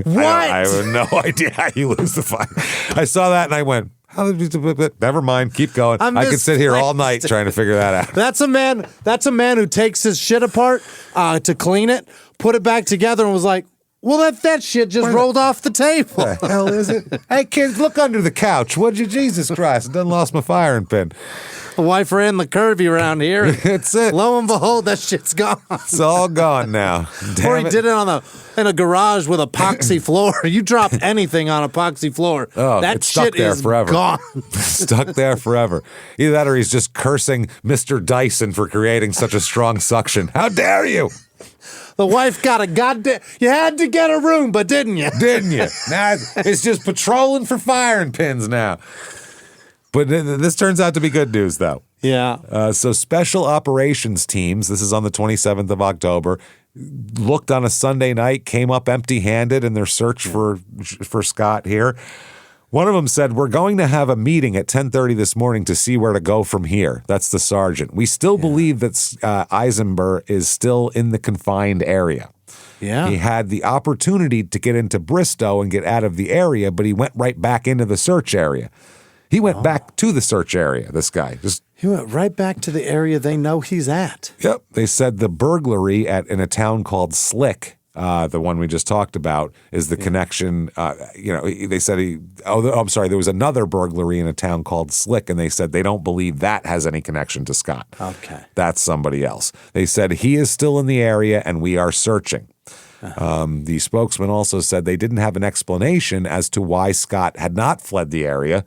What? I have no idea how you lose the fire. I saw that and I went, never mind, keep going. I could sit here all night trying to figure that out. That's a man who takes his shit apart to clean it, put it back together and was like, well, that shit just rolled off the table. What the hell is it? Hey, kids, look under the couch. Would you? Jesus Christ, I done lost my firing pin. The wife ran the curvy around here. That's it. Lo and behold, that shit's gone. It's all gone now. Or he did it in a garage with epoxy floor. You drop anything on epoxy floor, that shit is forever. Gone. Stuck there forever. Either that or he's just cursing Mr. Dyson for creating such a strong suction. How dare you? The wife got a goddamn... You had to get a Roomba, didn't you? Didn't you? Now it's just patrolling for firing pins now. But this turns out to be good news, though. Yeah. So special operations teams, this is on the 27th of October, looked on a Sunday night, came up empty-handed in their search for Scott here. One of them said, we're going to have a meeting at 10:30 this morning to see where to go from here. That's the sergeant. We still believe that Eisenberg is still in the confined area. Yeah. He had the opportunity to get into Bristow and get out of the area, but he went right back into the search area. He went back to the search area, this guy. He went right back to the area they know he's at. Yep. They said the burglary in a town called Slick, the one we just talked about, is the connection. They said there was another burglary in a town called Slick, and they said they don't believe that has any connection to Scott. Okay. That's somebody else. They said he is still in the area, and we are searching. The spokesman also said they didn't have an explanation as to why Scott had not fled the area,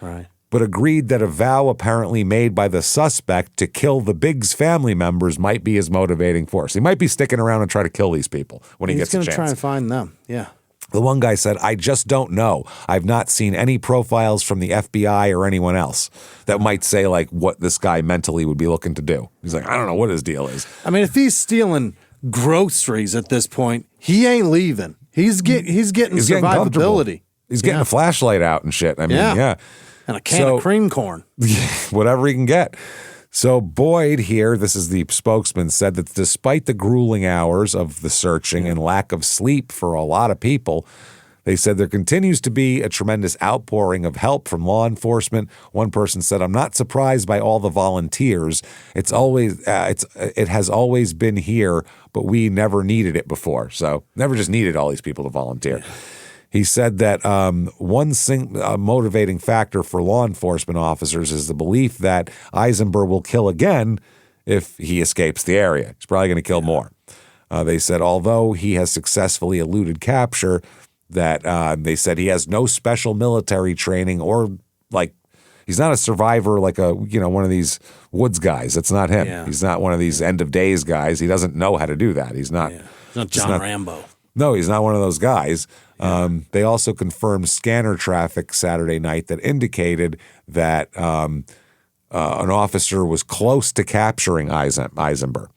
right, but agreed that a vow apparently made by the suspect to kill the Biggs family members might be his motivating force. He might be sticking around and try to kill these people when he gets a chance. He's going to try and find them, yeah. The one guy said, I just don't know. I've not seen any profiles from the FBI or anyone else that might say like what this guy mentally would be looking to do. He's like, I don't know what his deal is. I mean, if he's stealing groceries at this point, he ain't leaving. He's getting survivability. He's getting a flashlight out and shit. I mean, yeah. And a can of cream corn. Whatever he can get. So Boyd here, this is the spokesman, said that despite the grueling hours of the searching and lack of sleep for a lot of people, they said there continues to be a tremendous outpouring of help from law enforcement. One person said, I'm not surprised by all the volunteers. It has always been here, but we never needed it before. So never just needed all these people to volunteer. He said that one motivating factor for law enforcement officers is the belief that Eisenberg will kill again if he escapes the area. He's probably going to kill more. They said, although he has successfully eluded capture, that they said he has no special military training or like he's not a survivor like one of these Woods guys. That's not him. Yeah. He's not one of these end of days guys. He doesn't know how to do that. He's not. Yeah. He's not John Rambo. No, he's not one of those guys. They also confirmed scanner traffic Saturday night that indicated that an officer was close to capturing Eisenberg.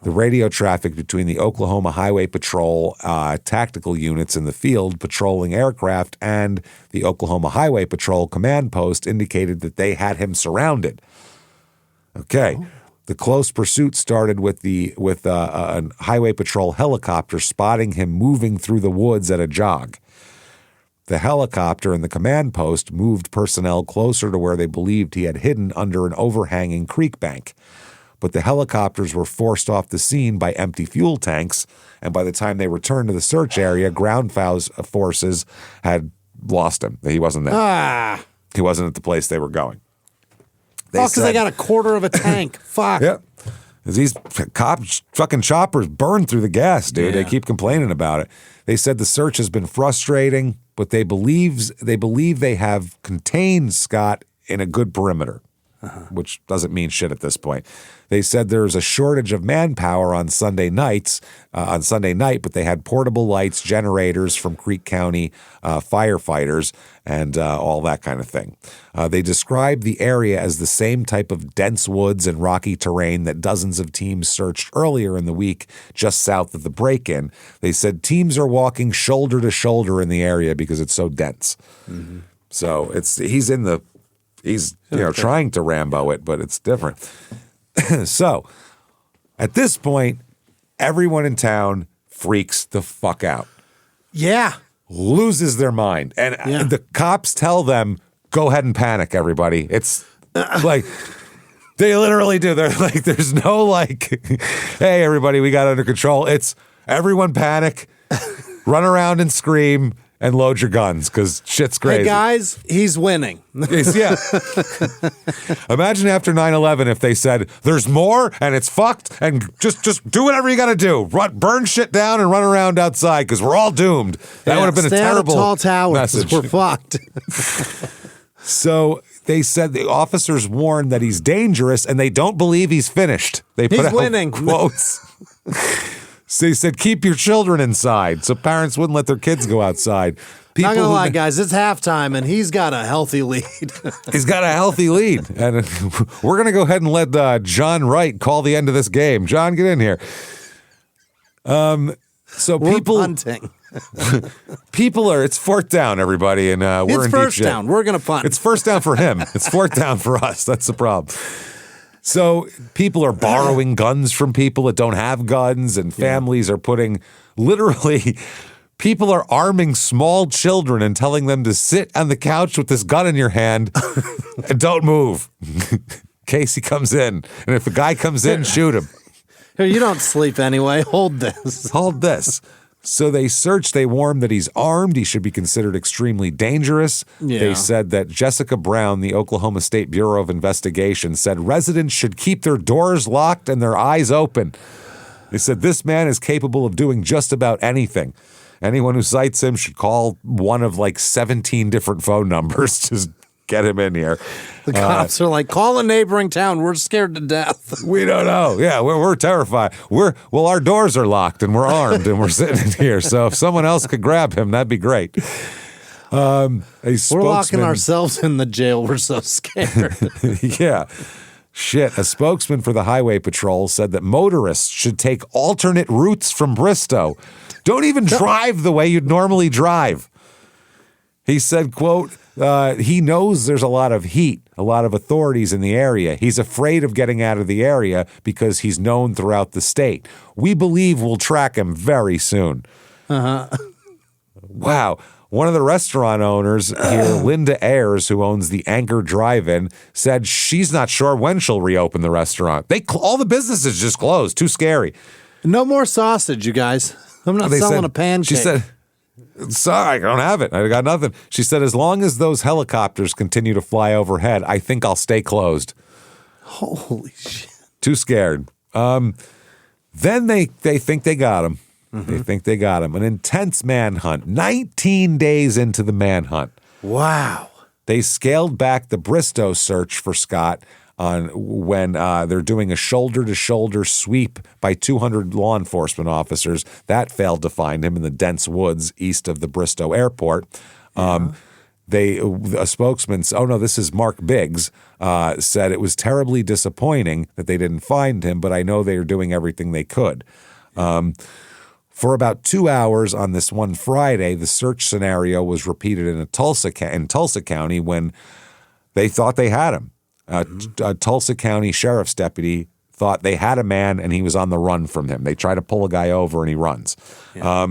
The radio traffic between the Oklahoma Highway Patrol tactical units in the field patrolling aircraft and the Oklahoma Highway Patrol command post indicated that they had him surrounded. Okay. Oh. The close pursuit started with a highway patrol helicopter spotting him moving through the woods at a jog. The helicopter and the command post moved personnel closer to where they believed he had hidden under an overhanging creek bank. But the helicopters were forced off the scene by empty fuel tanks, and by the time they returned to the search area, ground forces had lost him. He wasn't there. He wasn't at the place they were going. Because they got a quarter of a tank. Fuck. Yeah. These fucking choppers burn through the gas, dude. Yeah. They keep complaining about it. They said the search has been frustrating, but they believe they have contained Scott in a good perimeter, which doesn't mean shit at this point. They said there's a shortage of manpower on Sunday night, but they had portable lights, generators from Creek County firefighters, and all that kind of thing. They described the area as the same type of dense woods and rocky terrain that dozens of teams searched earlier in the week just south of the break-in. They said teams are walking shoulder to shoulder in the area because it's so dense. Mm-hmm. So he's trying to Rambo it, but it's different. So at this point, everyone in town freaks the fuck out. Yeah. Loses their mind. And the cops tell them, go ahead and panic, everybody. It's like, they literally do. They're like, there's no like, hey, everybody, we got it under control. It's everyone panic, run around and scream, and load your guns because shit's crazy. Hey, guys, he's winning. Yeah. Imagine after 9/11 if they said, there's more and it's fucked and just do whatever you got to do. Burn shit down and run around outside because we're all doomed. That would have been a terrible tall towers. Message. We're fucked. So they said the officers warned that he's dangerous and they don't believe he's finished. They put he's out winning. Quotes. So they said, keep your children inside. So parents wouldn't let their kids go outside. Not gonna lie, guys, it's halftime, and he's got a healthy lead. He's got a healthy lead. And we're going to go ahead and let John Wright call the end of this game. John, get in here. So we're people... punting. It's fourth down, everybody, and we're in deep shit. It's first down. We're going to punt. It's first down for him. It's fourth down for us. That's the problem. So people are borrowing guns from people that don't have guns, and families are literally, people are arming small children and telling them to sit on the couch with this gun in your hand and don't move in case he comes in. And if a guy comes in, shoot him. Here, you don't sleep anyway. Hold this. Hold this. So they warned that he's armed. He should be considered extremely dangerous. Yeah. They said that Jessica Brown, the Oklahoma State Bureau of Investigation, said residents should keep their doors locked and their eyes open. They said this man is capable of doing just about anything. Anyone who cites him should call one of like 17 different phone numbers. Just get him in here. The cops are like, call a neighboring town. We're scared to death. We don't know. Yeah, we're terrified. Our doors are locked and we're armed and we're sitting in here. So if someone else could grab him, that'd be great. We're locking ourselves in the jail. We're so scared. Yeah. Shit. A spokesman for the Highway Patrol said that motorists should take alternate routes from Bristow. Don't even drive the way you'd normally drive. He said, quote, he knows there's a lot of heat, a lot of authorities in the area. He's afraid of getting out of the area because he's known throughout the state. We believe we'll track him very soon. Wow. One of the restaurant owners here, Linda Ayers, who owns the Anchor Drive-In, said she's not sure when she'll reopen the restaurant. All the businesses just closed. Too scary. No more sausage, you guys. I'm not selling a pancake. She said, sorry, I don't have it. I got nothing. She said, as long as those helicopters continue to fly overhead, I think I'll stay closed. Holy shit. Too scared. Then they think they got him. They think they got him. An intense manhunt. 19 days into the manhunt. Wow. They scaled back the Bristow search for Scott when they're doing a shoulder-to-shoulder sweep by 200 law enforcement officers. That failed to find him in the dense woods east of the Bristow airport. A spokesman, this is Mark Biggs, said it was terribly disappointing that they didn't find him, but I know they are doing everything they could. For about 2 hours on this one Friday, the search scenario was repeated in Tulsa County when they thought they had him. A Tulsa County sheriff's deputy thought they had a man and he was on the run from him. They try to pull a guy over and he runs. Yeah.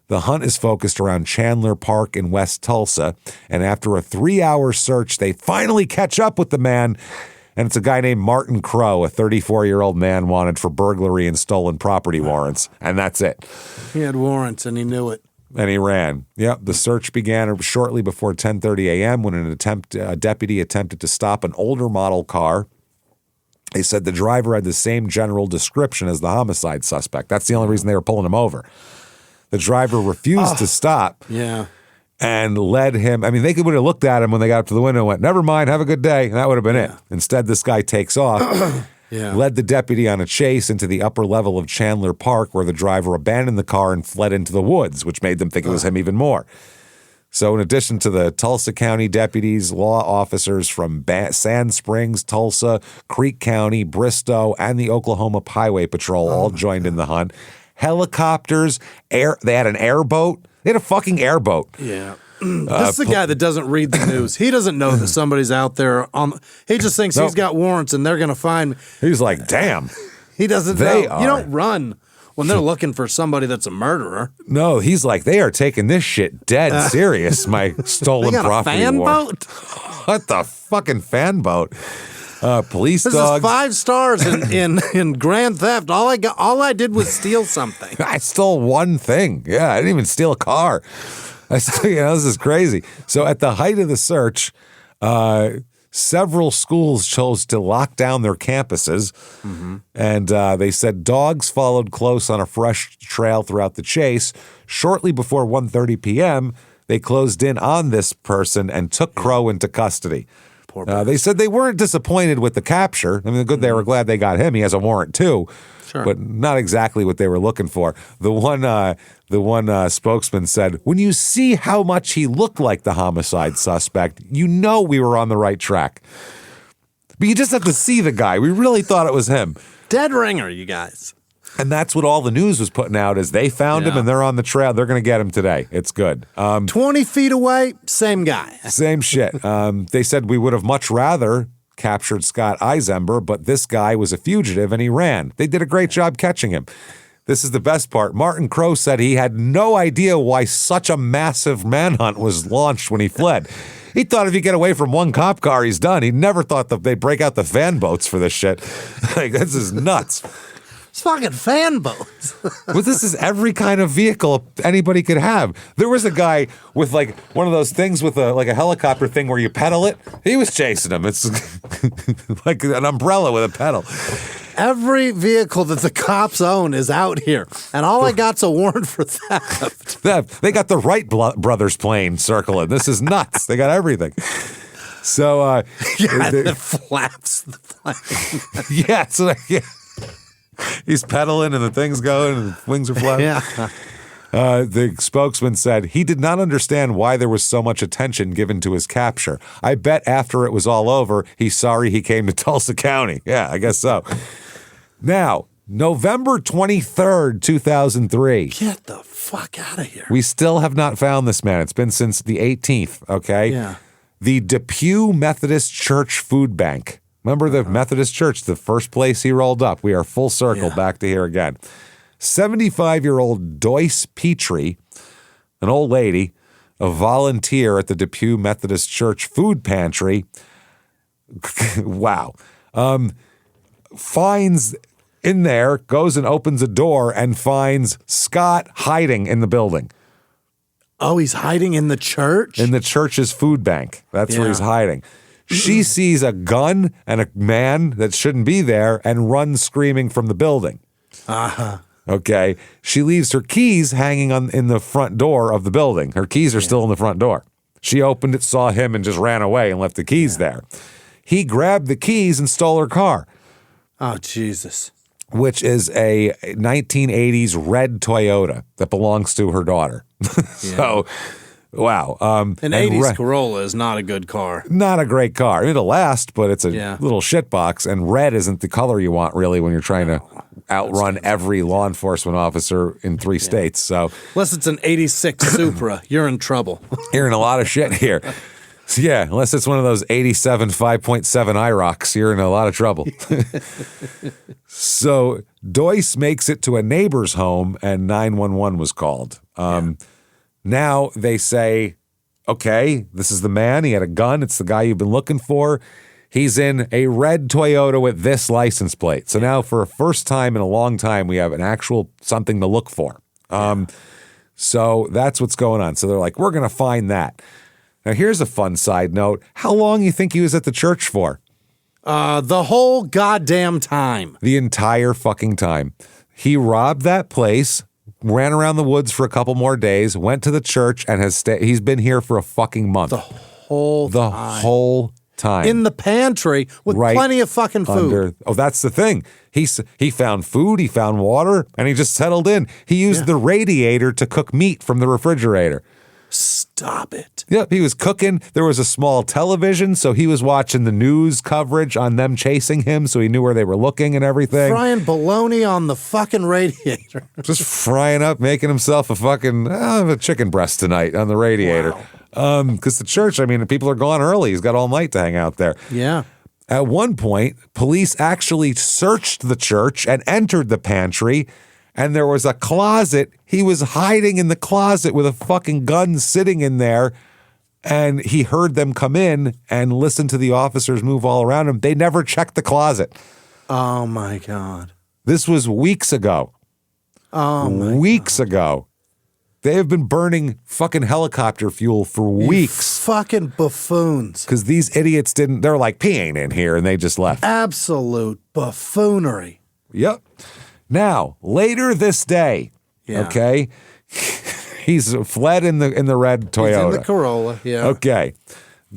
The hunt is focused around Chandler Park in West Tulsa, and after a 3-hour search, they finally catch up with the man. And it's a guy named Martin Crow, a 34-year-old man wanted for burglary and stolen property warrants. And that's it. He had warrants and he knew it. And he ran. Yep. The search began shortly before 10:30 a.m. when a deputy attempted to stop an older model car. They said the driver had the same general description as the homicide suspect. That's the only reason they were pulling him over. The driver refused to stop. Yeah. And led him. I mean, they would have looked at him when they got up to the window and went, never mind, have a good day. And that would have been it. Instead, this guy takes off, led the deputy on a chase into the upper level of Chandler Park, where the driver abandoned the car and fled into the woods, which made them think it was him even more. So in addition to the Tulsa County deputies, law officers from Sand Springs, Tulsa, Creek County, Bristow, and the Oklahoma Highway Patrol all joined in the hunt. Helicopters, they had an airboat. They had a fucking airboat. Yeah. This is the guy that doesn't read the news. He doesn't know that somebody's out there. He just thinks he's got warrants and they're going to find me. He's like, damn. He doesn't know. You don't run when they're looking for somebody that's a murderer. No, he's like, they are taking this shit dead serious, my stolen they got property a fan boat? What the fucking fan boat? Police this dogs. This is 5 stars in grand theft. All I did was steal something. I stole one thing. Yeah, I didn't even steal a car. This is crazy. So at the height of the search, several schools chose to lock down their campuses, and they said dogs followed close on a fresh trail throughout the chase. Shortly before 1:30 p.m., they closed in on this person and took Crow into custody. They said they weren't disappointed with the capture. I mean, they were glad they got him. He has a warrant too, but not exactly what they were looking for. The one spokesman said, "When you see how much he looked like the homicide suspect, you know we were on the right track. But you just have to see the guy. We really thought it was him. Dead ringer, you guys." And that's what all the news was putting out is they found him and they're on the trail. They're going to get him today. It's good. 20 feet away, same guy. Same shit. They said we would have much rather captured Scott Eisenberg, but this guy was a fugitive and he ran. They did a great job catching him. This is the best part. Martin Crow said he had no idea why such a massive manhunt was launched when he fled. He thought if you get away from one cop car, he's done. He never thought that they'd break out the fan boats for this shit. Like, this is nuts. It's fucking fan boats. But this is every kind of vehicle anybody could have. There was a guy with like one of those things with a helicopter thing where you pedal it. He was chasing him. It's like an umbrella with a pedal. Every vehicle that the cops own is out here, and all I got's a warrant for theft. They got the Wright brothers plane circling. This is nuts. They got everything. So, the flaps. The flaps. yeah, so yeah. He's pedaling and the thing's going and the wings are flapping. Yeah. The spokesman said he did not understand why there was so much attention given to his capture. I bet after it was all over, he's sorry he came to Tulsa County. Yeah, I guess so. Now, November 23rd, 2003. Get the fuck out of here. We still have not found this man. It's been since the 18th, okay? Yeah. The Depew Methodist Church Food Bank. Remember the Methodist Church, the first place he rolled up? We are full circle back to here again. 75-year-old Doyce Petrie, an old lady, a volunteer at the Depew Methodist Church Food Pantry. Wow. Finds in there, goes and opens a door and finds Scott hiding in the building. Oh, he's hiding in the church? In the church's food bank. That's where he's hiding. She sees a gun and a man that shouldn't be there and runs screaming from the building. Uh-huh. Okay. She leaves her keys hanging in the front door of the building. Her keys are still in the front door. She opened it, saw him, and just ran away and left the keys there. He grabbed the keys and stole her car. Oh, Jesus. Which is a 1980s red Toyota that belongs to her daughter. So, wow. An 80s Corolla is not a good car. Not a great car. It'll last, but it's a little shitbox, and red isn't the color you want, really, when you're trying to outrun every law enforcement officer in 3 states. So, unless it's an 86 Supra, you're in trouble. You're in a lot of shit here. So yeah, unless it's one of those 87 5.7 IROCs, you're in a lot of trouble. So Doyce makes it to a neighbor's home and 911 was called. Now they say, okay, this is the man. He had a gun. It's the guy you've been looking for. He's in a red Toyota with this license plate. So now for a first time in a long time, we have an actual something to look for. So that's what's going on. So they're like, we're going to find that. Now, here's a fun side note. How long you think he was at the church for? The whole goddamn time. The entire fucking time. He robbed that place, ran around the woods for a couple more days, went to the church, and he's been here for a fucking month. The whole time. In the pantry with plenty of fucking food. That's the thing. He found food, he found water, and he just settled in. He used the radiator to cook meat from the refrigerator. Stop it. Yep, he was cooking. There was a small television, so he was watching the news coverage on them chasing him, so he knew where they were looking and everything. Frying bologna on the fucking radiator. Just frying up, making himself a fucking a chicken breast tonight on the radiator. Wow. Because the church, I mean, people are gone early. He's got all night to hang out there. Yeah. At one point, police actually searched the church and entered the pantry, and there was a closet. He was hiding in the closet with a fucking gun sitting in there, and he heard them come in and listen to the officers move all around him. They never checked the closet. Oh, my God. This was weeks ago. Weeks ago. They have been burning fucking helicopter fuel for weeks. Fucking buffoons. Because these idiots they're like, he ain't in here, and they just left. Absolute buffoonery. Yep. Now, later this day, okay, he's fled in the red Toyota. He's in the Corolla, Okay.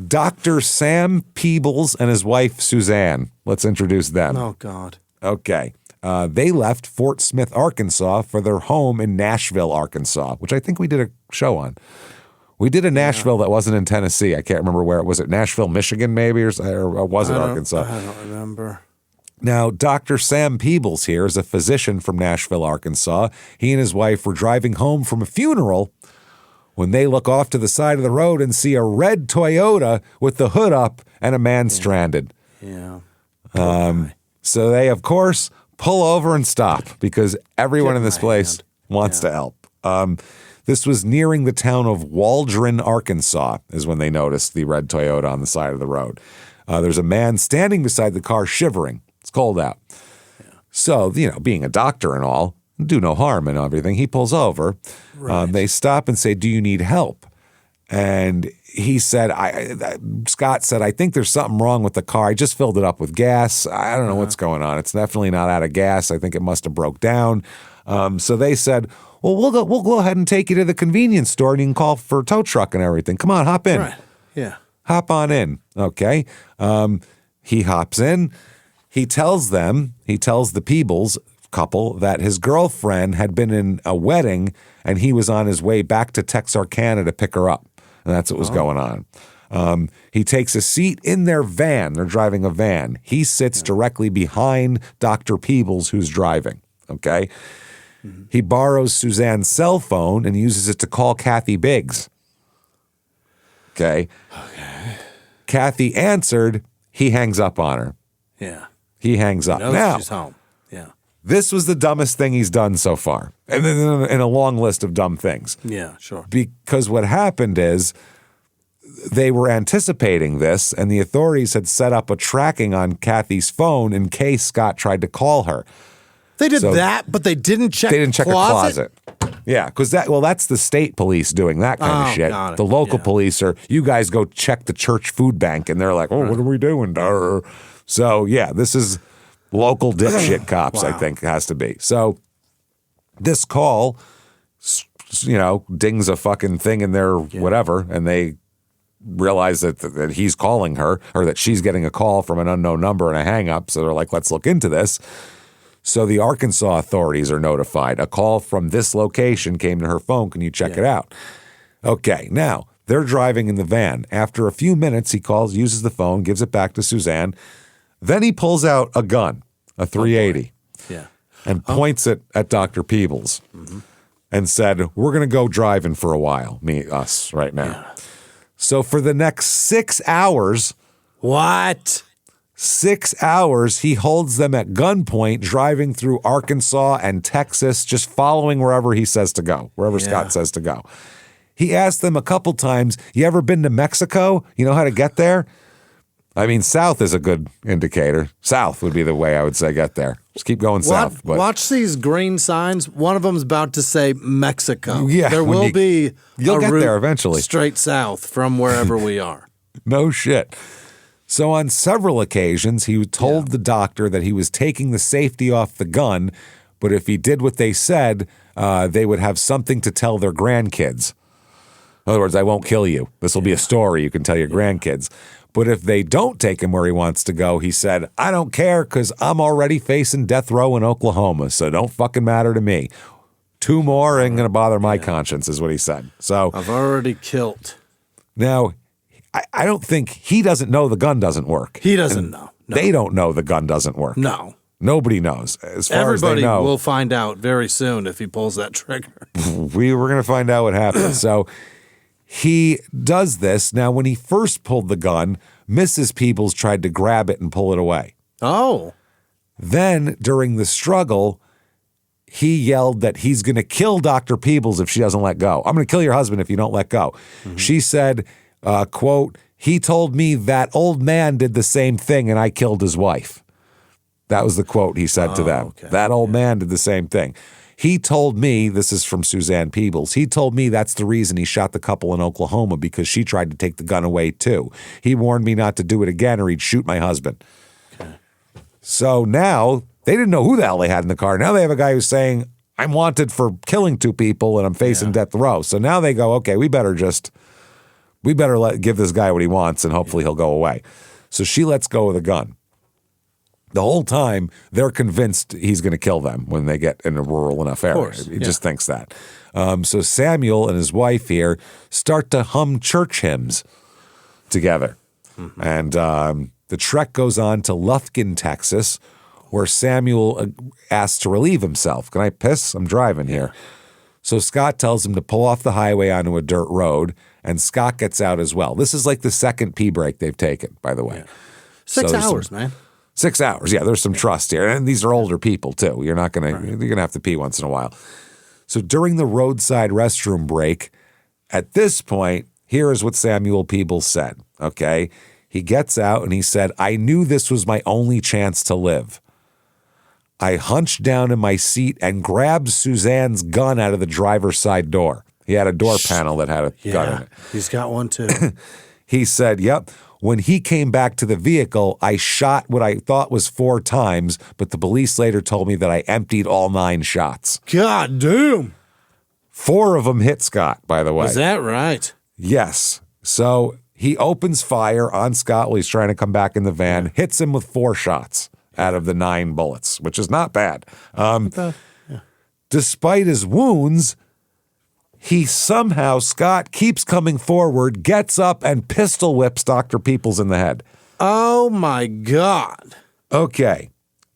Dr. Sam Peebles and his wife, Suzanne. Let's introduce them. Oh, God. Okay. They left Fort Smith, Arkansas for their home in Nashville, Arkansas, which I think we did a show on. We did a Nashville that wasn't in Tennessee. I can't remember where it was. It Nashville, Michigan, maybe, or was it Arkansas? I don't remember. Now, Dr. Sam Peebles here is a physician from Nashville, Arkansas. He and his wife were driving home from a funeral when they look off to the side of the road and see a red Toyota with the hood up and a man stranded. Yeah. So they, of course, pull over and stop because everyone in this place wants to help. This was nearing the town of Waldron, Arkansas, is when they noticed the red Toyota on the side of the road. There's a man standing beside the car shivering. It's cold out. Yeah. So, being a doctor and all, do no harm and everything. He pulls over. Right. They stop and say, "Do you need help?" And he said, Scott said, "I think there's something wrong with the car. I just filled it up with gas. I don't know what's going on. It's definitely not out of gas. I think it must have broke down." So they said, "Well, we'll go ahead and take you to the convenience store and you can call for a tow truck and everything. Come on, hop in." Right. Yeah. hop on in. Okay. He hops in. He tells the Peebles couple that his girlfriend had been in a wedding and he was on his way back to Texarkana to pick her up. And that's what was going on. He takes a seat in their van. They're driving a van. He sits directly behind Dr. Peebles, who's driving. Okay. He borrows Suzanne's cell phone and uses it to call Kathy Biggs. Okay. Kathy answered. He hangs up on her. Yeah. He hangs up. Now, she's home. Yeah. this was the dumbest thing he's done so far. And then in a long list of dumb things. Yeah, sure. Because what happened is they were anticipating this, and the authorities had set up a tracking on Kathy's phone in case Scott tried to call her. They did that, but they didn't check. They didn't check a closet. Yeah, because that's the state police doing that kind of shit. The local police are, you guys go check the church food bank, and they're like, oh, what are we doing? Durr. So yeah, this is local dipshit cops. I think it has to be. So this call, dings a fucking thing in their whatever, and they realize that he's calling her, or that she's getting a call from an unknown number and a hang up. So they're like, let's look into this. So the Arkansas authorities are notified. A call from this location came to her phone. Can you check it out? Okay, now they're driving in the van. After a few minutes, he calls, uses the phone, gives it back to Suzanne. Then he pulls out a gun, a .380, and points it at Dr. Peebles and said, we're going to go driving for a while, us right now. Yeah. So for the next 6 hours. What? 6 hours, he holds them at gunpoint, driving through Arkansas and Texas, just following wherever he says to go, wherever Scott says to go. He asked them a couple times, you ever been to Mexico? You know how to get there? I mean, south is a good indicator. South would be the way I would say get there. Just keep going south. But. Watch these green signs. One of them's about to say Mexico. Yeah, there will be you'll a get route there eventually. Straight south from wherever we are. No shit. So on several occasions, he told the doctor that he was taking the safety off the gun, but if he did what they said, they would have something to tell their grandkids. In other words, I won't kill you. This will be a story you can tell your grandkids. But if they don't take him where he wants to go, he said, I don't care because I'm already facing death row in Oklahoma, so don't fucking matter to me. 2 more ain't going to bother my conscience, is what he said. So I've already killed. Now, I don't think he doesn't know the gun doesn't work. He doesn't know. No. They don't know the gun doesn't work. No. Nobody knows. As far Everybody as they know, will find out very soon if he pulls that trigger. We were going to find out what happened. So he does this. Now, when he first pulled the gun, Mrs. Peebles tried to grab it and pull it away. Oh. Then, during the struggle, he yelled that he's going to kill Dr. Peebles if she doesn't let go. I'm going to kill your husband if you don't let go. Mm-hmm. She said, quote, he told me that old man did the same thing and I killed his wife. That was the quote he said to them. Okay. That old man did the same thing. He told me, this is from Suzanne Peebles, he told me that's the reason he shot the couple in Oklahoma, because she tried to take the gun away too. He warned me not to do it again or he'd shoot my husband. Okay. So now they didn't know who the hell they had in the car. Now they have a guy who's saying, I'm wanted for killing 2 people and I'm facing death row. So now they go, okay, we better give this guy what he wants and hopefully he'll go away. So she lets go of the gun. The whole time, they're convinced he's going to kill them when they get in a rural enough area. He just thinks that. So Samuel and his wife here start to hum church hymns together. Mm-hmm. And the trek goes on to Lufkin, Texas, where Samuel asks to relieve himself. Can I piss? I'm driving here. So Scott tells him to pull off the highway onto a dirt road, and Scott gets out as well. This is like the second pee break they've taken, by the way. Yeah. 6 hours, man. 6 hours. Yeah, there's some trust here. And these are older people, too. You're going to have to pee once in a while. So during the roadside restroom break, at this point, here is what Samuel Peebles said, okay? He gets out and he said, I knew this was my only chance to live. I hunched down in my seat and grabbed Suzanne's gun out of the driver's side door. He had a door panel that had a gun in it. He's got one, too. He said, yep. When he came back to the vehicle, I shot what I thought was 4 times, but the police later told me that I emptied all 9 shots. God damn. 4 of them hit Scott, by the way. Is that right? Yes. So He opens fire on Scott while he's trying to come back in the van, hits him with 4 shots out of the 9 bullets, which is not bad. Despite his wounds, Scott keeps coming forward, gets up, and pistol whips Dr. Peoples in the head. Oh, my God. Okay.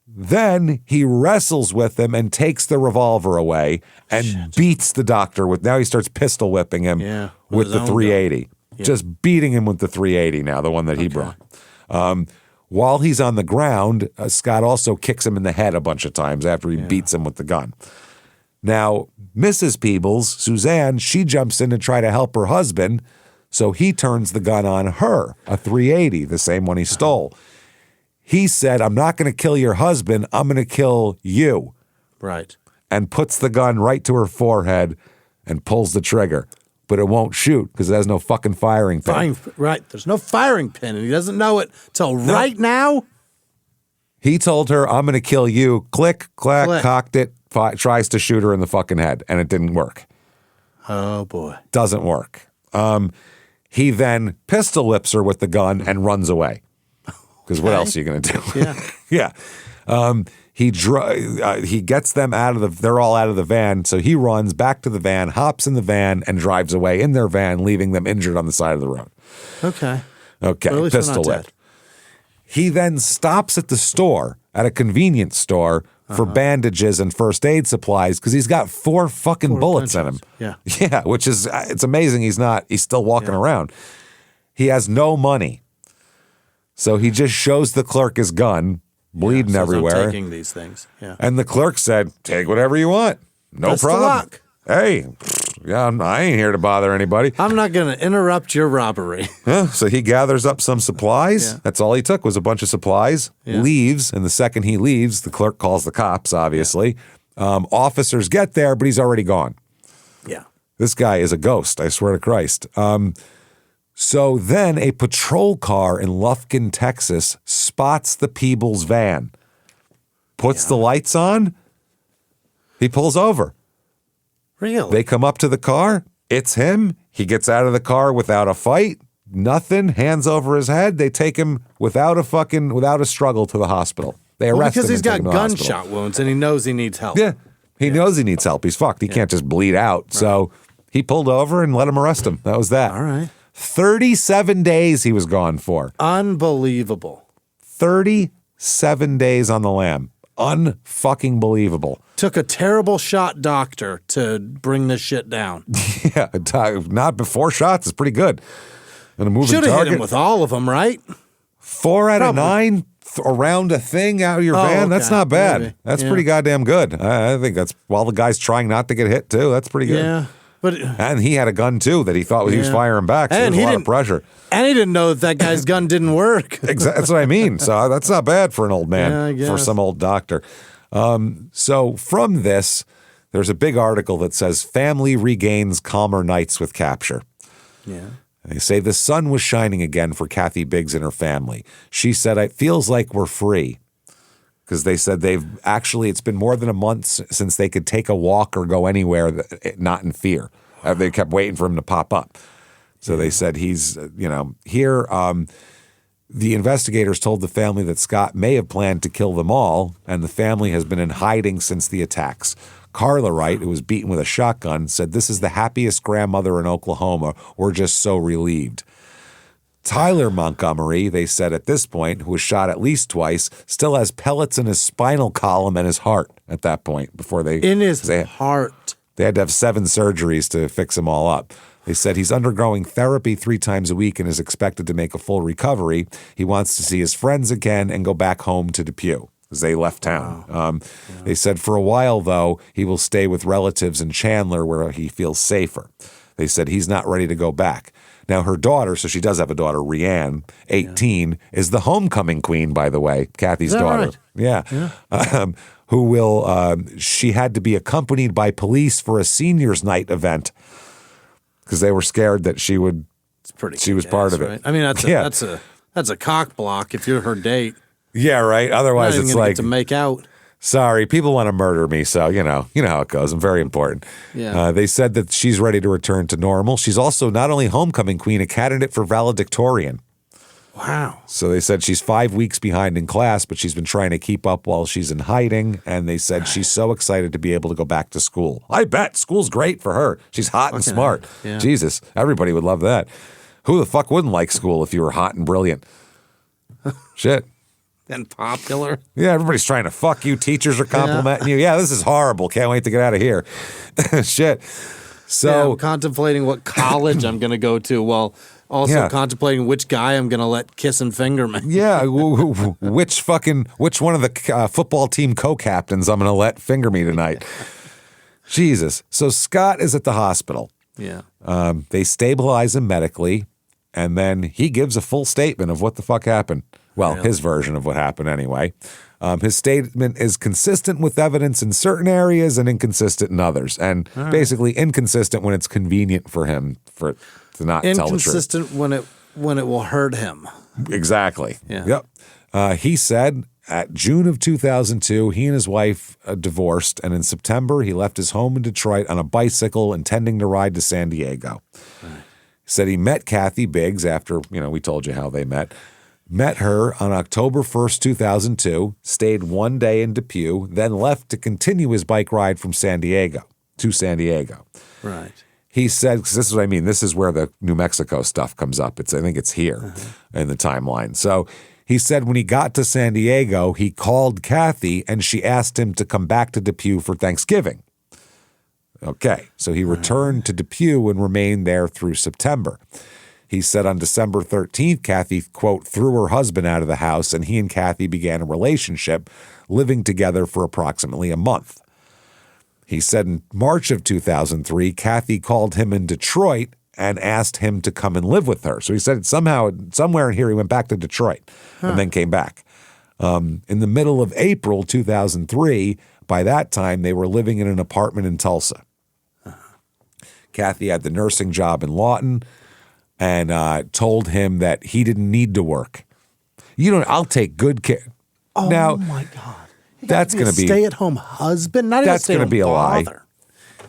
Then he wrestles with him and takes the revolver away and beats the doctor with. Now he starts pistol whipping him with the 380. Just beating him with the 380 now, the one that he brought. While he's on the ground, Scott also kicks him in the head a bunch of times after he beats him with the gun. Now, Mrs. Peebles, Suzanne, she jumps in to try to help her husband, so he turns the gun on her, a 380, the same one he stole. He said, I'm not going to kill your husband, I'm going to kill you. Right. And puts the gun right to her forehead and pulls the trigger. But it won't shoot because it has no fucking firing pin. Right. There's no firing pin, and he doesn't know it till right now. He told her, I'm going to kill you. Click, clack, cocked it, tries to shoot her in the fucking head, and it didn't work. Oh, boy. Doesn't work. He then pistol whips her with the gun and runs away. Because what else are you going to do? Yeah. He gets them out of they're all out of the van, so he runs back to the van, hops in the van, and drives away in their van, leaving them injured on the side of the road. Okay. Okay, pistol whipped. He then stops at the store, at a convenience store, for bandages and first aid supplies, because he's got 4 fucking bullets in him. Yeah. Yeah, which is, it's amazing he's still walking around. He has no money. So he just shows the clerk his gun, bleeding everywhere. I'm taking these things. Yeah. And the clerk said, take whatever you want. No Best problem. of luck. Hey, I ain't here to bother anybody. I'm not going to interrupt your robbery. So he gathers up some supplies. Yeah. That's all he took was a bunch of supplies, leaves. And the second he leaves, the clerk calls the cops, obviously. Officers get there, but he's already gone. Yeah. This guy is a ghost, I swear to Christ. So then a patrol car in Lufkin, Texas spots the Peebles van, puts the lights on, he pulls over. Really? They come up to the car, it's him, he gets out of the car without a fight, nothing, hands over his head, they take him without a struggle to the hospital. They arrest him because he's got and take him to the hospital. gunshot wounds and he knows he needs help. Yeah, he knows he needs help, he's fucked, he can't just bleed out. Right. So he pulled over and let him arrest him, that was that. All right. 37 days he was gone for. Unbelievable. 37 days on the lam. Unfucking believable. Took a terrible shot doctor to bring this shit down. Yeah, not before shots is pretty good. And a moving should have target. hit him with all of them, right? 4 out of 9 around a thing out of your van. Okay. That's not bad. Maybe. That's pretty goddamn good. I think that's while the guy's trying not to get hit too. That's pretty good. Yeah. But, and he had a gun too that he thought he was firing back. So and there was a lot of pressure. And he didn't know that guy's gun didn't work. Exactly. That's what I mean. So that's not bad for an old man, Yeah, for some old doctor. So from this, there's a big article that says family regains calmer nights with capture. Yeah. They say the sun was shining again for Kathy Biggs and her family. She said, it feels like we're free. Because they said it's been more than a month since they could take a walk or go anywhere not in fear. They kept waiting for him to pop up. So they said he's, here. The investigators told the family that Scott may have planned to kill them all, and the family has been in hiding since the attacks. Carla Wright, who was beaten with a shotgun, said, "This is the happiest grandmother in Oklahoma. We're just so relieved." Tyler Montgomery, they said at this point, who was shot at least twice, still has pellets in his spinal column and his heart at that point before they... In his heart. They had to have 7 surgeries to fix him all up. They said he's undergoing therapy 3 times a week and is expected to make a full recovery. He wants to see his friends again and go back home to Depew because they left town. Wow. They said for a while, though, he will stay with relatives in Chandler where he feels safer. They said he's not ready to go back. Now, her daughter, so she does have a daughter, Rianne, 18, is the homecoming queen, by the way, Kathy's daughter. Right? Yeah. Who will, she had to be accompanied by police for a seniors night event because they were scared that she was part of it. Right? I mean, that's a cock block if you're her date. Yeah, right. Otherwise, You're not even it's gonna like get to make out. Sorry, people want to murder me, so you know how it goes. I'm very important. Yeah. They said that she's ready to return to normal. She's also not only homecoming queen, a candidate for valedictorian. Wow. So they said she's 5 weeks behind in class, but she's been trying to keep up while she's in hiding. And they said she's so excited to be able to go back to school. I bet school's great for her. She's hot and smart. Yeah. Jesus, everybody would love that. Who the fuck wouldn't like school if you were hot and brilliant? Shit. And popular. Yeah, everybody's trying to fuck you. Teachers are complimenting you. Yeah, this is horrible. Can't wait to get out of here. Shit. So I'm contemplating what college I'm going to go to while also contemplating which guy I'm going to let kiss and finger me. Yeah, which one of the football team co-captains I'm going to let finger me tonight. Jesus. So Scott is at the hospital. Yeah. They stabilize him medically, and then he gives a full statement of what the fuck happened. Well, his version of what happened anyway. His statement is consistent with evidence in certain areas and inconsistent in others. And basically inconsistent when it's convenient for him to not tell the truth. Inconsistent when it will hurt him. Exactly. Yeah. Yep. He said at June of 2002, he and his wife divorced. And in September, he left his home in Detroit on a bicycle intending to ride to San Diego. Right. He said he met Kathy Biggs after, we told you how they met. Met her on October 1st, 2002, stayed one day in Depew, then left to continue his bike ride from San Diego to San Diego. Right. He said, because this is what I mean, this is where the New Mexico stuff comes up. I think it's here in the timeline. So he said when he got to San Diego, he called Kathy and she asked him to come back to Depew for Thanksgiving. Okay, so he returned to Depew and remained there through September. He said on December 13th, Kathy, quote, threw her husband out of the house and he and Kathy began a relationship, living together for approximately a month. He said in March of 2003, Kathy called him in Detroit and asked him to come and live with her. So he said somewhere in here, he went back to Detroit and then came back. In the middle of April 2003, by that time, they were living in an apartment in Tulsa. Kathy had the nursing job in Lawton and told him that he didn't need to work. I'll take good care. Oh, now, my God. That's going to be stay-at-home husband. Not that's going to be a lie.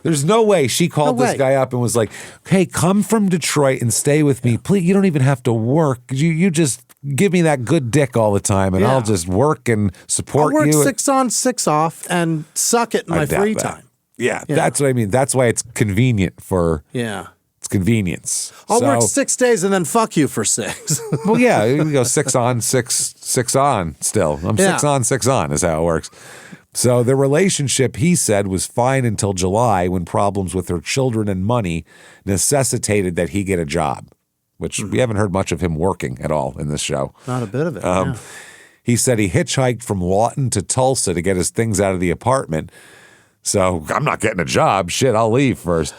There's no way she called this guy up and was like, "Hey, come from Detroit and stay with me, please. You don't even have to work. You just give me that good dick all the time, and I'll just work and support I'll work you." 6 on, 6 off, and suck it in my free time. Yeah, that's what I mean. That's why it's convenient for. Yeah. It's convenience. I'll work 6 days and then fuck you for 6. Well, yeah, you go 6 on, 6 on still. I'm 6 on, 6 on is how it works. So the relationship, he said, was fine until July when problems with her children and money necessitated that he get a job, which we haven't heard much of him working at all in this show. Not a bit of it. He said he hitchhiked from Lawton to Tulsa to get his things out of the apartment. So I'm not getting a job. Shit, I'll leave first.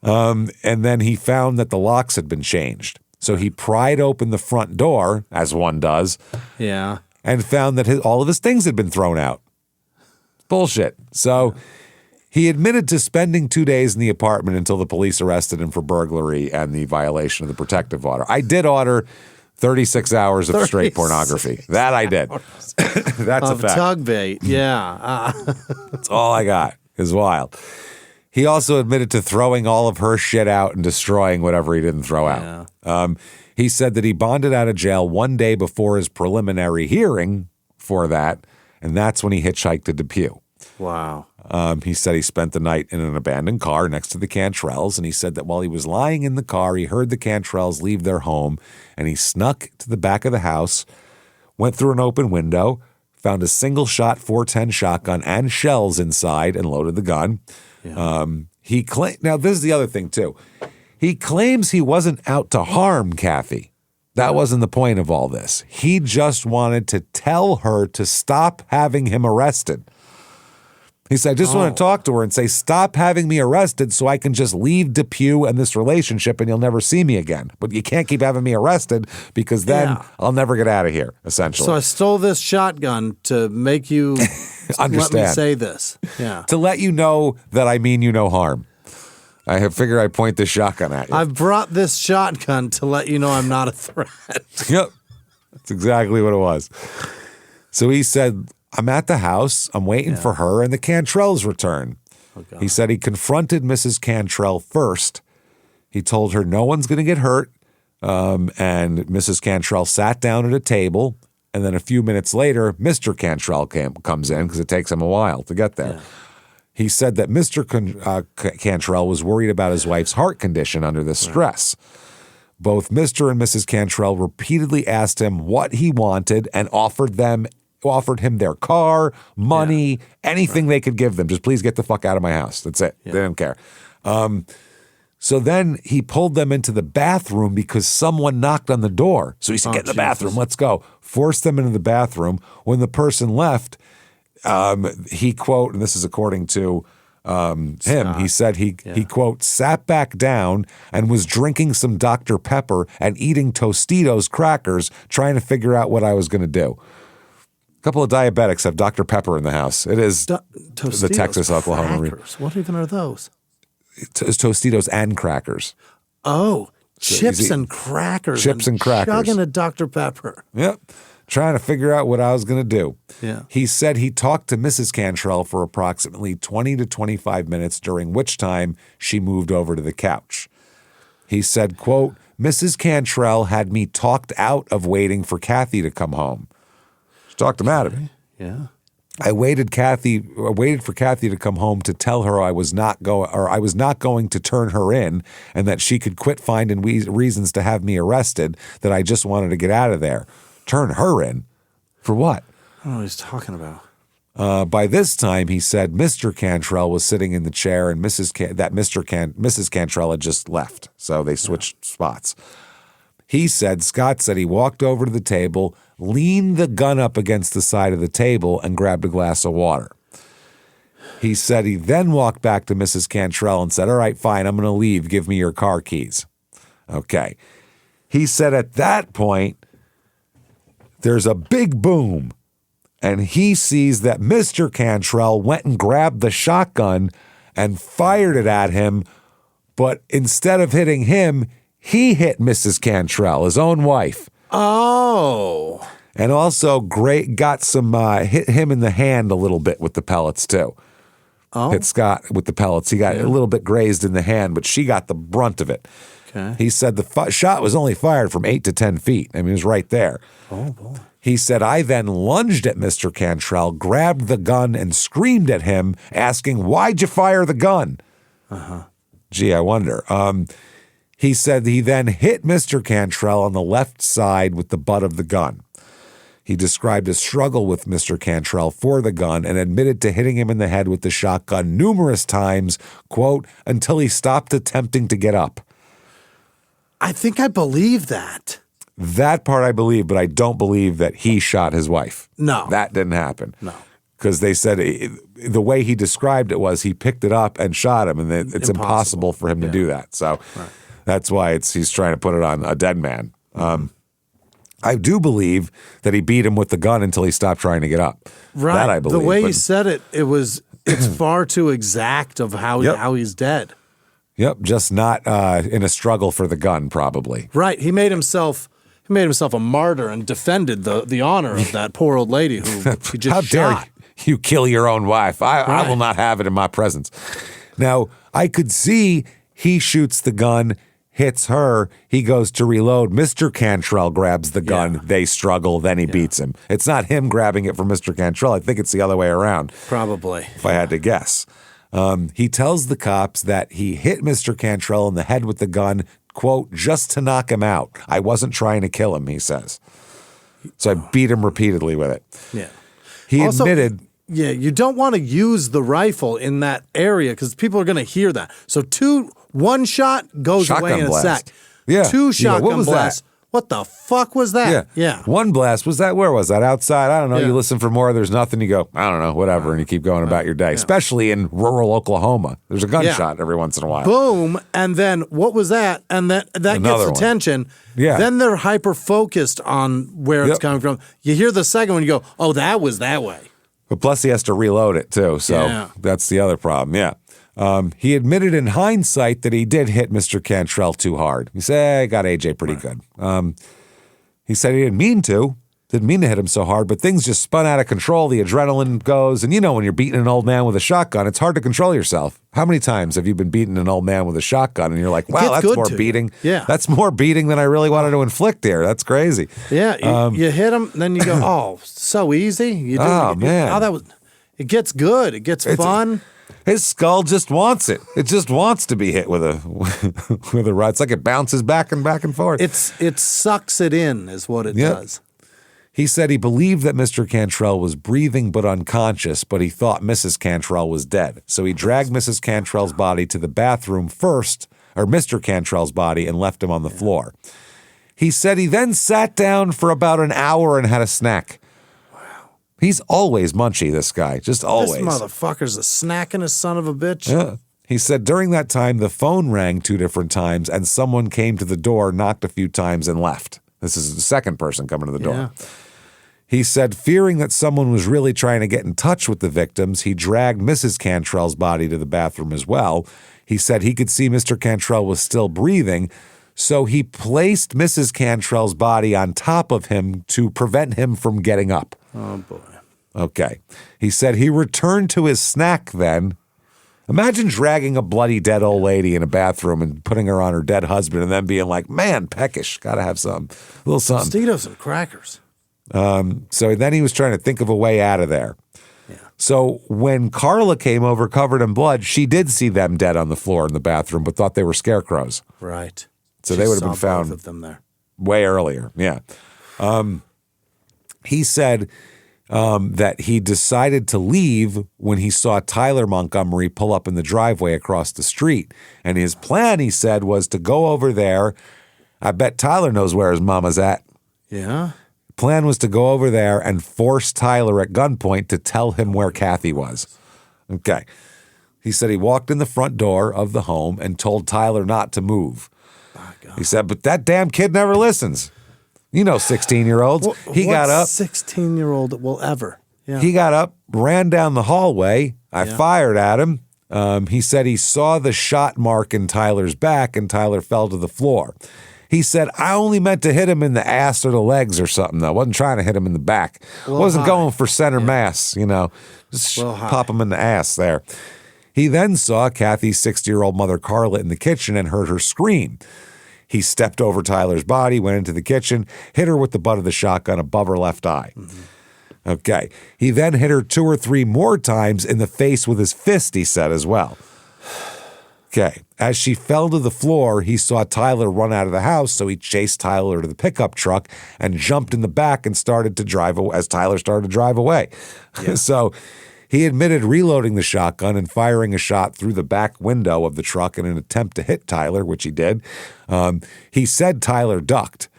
And then he found that the locks had been changed. So he pried open the front door, as one does, and found that all of his things had been thrown out. Bullshit. So he admitted to spending 2 days in the apartment until the police arrested him for burglary and the violation of the protective order. I did order 36 hours of straight pornography. That I did. That's a fact. Tug bait. Yeah. That's all I got. It's wild. He also admitted to throwing all of her shit out and destroying whatever he didn't throw out. He said that he bonded out of jail one day before his preliminary hearing for that, and that's when he hitchhiked to Depew. Wow. He said he spent the night in an abandoned car next to the Cantrells, and he said that while he was lying in the car, he heard the Cantrells leave their home, and he snuck to the back of the house, went through an open window, found a single-shot .410 shotgun and shells inside, and loaded the gun. Yeah. He claimed. Now, this is the other thing, too. He claims he wasn't out to harm Kathy. That wasn't the point of all this. He just wanted to tell her to stop having him arrested. He said, I just want to talk to her and say, stop having me arrested so I can just leave Depew and this relationship and you'll never see me again. But you can't keep having me arrested because then I'll never get out of here, essentially. So I stole this shotgun to make you understand. Let me say this. Yeah. To let you know that I mean you no harm. I have figured I'd point this shotgun at you. I've brought this shotgun to let you know I'm not a threat. Yep. That's exactly what it was. So he said, I'm at the house. I'm waiting for her and the Cantrells' return. Oh, He said he confronted Mrs. Cantrell first. He told her no one's going to get hurt. And Mrs. Cantrell sat down at a table. And then a few minutes later, Mr. Cantrell comes in because it takes him a while to get there. Yeah. He said that Mr. Cantrell was worried about his wife's heart condition under the stress. Both Mr. and Mrs. Cantrell repeatedly asked him what he wanted and offered him their car, money, anything they could give them. Just please get the fuck out of my house. That's it. Yeah. They didn't care. So then he pulled them into the bathroom because someone knocked on the door. So he said, get in the bathroom. Let's go. Forced them into the bathroom. When the person left, he, quote, and this is according to him, he said he, quote, sat back down and was drinking some Dr. Pepper and eating Tostitos crackers, trying to figure out what I was going to do. A couple of diabetics have Dr. Pepper in the house. It is the Texas, Oklahoma region. What even are those? Tostitos and crackers. Oh, chips and crackers. Chips and crackers. Chugging a Dr. Pepper. Yep. Trying to figure out what I was going to do. Yeah. He said he talked to Mrs. Cantrell for approximately 20 to 25 minutes, during which time she moved over to the couch. He said, quote, Mrs. Cantrell had me talked out of waiting for Kathy to come home. She talked him out of it. Yeah. I waited for Kathy to come home to tell her I was not going to turn her in, and that she could quit finding reasons to have me arrested, that I just wanted to get out of there. Turn her in? For what? I don't know what he's talking about. By this time, he said Mr. Cantrell was sitting in the chair, and Mrs. Cantrell had just left, so they switched spots. Scott said he walked over to the table, leaned the gun up against the side of the table, and grabbed a glass of water. He said he then walked back to Mrs. Cantrell and said, all right, fine, I'm going to leave. Give me your car keys. Okay. He said at that point, there's a big boom, and he sees that Mr. Cantrell went and grabbed the shotgun and fired it at him, but instead of hitting him, he hit Mrs. Cantrell, his own wife. Oh. And also got some, hit him in the hand a little bit with the pellets too. Oh. Hit Scott with the pellets. He got a little bit grazed in the hand, but she got the brunt of it. Okay. He said the shot was only fired from 8 to 10 feet. I mean, it was right there. Oh, boy. He said, I then lunged at Mr. Cantrell, grabbed the gun, and screamed at him, asking, why'd you fire the gun? Uh-huh. Gee, I wonder. He said he then hit Mr. Cantrell on the left side with the butt of the gun. He described a struggle with Mr. Cantrell for the gun and admitted to hitting him in the head with the shotgun numerous times, quote, until he stopped attempting to get up. I think I believe that. That part I believe, but I don't believe that he shot his wife. No. That didn't happen. No. Because they said the way he described it was he picked it up and shot him, and it's impossible for him to do that. So that's why he's trying to put it on a dead man. I do believe that he beat him with the gun until he stopped trying to get up. Right. That I believe. The way he said it, it's far too exact of how he's dead. Yep, just not in a struggle for the gun, probably. Right. He made himself a martyr and defended the honor of that poor old lady who he just How shot. dare you kill your own wife? I will not have it in my presence. Now, I could see he shoots the gun, hits her, he goes to reload. Mr. Cantrell grabs the gun, they struggle, then he beats him. It's not him grabbing it from Mr. Cantrell. I think it's the other way around. Probably. If I had to guess. He tells the cops that he hit Mr. Cantrell in the head with the gun, quote, just to knock him out. I wasn't trying to kill him, he says. So I beat him repeatedly with it. Yeah. He Also, admitted... Yeah, you don't want to use the rifle in that area because people are going to hear that. So one shot goes Shotgun away in blast. a sec. Yeah. Two shotgun what was blasts. That? What the fuck was that? Yeah. One blast. Was that, where was that? Outside? I don't know. Yeah. You listen for more, there's nothing. You go, I don't know, whatever. And you keep going about your day, especially in rural Oklahoma. There's a gunshot every once in a while. Boom. And then what was that? And that gets attention. Yeah. Then they're hyper focused on where it's coming from. You hear the second one, you go, oh, that was that way. But plus he has to reload it too. So that's the other problem. Yeah. He admitted in hindsight that he did hit Mr. Cantrell too hard. He said, I got AJ pretty good. He said he didn't mean to. Didn't mean to hit him so hard, but things just spun out of control. The adrenaline goes. And when you're beating an old man with a shotgun, it's hard to control yourself. How many times have you been beating an old man with a shotgun and you're like, wow, that's more beating. Yeah. That's more beating than I really wanted to inflict here. That's crazy. Yeah. You hit him, then you go, oh, so easy. You do, man. It gets good. It gets fun. His skull just wants it. It just wants to be hit with a rod. It's like it bounces back and forth. It sucks it in is what it does. He said he believed that Mr. Cantrell was breathing but unconscious, but he thought Mrs. Cantrell was dead. So he dragged Mrs. Cantrell's body to the bathroom first, or Mr. Cantrell's body, and left him on the floor. He said he then sat down for about an hour and had a snack. Wow. He's always munchy, this guy, just always. This motherfucker's a snacking son of a bitch. Yeah. He said during that time, the phone rang 2 different times, and someone came to the door, knocked a few times, and left. This is the second person coming to the door. Yeah. He said, fearing that someone was really trying to get in touch with the victims, he dragged Mrs. Cantrell's body to the bathroom as well. He said he could see Mr. Cantrell was still breathing, so he placed Mrs. Cantrell's body on top of him to prevent him from getting up. Oh, boy. Okay. He said he returned to his snack then. Imagine dragging a bloody dead old lady in a bathroom and putting her on her dead husband and then being like, man, peckish, gotta have some, a little something. Tostitos and crackers. So then he was trying to think of a way out of there. Yeah. So when Carla came over covered in blood, she did see them dead on the floor in the bathroom, but thought they were scarecrows. Right. So they would have been found both of them there. way earlier. Yeah. He said that he decided to leave when he saw Tyler Montgomery pull up in the driveway across the street. And his plan, he said, was to go over there. I bet Tyler knows where his mama's at. Yeah. Plan was to go over there and force Tyler at gunpoint to tell him where Kathy was. Okay. He said he walked in the front door of the home and told Tyler not to move. He said, but that damn kid never listens. 16-year-olds. He got up. 16-year-old will ever. Yeah. He got up, ran down the hallway. I fired at him. He said he saw the shot mark in Tyler's back and Tyler fell to the floor. He said, I only meant to hit him in the ass or the legs or something, though. I wasn't trying to hit him in the back. Wasn't going for center mass, Just pop him in the ass there. He then saw Kathy's 60-year-old mother, Carla, in the kitchen and heard her scream. He stepped over Tyler's body, went into the kitchen, hit her with the butt of the shotgun above her left eye. Mm-hmm. Okay. He then hit her 2 or 3 more times in the face with his fist, he said as well. Okay. As she fell to the floor, he saw Tyler run out of the house, so he chased Tyler to the pickup truck and jumped in the back and started to drive away as Tyler started to drive away. Yeah. So he admitted reloading the shotgun and firing a shot through the back window of the truck in an attempt to hit Tyler, which he did. He said Tyler ducked.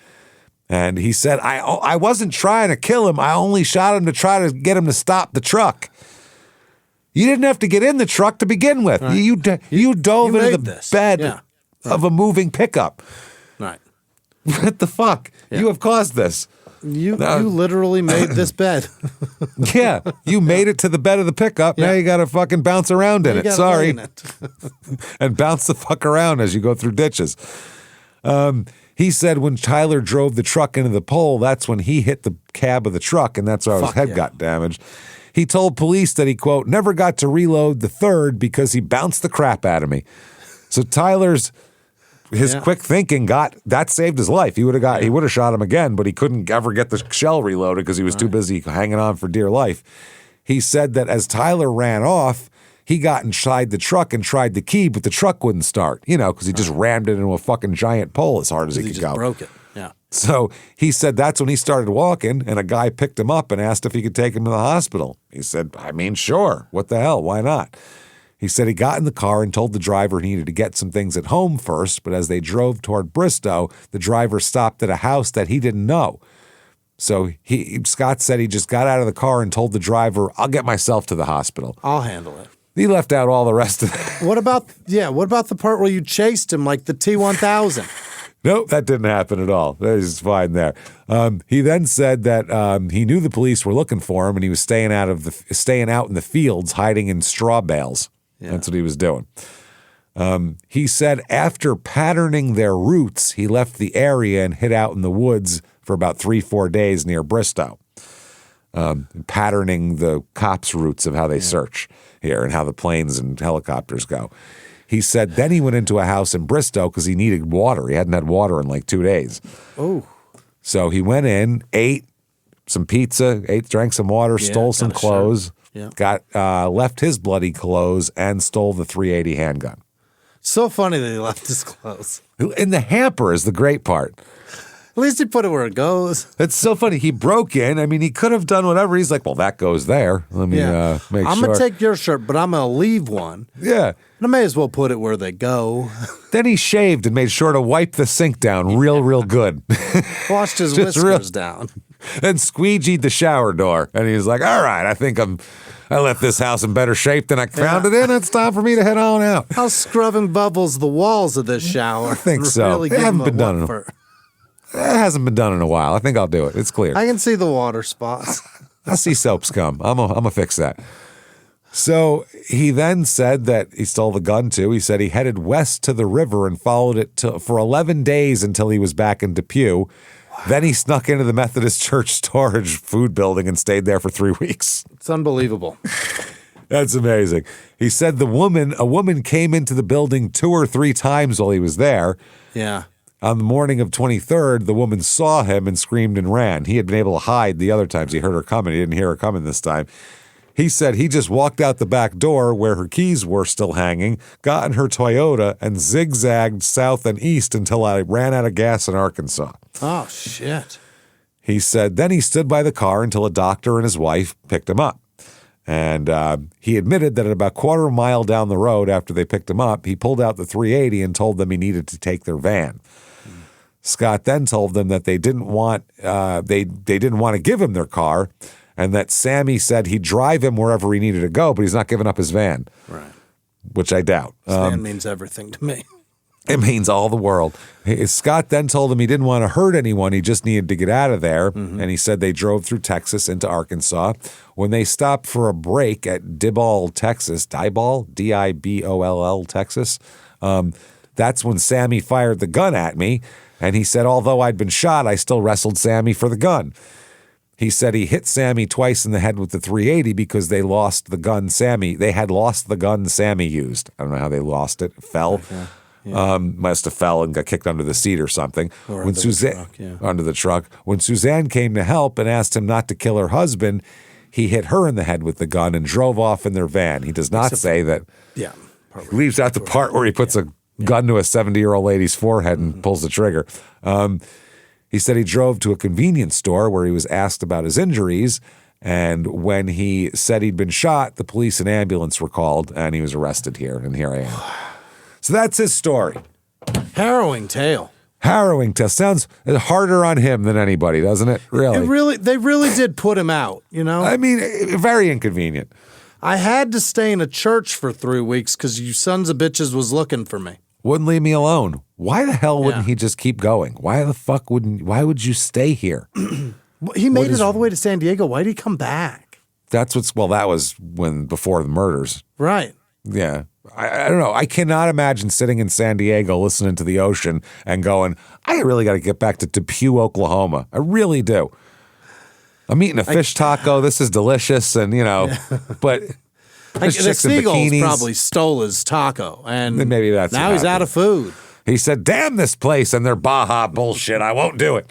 And he said, I wasn't trying to kill him. I only shot him to try to get him to stop the truck. You didn't have to get in the truck to begin with. Right. You dove into the bed of a moving pickup. Right. What the fuck? Yeah. You have caused this. You literally made this bed. Yeah. You made it to the bed of the pickup. Yeah. Now you got to fucking bounce around in it. Sorry. And bounce the fuck around as you go through ditches. He said when Tyler drove the truck into the pole, that's when he hit the cab of the truck, and that's why his head got damaged. He told police that he, quote, never got to reload the third because he bounced the crap out of me. So Tyler's quick thinking that saved his life. He would have shot him again, but he couldn't ever get the shell reloaded because he was too busy hanging on for dear life. He said that as Tyler ran off, he got inside the truck and tried the key, but the truck wouldn't start, because he just rammed it into a fucking giant pole as hard as he could go. He just broke it. Yeah. So he said that's when he started walking, and a guy picked him up and asked if he could take him to the hospital. He said, sure. What the hell? Why not? He said he got in the car and told the driver he needed to get some things at home first, but as they drove toward Bristow, the driver stopped at a house that he didn't know. So Scott said he just got out of the car and told the driver, I'll get myself to the hospital. I'll handle it. He left out all the rest of it. What about the part where you chased him like the T-1000? Nope, that didn't happen at all. That is fine there. He then said that he knew the police were looking for him, and he was staying out in the fields, hiding in straw bales. Yeah. That's what he was doing. He said after patterning their routes, he left the area and hid out in the woods for for about 3-4 days near Bristow, patterning the cops' routes of how they search here and how the planes and helicopters go. He said then he went into a house in Bristow because he needed water. He hadn't had water in like 2 days. Oh. So he went in, ate some pizza, drank some water, stole some clothes, left his bloody clothes, and stole the .380 handgun. So funny that he left his clothes. In the hamper is the great part. At least he put it where it goes. It's so funny. He broke in. I mean, he could have done whatever. He's like, well, that goes there. Let me make sure. I'm going to take your shirt, but I'm going to leave one. Yeah. And I may as well put it where they go. Then he shaved and made sure to wipe the sink down real good. Washed his whiskers down. And squeegeed the shower door. And he was like, all right, I think I left this house in better shape than I found it in. It's time for me to head on out. I'll scrubbing bubbles the walls of this shower. I think so. Really It hasn't been done in a while. I think I'll do it. It's clear. I can see the water spots. I see soap scum. I'm gonna fix that. So he then said that he stole the gun too. He said he headed west to the river and followed it for 11 days until he was back in Depew. Wow. Then he snuck into the Methodist Church storage food building and stayed there for 3 weeks. It's unbelievable. That's amazing. He said a woman came into the building 2 or 3 times while he was there. Yeah. On the morning of 23rd, the woman saw him and screamed and ran. He had been able to hide the other times. He heard her coming. He didn't hear her coming this time. He said he just walked out the back door where her keys were still hanging, got in her Toyota, and zigzagged south and east until I ran out of gas in Arkansas. Oh, shit. He said then he stood by the car until a doctor and his wife picked him up. And he admitted that at about 1/4 mile down the road after they picked him up, he pulled out the .380 and told them he needed to take their van. Scott then told them that they didn't want to give him their car, and that Sammy said he'd drive him wherever he needed to go, but he's not giving up his van. Right. Which I doubt. This van means everything to me. It means all the world. Scott then told him he didn't want to hurt anyone. He just needed to get out of there. Mm-hmm. And he said they drove through Texas into Arkansas. When they stopped for a break at Diboll, Texas, Diboll, Texas, that's when Sammy fired the gun at me. And he said, although I'd been shot, I still wrestled Sammy for the gun. He said he hit Sammy twice in the head with the .380 because they lost the gun They had lost the gun Sammy used. I don't know how they lost it. It fell. Okay. Yeah. Must have fell and got kicked under the seat or something. Or under the truck. When Suzanne came to help and asked him not to kill her husband, he hit her in the head with the gun and drove off in their van. He does not say that. Yeah. He leaves out the part where he puts a gun to a 70-year-old lady's forehead and pulls the trigger. He said he drove to a convenience store where he was asked about his injuries. And when he said he'd been shot, the police and ambulance were called and he was arrested here. And here I am. So that's his story. Harrowing tale. Harrowing tale. Sounds harder on him than anybody, doesn't it? Really? They really did put him out, you know? I mean, very inconvenient. I had to stay in a church for 3 weeks because you sons of bitches was looking for me. Wouldn't leave me alone. Why the hell wouldn't he just keep going? Why would you stay here? He made it all the way to San Diego. Why'd he come back? That was before the murders. Right. Yeah. I don't know. I cannot imagine sitting in San Diego listening to the ocean and going, I really got to get back to Depew, Oklahoma. I really do. I'm eating a fish taco. This is delicious. And, but the seagulls probably stole his taco. And maybe that's now he's out of food. He said, damn this place and their Baja bullshit. I won't do it.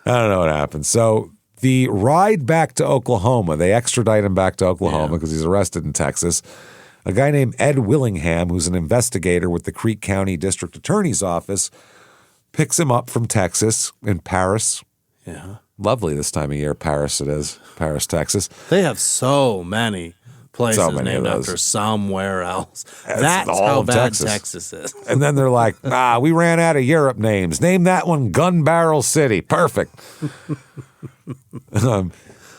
I don't know what happened. So the ride back to Oklahoma, they extradite him back to Oklahoma because he's arrested in Texas. A guy named Ed Willingham, who's an investigator with the Creek County District Attorney's Office, picks him up from Texas in Paris. Yeah. Lovely this time of year. Paris it is. Paris, Texas. They have so many places named after somewhere else. That's how bad Texas is. And then they're like, we ran out of Europe names. Name that one Gun Barrel City. Perfect.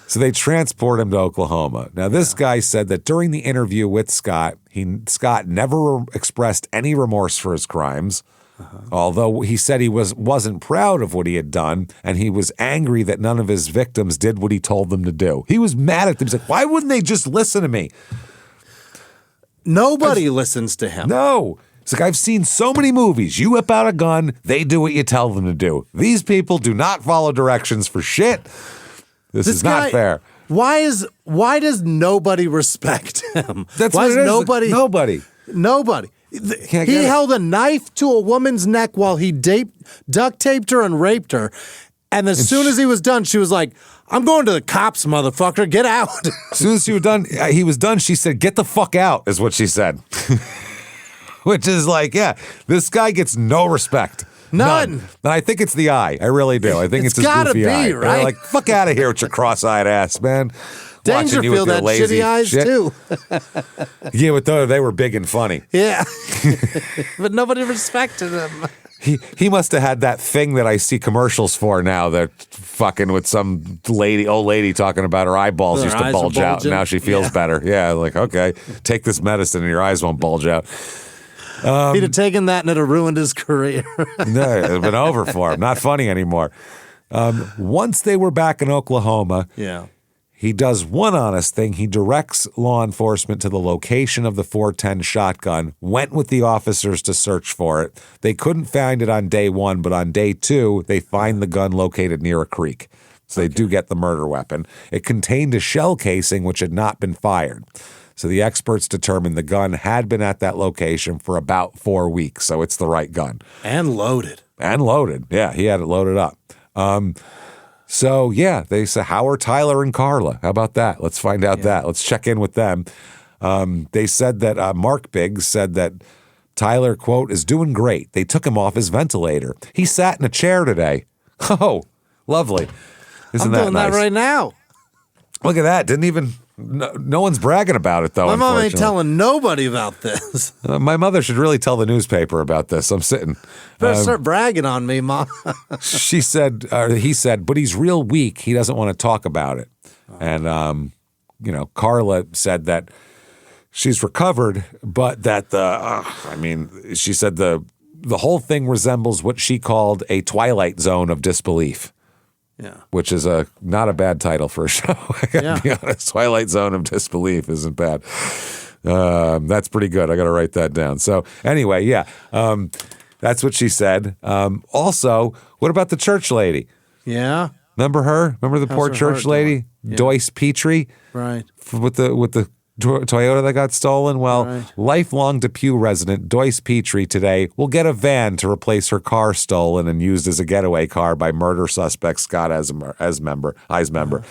So they transport him to Oklahoma. Now, this guy said that during the interview with Scott, Scott never expressed any remorse for his crimes, although he said he wasn't proud of what he had done, and he was angry that none of his victims did what he told them to do. He was mad at them. He's like, why wouldn't they just listen to me? Nobody listens to him. No. It's like, I've seen so many movies. You whip out a gun, they do what you tell them to do. These people do not follow directions for shit. This is not fair. Why does nobody respect him? That's why what is it is. nobody. He held a knife to a woman's neck while he duct taped her and raped her. And as soon as he was done, she was like, I'm going to the cops, motherfucker. Get out. As soon as he was done, she said, get the fuck out, is what she said. Which is like, yeah, this guy gets no respect. None. And I think it's the eye. I really do. I think it's his gotta goofy be, eye. right? They're like, fuck out of here with your cross-eyed ass, man. Dangerfield had shitty eyes, shit. too. Yeah, but they were big and funny. Yeah. But nobody respected him. He must have had that thing that I see commercials for now, that fucking with some old lady talking about her eyeballs used to bulge out, and now she feels better. Yeah, like, okay, take this medicine and your eyes won't bulge out. He'd have taken that and it'd have ruined his career. No, it'd been over for him. Not funny anymore. Once they were back in Oklahoma, he does one honest thing. He directs law enforcement to the location of the .410 shotgun, went with the officers to search for it. They couldn't find it on day one, but on day two, they find the gun located near a creek. So they do get the murder weapon. It contained a shell casing which had not been fired. So the experts determined the gun had been at that location for about 4 weeks, so it's the right gun. And loaded. Yeah, he had it loaded up. So, yeah, they said, how are Tyler and Carla? How about that? Let's find out that. Let's check in with them. They said that Mark Biggs said that Tyler, quote, is doing great. They took him off his ventilator. He sat in a chair today. Oh, lovely. Isn't that nice? I'm doing that right now. Look at that. Didn't even... No one's bragging about it, though. My mom ain't telling nobody about this. My mother should really tell the newspaper about this. I'm sitting. Better start bragging on me, Mom. He said, but he's real weak. He doesn't want to talk about it. And, Carla said that she's recovered, but that she said the whole thing resembles what she called a Twilight zone of disbelief. Yeah, which is not a bad title for a show. I gotta be honest. Twilight Zone of Disbelief isn't bad. That's pretty good. I gotta write that down. So anyway, that's what she said. Also, what about the church lady? Yeah, remember her? Remember the poor church lady, Doyce Petrie, right? With the Toyota that got stolen. Well, lifelong Depew resident Doyce Petrie today will get a van to replace her car stolen and used as a getaway car by murder suspect Scott Eismember.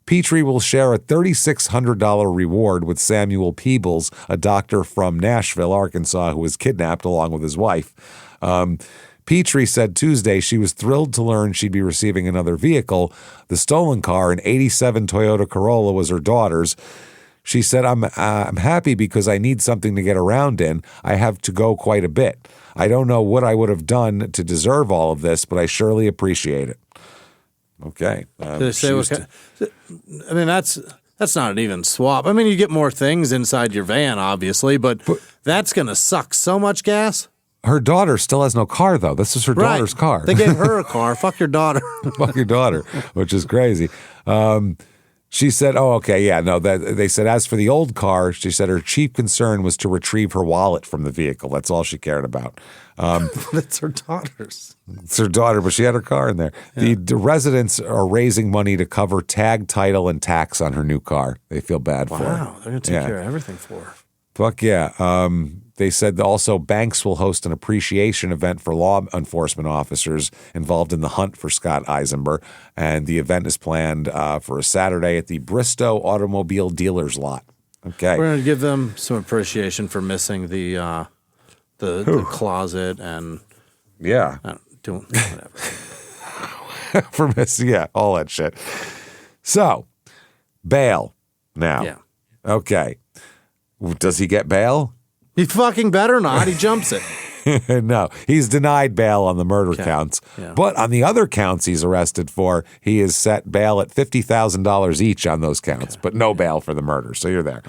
Petrie will share a $3,600 reward with Samuel Peebles, a doctor from Nashville, Arkansas, who was kidnapped along with his wife. Petrie said Tuesday she was thrilled to learn she'd be receiving another vehicle. The stolen car, an '87 Toyota Corolla, was her daughter's. She said, I'm happy because I need something to get around in. I have to go quite a bit. I don't know what I would have done to deserve all of this, but I surely appreciate it. Okay. Did they say I mean, that's not an even swap. I mean, you get more things inside your van, obviously, but that's going to suck so much gas. Her daughter still has no car, though. This is her daughter's car. They gave her a car. Fuck your daughter. Fuck your daughter, which is crazy. She said, they said, as for the old car, she said her chief concern was to retrieve her wallet from the vehicle. That's all she cared about. That's her daughter's. It's her daughter, but she had her car in there. Yeah. The residents are raising money to cover tag, title, and tax on her new car. They feel bad for her. Wow, they're going to take care of everything for her. Fuck yeah. They said that also banks will host an appreciation event for law enforcement officers involved in the hunt for Scott Eismember, and the event is planned for a Saturday at the Bristow Automobile Dealers Lot. Okay, we're going to give them some appreciation for missing the closet and doing whatever for missing all that shit. So bail now. Yeah. Okay. Does he get bail? He fucking better not. He jumps it. No, he's denied bail on the murder counts. Yeah. But on the other counts he's arrested for, he is set bail at $50,000 each on those counts, but no bail for the murder. So you're there.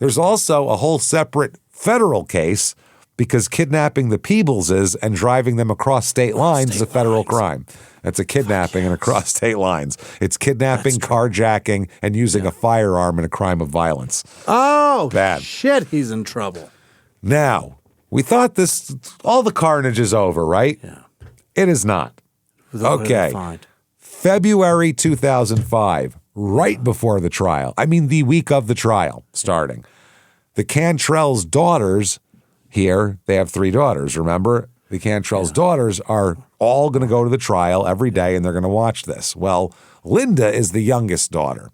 There's also a whole separate federal case because kidnapping the Peebleses and driving them across state lines is a federal crime. That's a kidnapping and across state lines. It's kidnapping, carjacking, and using a firearm in a crime of violence. Oh, bad. Shit, he's in trouble. Now, We thought all the carnage is over, right? Yeah. It is not. Okay. February 2005, right before the trial. I mean, the week of the trial starting. The Cantrell's daughters here, they have 3 daughters, remember? The Cantrell's daughters are all going to go to the trial every day, and they're going to watch this. Well, Linda is the youngest daughter,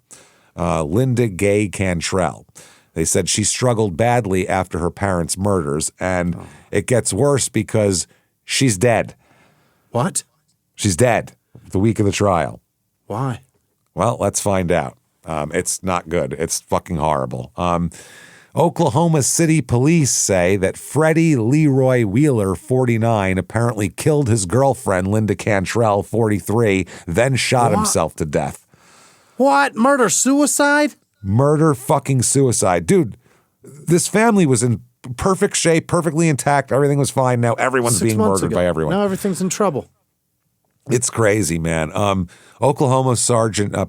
Linda Gay Cantrell. They said she struggled badly after her parents' murders, and it gets worse because she's dead. What? She's dead the week of the trial. Why? Well, let's find out. It's not good. It's fucking horrible. Oklahoma City police say that Freddie Leroy Wheeler, 49, apparently killed his girlfriend, Linda Cantrell, 43, then shot himself to death. What? Murder-suicide? Murder fucking suicide. Dude, this family was in perfect shape, perfectly intact. Everything was fine. Now everyone's being murdered by everyone. Now everything's in trouble. It's crazy, man. Oklahoma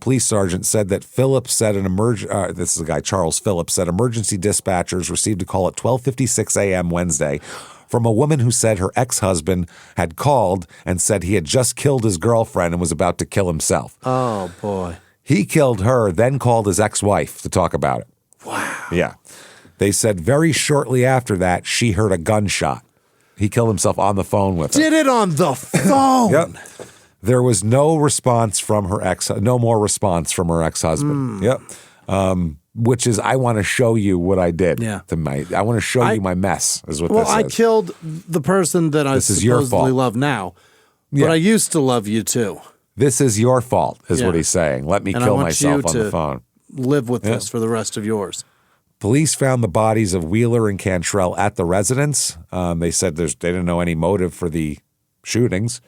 police sergeant said that Phillips said this is a guy, Charles Phillips, said emergency dispatchers received a call at 12:56 a.m. Wednesday from a woman who said her ex-husband had called and said he had just killed his girlfriend and was about to kill himself. Oh, boy. He killed her, then called his ex-wife to talk about it. Wow. Yeah. They said very shortly after that, she heard a gunshot. He killed himself on the phone with her. Did it on the phone? Yep. There was no response from her no more response from her ex-husband. Yep. Which is, I want to show you what I did. Yeah. I want to show you my mess, is what this is. Well, I killed the person that I supposedly love now, but I used to love you too. This is your fault, is what he's saying. Let me kill myself on the phone. Live with this for the rest of yours. Police found the bodies of Wheeler and Cantrell at the residence. They said they didn't know any motive for the shootings.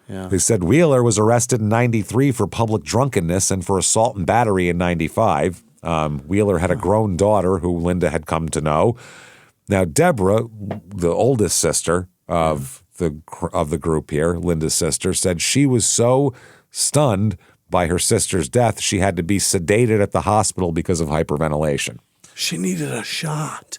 Yeah. They said Wheeler was arrested in 93 for public drunkenness and for assault and battery in 95. Wheeler had a grown daughter who Linda had come to know. Now, Deborah, the oldest sister of the group here, Linda's sister, said she was so stunned by her sister's death, she had to be sedated at the hospital because of hyperventilation. She needed a shot.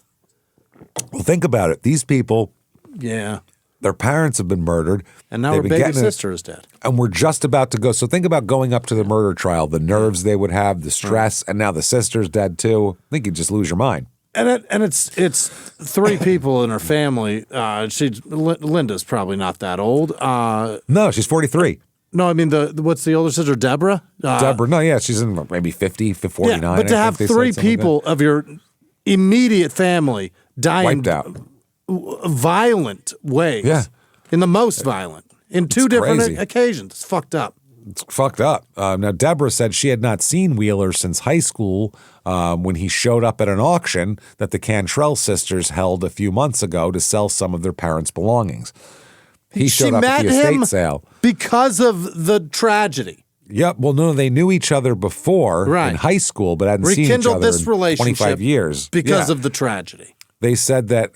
Well, think about it. These people, their parents have been murdered. And now her baby sister is dead. And we're just about to go. So think about going up to the murder trial, the nerves they would have, the stress, and now the sister's dead too. I think you'd just lose your mind. And it's 3 people in her family. Linda's probably not that old. No, she's 43. No, I mean, what's the older sister, Deborah? Deborah, no, yeah, she's in maybe 50, 49. Yeah, but to have 3 people of your immediate family dying wiped out. Violent ways. Yeah. In the most violent. In 2 different occasions. It's fucked up. It's fucked up. Now, Deborah said she had not seen Wheeler since high school when he showed up at an auction that the Cantrell sisters held a few months ago to sell some of their parents' belongings. He showed up at the estate sale. Because of the tragedy. Yep. Well, no, they knew each other before in high school, but hadn't seen each other this in relationship 25 years. Because of the tragedy. They said that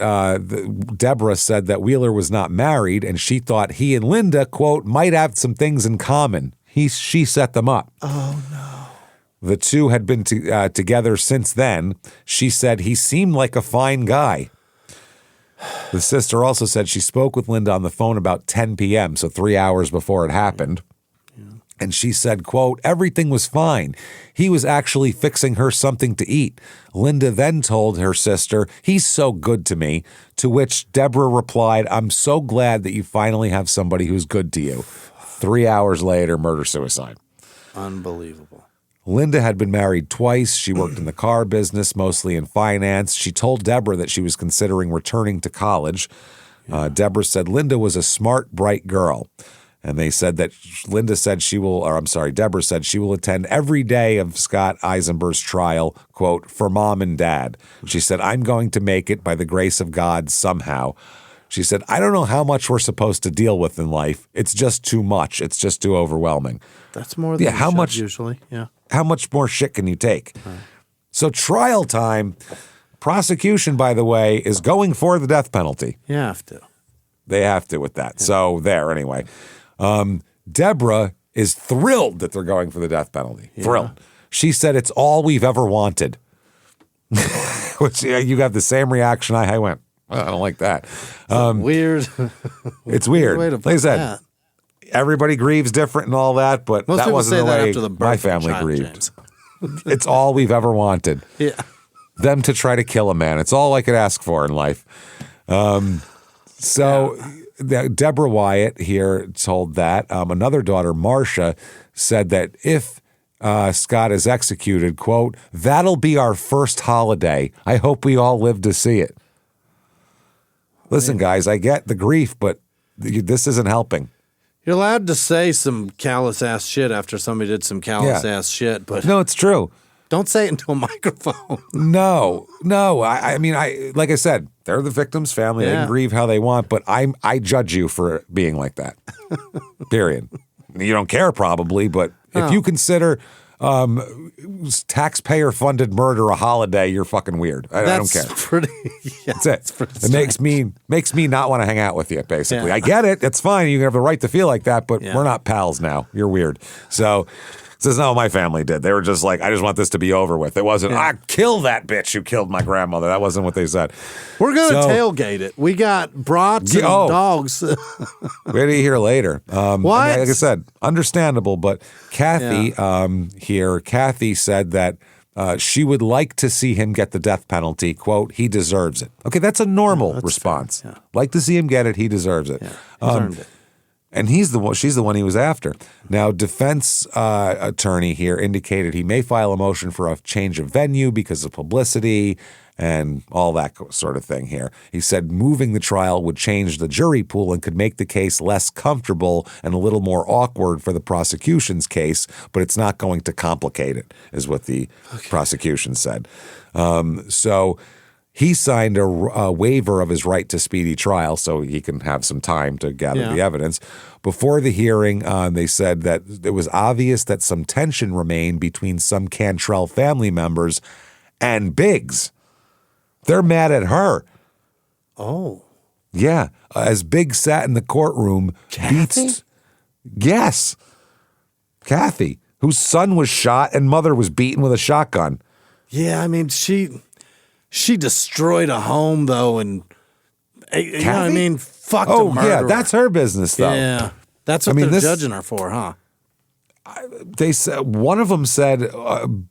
Deborah said that Wheeler was not married, and she thought he and Linda, quote, might have some things in common. She set them up. Oh, no. The two had been together since then. She said he seemed like a fine guy. The sister also said she spoke with Linda on the phone about 10 p.m., so 3 hours before it happened. And she said, quote, everything was fine. He was actually fixing her something to eat. Linda then told her sister, he's so good to me, to which Deborah replied, I'm so glad that you finally have somebody who's good to you. 3 hours later, murder-suicide. Unbelievable. Linda had been married twice. She worked in the car business, mostly in finance. She told Deborah that she was considering returning to college. Deborah said Linda was a smart, bright girl. And they said that Deborah said she will attend every day of Scott Eisenberg's trial, quote, for mom and dad. She said, I'm going to make it by the grace of God somehow. She said, I don't know how much we're supposed to deal with in life. It's just too much. It's just too overwhelming. That's more than how much usually. Yeah. How much more shit can you take? Right. So trial time, prosecution, by the way, is going for the death penalty. You have to. They have to with that. Yeah. So there, anyway. Deborah is thrilled that they're going for the death penalty. Yeah. Thrilled. She said it's all we've ever wanted. Which you have the same reaction I went. I don't like that. Weird. It's weird. Way to Like I said, that. everybody grieves different and all that, but Most that people wasn't say the that way after the birth my of a family child, grieved. James. It's all we've ever wanted. Yeah. Them to try to kill a man. It's all I could ask for in life. Deborah Wyatt here told that. Another daughter, Marcia, said that if Scott is executed, quote, that'll be our first holiday. I hope we all live to see it. Listen, guys, I get the grief, but this isn't helping. You're allowed to say some callous-ass shit after somebody did some callous-ass shit, but No, it's true. don't say it into a microphone. No. I mean, like I said, they're the victim's family. They Yeah. can grieve how they want, but I judge you for being like that. Period. You don't care probably, but if you consider taxpayer-funded murder a holiday, you're fucking weird. I don't care. That's it. It makes me not want to hang out with you, basically. Yeah. I get it. It's fine. You have a right to feel like that, but we're not pals now. You're weird. So this is not what my family did. They were just like, I just want this to be over with. It wasn't, kill that bitch who killed my grandmother. That wasn't what they said. We're going to tailgate it. We got brats and dogs. Wait till you hear later. What? Like I said, understandable, but Kathy Kathy said that she would like to see him get the death penalty. Quote, he deserves it. Okay, that's a normal response. fair. Yeah. Like to see him get it, he deserves it. He's earned it. And she's the one he was after. Now, defense attorney here indicated he may file a motion for a change of venue because of publicity and all that sort of thing here. He said moving the trial would change the jury pool and could make the case less comfortable and a little more awkward for the prosecution's case, but it's not going to complicate it, is what the prosecution said. So he signed a waiver of his right to speedy trial so he can have some time to gather the evidence. Before the hearing, they said that it was obvious that some tension remained between some Cantrell family members and Biggs. They're mad at her. Oh. Yeah. As Biggs sat in the courtroom. Kathy? Yes. Kathy, whose son was shot and mother was beaten with a shotgun. Yeah, I mean, she destroyed a home, though, and you know what I mean? Fucked a murderer. Yeah, that's her business, though. Yeah. That's what they're judging her for, huh? They said one of them said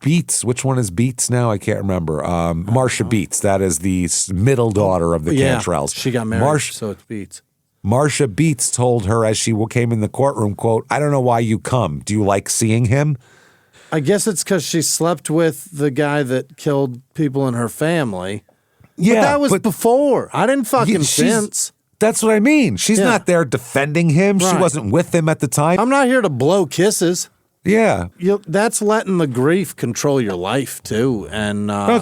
Beats. Which one is Beats now? I can't remember. Marcia Beats. That is the middle daughter of the Cantrells. She got married, so it's Beats. Marcia Beats told her as she came in the courtroom, quote, I don't know why you come. Do you like seeing him? I guess it's because she slept with the guy that killed people in her family. Yeah, but that was before. I didn't fucking since. That's what I mean. She's not there defending him. Right. She wasn't with him at the time. I'm not here to blow kisses. Yeah. That's letting the grief control your life, too. And I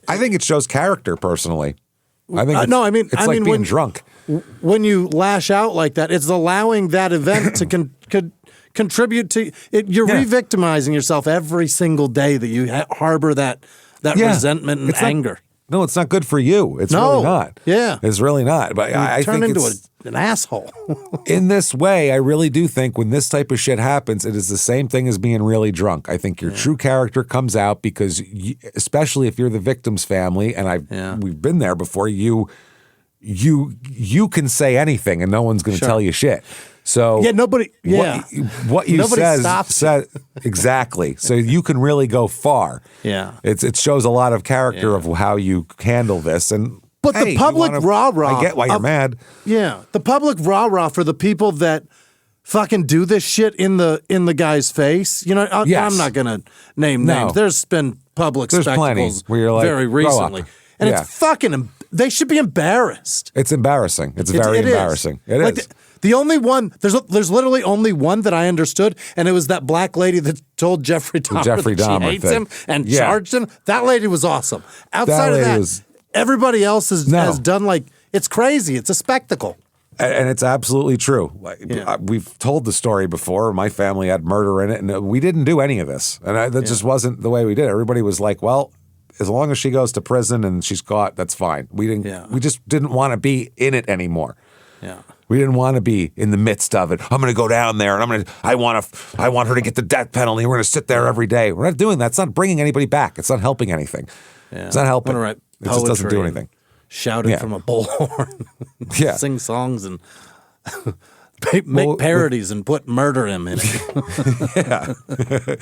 think it shows character, personally. I think it's like being drunk. When you lash out like that, it's allowing that event to contribute to it. You're re-victimizing yourself every single day that you harbor that resentment and anger. No, it's not good for you. It's really not. Yeah. It's really not. But I turn think into an asshole. In this way, I really do think when this type of shit happens, it is the same thing as being really drunk. I think your true character comes out because, especially if you're the victim's family, and we've been there before, you can say anything and no one's going to tell you shit. So nobody. Yeah, what you nobody said exactly. So you can really go far. Yeah, it shows a lot of character of how you handle this. But the public rah-rah. I get why you're mad. Yeah, the public rah-rah for the people that fucking do this shit in the guy's face. You know, I'm not gonna name names. There's been public spectacles where you're like, very recently, and it's fucking. They should be embarrassed. It's embarrassing. It's very embarrassing. It is. The only one, there's literally only one that I understood, and it was that black lady that told Jeffrey Dahmer that she hates him and charged him. That lady was awesome. Outside of that, everybody else has done it's crazy. It's a spectacle. And it's absolutely true. We've told the story before. My family had murder in it, and we didn't do any of this. And that just wasn't the way we did it. Everybody was like, well, as long as she goes to prison and she's caught, that's fine. We didn't. We just didn't want to be in it anymore. Yeah. We didn't want to be in the midst of it. I'm going to go down there and I want her to get the death penalty. We're going to sit there every day. We're not doing that. It's not bringing anybody back. It's not helping anything. Yeah. It's not helping. It just doesn't do anything. shouting from a bullhorn. Sing songs and make parodies and put murder him in it.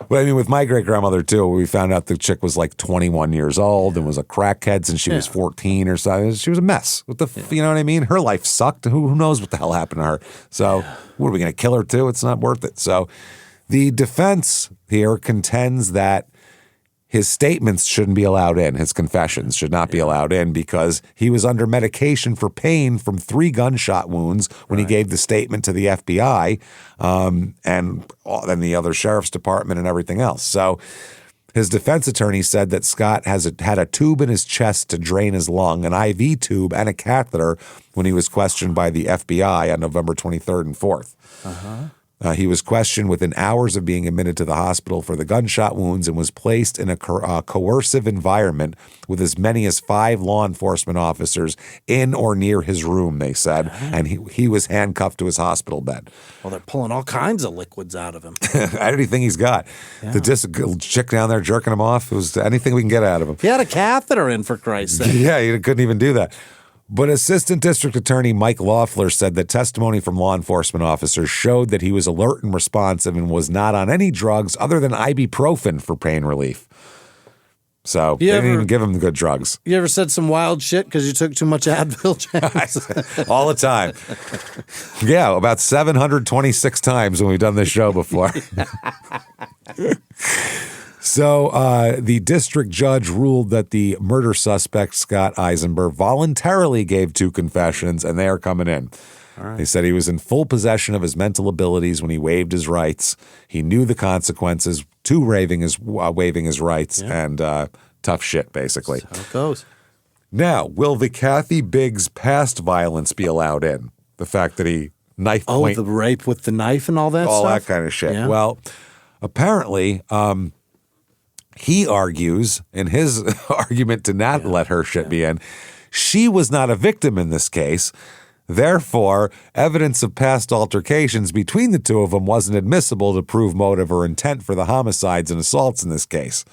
Well, I mean, with my great-grandmother, too, we found out the chick was like 21 years old and was a crackhead since she was 14 or something. She was a mess. You know what I mean? Her life sucked. Who knows what the hell happened to her? So what, are we going to kill her, too? It's not worth it. So the defense here contends that his statements shouldn't be allowed in. His confessions should not be allowed in because he was under medication for pain from 3 gunshot wounds when he gave the statement to the FBI and then the other sheriff's department and everything else. So his defense attorney said that Scott had a tube in his chest to drain his lung, an IV tube, and a catheter when he was questioned by the FBI on November 23rd and 4th. He was questioned within hours of being admitted to the hospital for the gunshot wounds and was placed in a coercive environment with as many as 5 law enforcement officers in or near his room, they said, and he was handcuffed to his hospital bed. Well, they're pulling all kinds of liquids out of him. Anything he's got. The chick down there jerking him off, it was anything we can get out of him. He had a catheter in, for Christ's sake. Yeah, he couldn't even do that. But Assistant District Attorney Mike Loeffler said that testimony from law enforcement officers showed that he was alert and responsive and was not on any drugs other than ibuprofen for pain relief. So they didn't even give him the good drugs. You ever said some wild shit because you took too much Advil, James? All the time. Yeah, about 726 times when we've done this show before. So the district judge ruled that the murder suspect, Scott Eisenberg, voluntarily gave 2 confessions, and they are coming in. They said he was in full possession of his mental abilities when he waived his rights. He knew the consequences to waiving his rights, and tough shit, basically. That's how it goes. Now, will the Kathy Biggs past violence be allowed in? The fact that he knife point... Oh, the rape with the knife and all that stuff? All that kind of shit. Yeah. Well, apparently... he argues in his argument to not let her shit be in, she was not a victim in this case. Therefore, evidence of past altercations between the two of them wasn't admissible to prove motive or intent for the homicides and assaults in this case.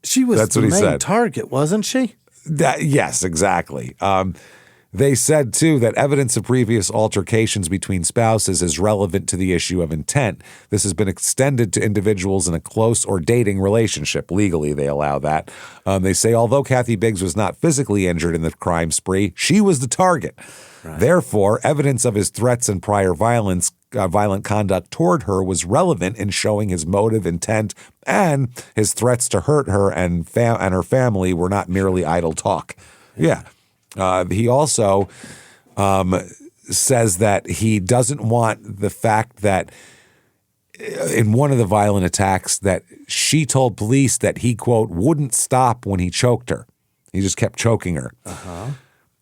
She was the main target, wasn't she? Yes, exactly. They said, too, that evidence of previous altercations between spouses is relevant to the issue of intent. This has been extended to individuals in a close or dating relationship. Legally, they allow that. They say, although Kathy Biggs was not physically injured in the crime spree, she was the target. Right. Therefore, evidence of his threats and prior violent conduct toward her was relevant in showing his motive, intent, and his threats to hurt her and her family were not merely idle talk. Yeah. He also says that he doesn't want the fact that in one of the violent attacks that she told police that he, quote, wouldn't stop when he choked her. He just kept choking her.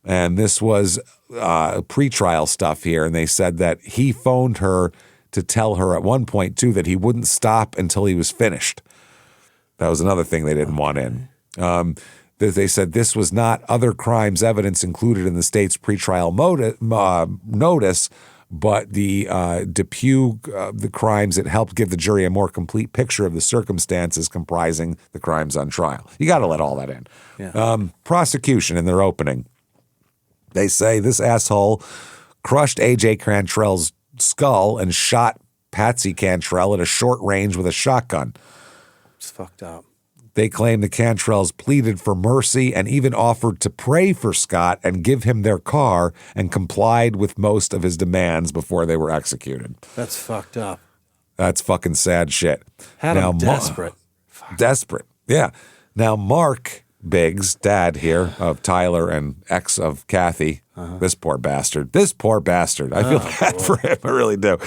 And this was pretrial stuff here. And they said that he phoned her to tell her at one point, too, that he wouldn't stop until he was finished. That was another thing they didn't want in. They said this was not other crimes evidence included in the state's pretrial notice, but the Depew, the crimes that helped give the jury a more complete picture of the circumstances comprising the crimes on trial. You got to let all that in. Yeah. Prosecution in their opening. They say this asshole crushed A.J. Cantrell's skull and shot Patsy Cantrell at a short range with a shotgun. It's fucked up. They claim the Cantrells pleaded for mercy and even offered to pray for Scott and give him their car and complied with most of his demands before they were executed. That's fucked up. That's fucking sad shit. Had him desperate. Desperate, yeah. Now, Mark Biggs, dad here of Tyler and ex of Kathy, this poor bastard. I feel bad for him. I really do.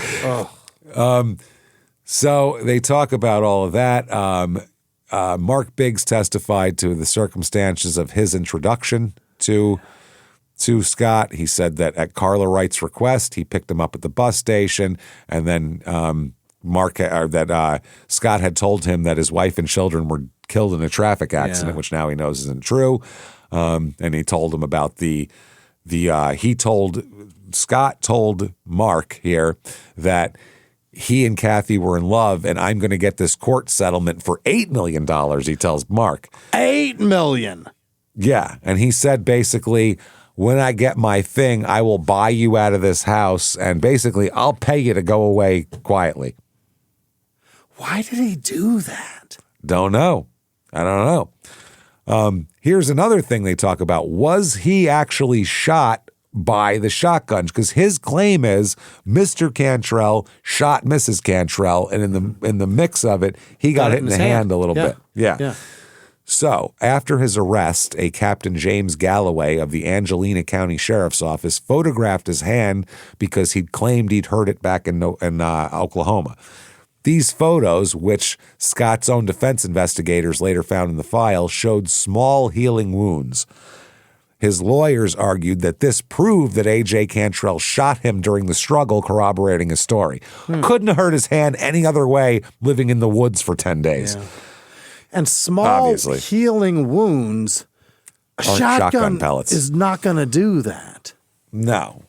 So they talk about all of that. Mark Biggs testified to the circumstances of his introduction to Scott. He said that at Carla Wright's request, he picked him up at the bus station, and then Scott had told him that his wife and children were killed in a traffic accident, which now he knows isn't true. And he told him about Scott told Mark here that he and Kathy were in love, and I'm going to get this court settlement for $8 million, he tells Mark. $8 million. Yeah, and he said basically, when I get my thing, I will buy you out of this house, and basically I'll pay you to go away quietly. Why did he do that? Don't know. I don't know. Here's another thing they talk about. Was he actually shot by the shotgun? Because his claim is Mr. Cantrell shot Mrs. Cantrell, and in the mix of it, he got hit in the hand a little bit. Yeah. So, after his arrest, a Captain James Galloway of the Angelina County Sheriff's Office photographed his hand because he'd claimed he'd hurt it back in Oklahoma. These photos, which Scott's own defense investigators later found in the file, showed small healing wounds. His lawyers argued that this proved that A.J. Cantrell shot him during the struggle, corroborating his story. Couldn't have hurt his hand any other way living in the woods for 10 days. Yeah. And small healing wounds, a shotgun pellets is not going to do that. No.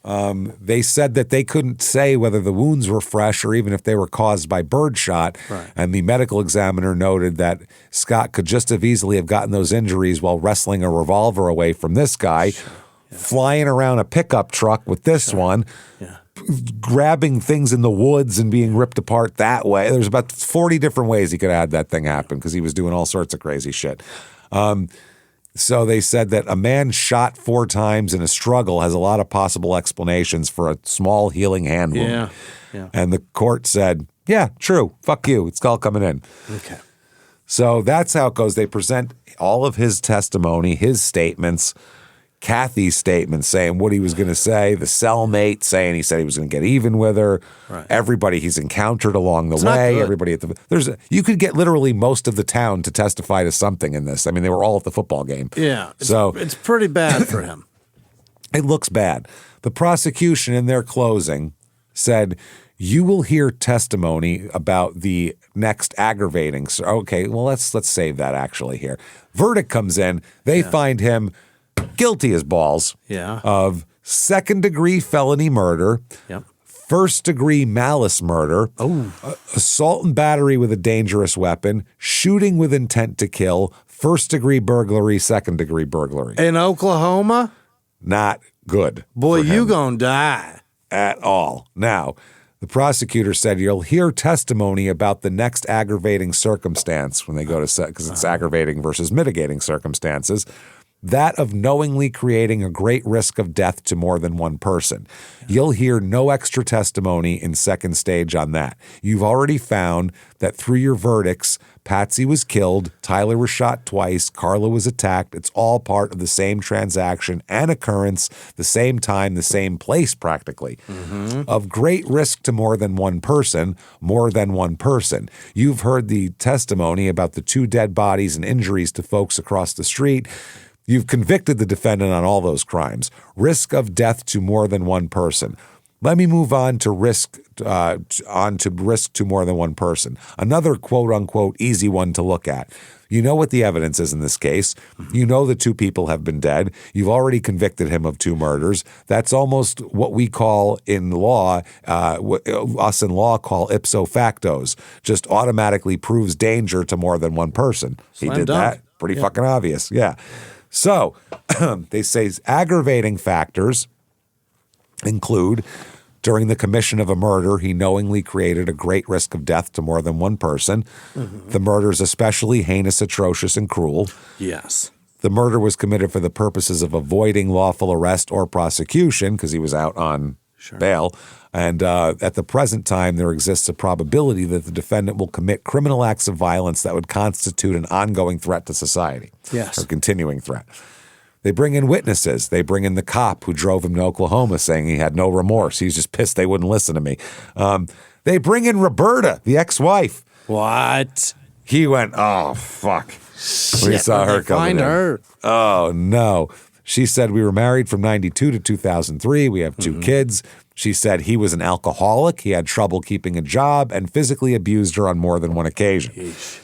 They said that they couldn't say whether the wounds were fresh or even if they were caused by birdshot. Right. And the medical examiner noted that Scott could just as easily have gotten those injuries while wrestling a revolver away from this guy, flying around a pickup truck with this one, grabbing things in the woods and being ripped apart that way. There's about 40 different ways he could have had that thing happen because he was doing all sorts of crazy shit. So they said that a man shot 4 times in a struggle has a lot of possible explanations for a small healing hand wound. Yeah. And the court said, yeah, true. Fuck you. It's all coming in. Okay. So that's how it goes. They present all of his testimony, his statements, Kathy's statement saying what he was going to say, the cellmate saying he said he was going to get even with her, everybody he's encountered along the way, everybody at the you could get literally most of the town to testify to something in this. I mean, they were all at the football game. Yeah, it's pretty bad for him. It looks bad. The prosecution in their closing said, you will hear testimony about the next aggravating. Okay, well, let's save that actually here. Verdict comes in. They find him guilty as balls of second-degree felony murder, first-degree malice murder, assault and battery with a dangerous weapon, shooting with intent to kill, first-degree burglary, second-degree burglary. In Oklahoma? Not good. Boy, you gonna die. At all. Now, the prosecutor said you'll hear testimony about the next aggravating circumstance when they go to because it's aggravating versus mitigating circumstances. That of knowingly creating a great risk of death to more than one person. You'll hear no extra testimony in second stage on that. You've already found that through your verdicts, Patsy was killed, Tyler was shot twice, Carla was attacked. It's all part of the same transaction and occurrence, the same time, the same place practically. Of great risk to more than one person. You've heard the testimony about the 2 dead bodies and injuries to folks across the street. You've convicted the defendant on all those crimes. Risk of death to more than one person. Let me move on to risk to more than one person. Another quote-unquote easy one to look at. You know what the evidence is in this case. You know the 2 people have been dead. You've already convicted him of 2 murders. That's almost what we call in law, us in law call ipso factos. Just automatically proves danger to more than one person. He did that. Pretty fucking obvious. Yeah. So they say aggravating factors include during the commission of a murder, he knowingly created a great risk of death to more than one person. The murder is especially heinous, atrocious, and cruel. Yes. The murder was committed for the purposes of avoiding lawful arrest or prosecution because he was out on bail. And at the present time, there exists a probability that the defendant will commit criminal acts of violence that would constitute an ongoing threat to society. Yes. Or continuing threat. They bring in witnesses. They bring in the cop who drove him to Oklahoma saying he had no remorse. He was just pissed they wouldn't listen to me. They bring in Roberta, the ex-wife. What? He went, oh, fuck. Shit, we saw her coming in. Her. Oh, no. She said, we were married from 92 to 2003. We have 2 kids. She said he was an alcoholic. He had trouble keeping a job and physically abused her on more than one occasion. Yeesh.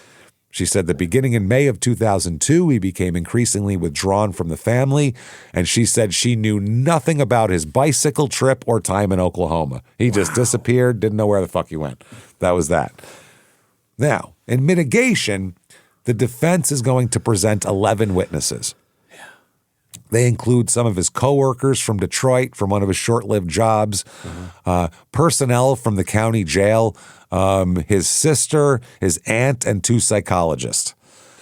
She said that beginning in May of 2002, he became increasingly withdrawn from the family. And she said she knew nothing about his bicycle trip or time in Oklahoma. He just disappeared, didn't know where the fuck he went. That was that. Now, in mitigation, the defense is going to present 11 witnesses. They include some of his coworkers from Detroit from one of his short-lived jobs, personnel from the county jail, his sister, his aunt, and 2 psychologists.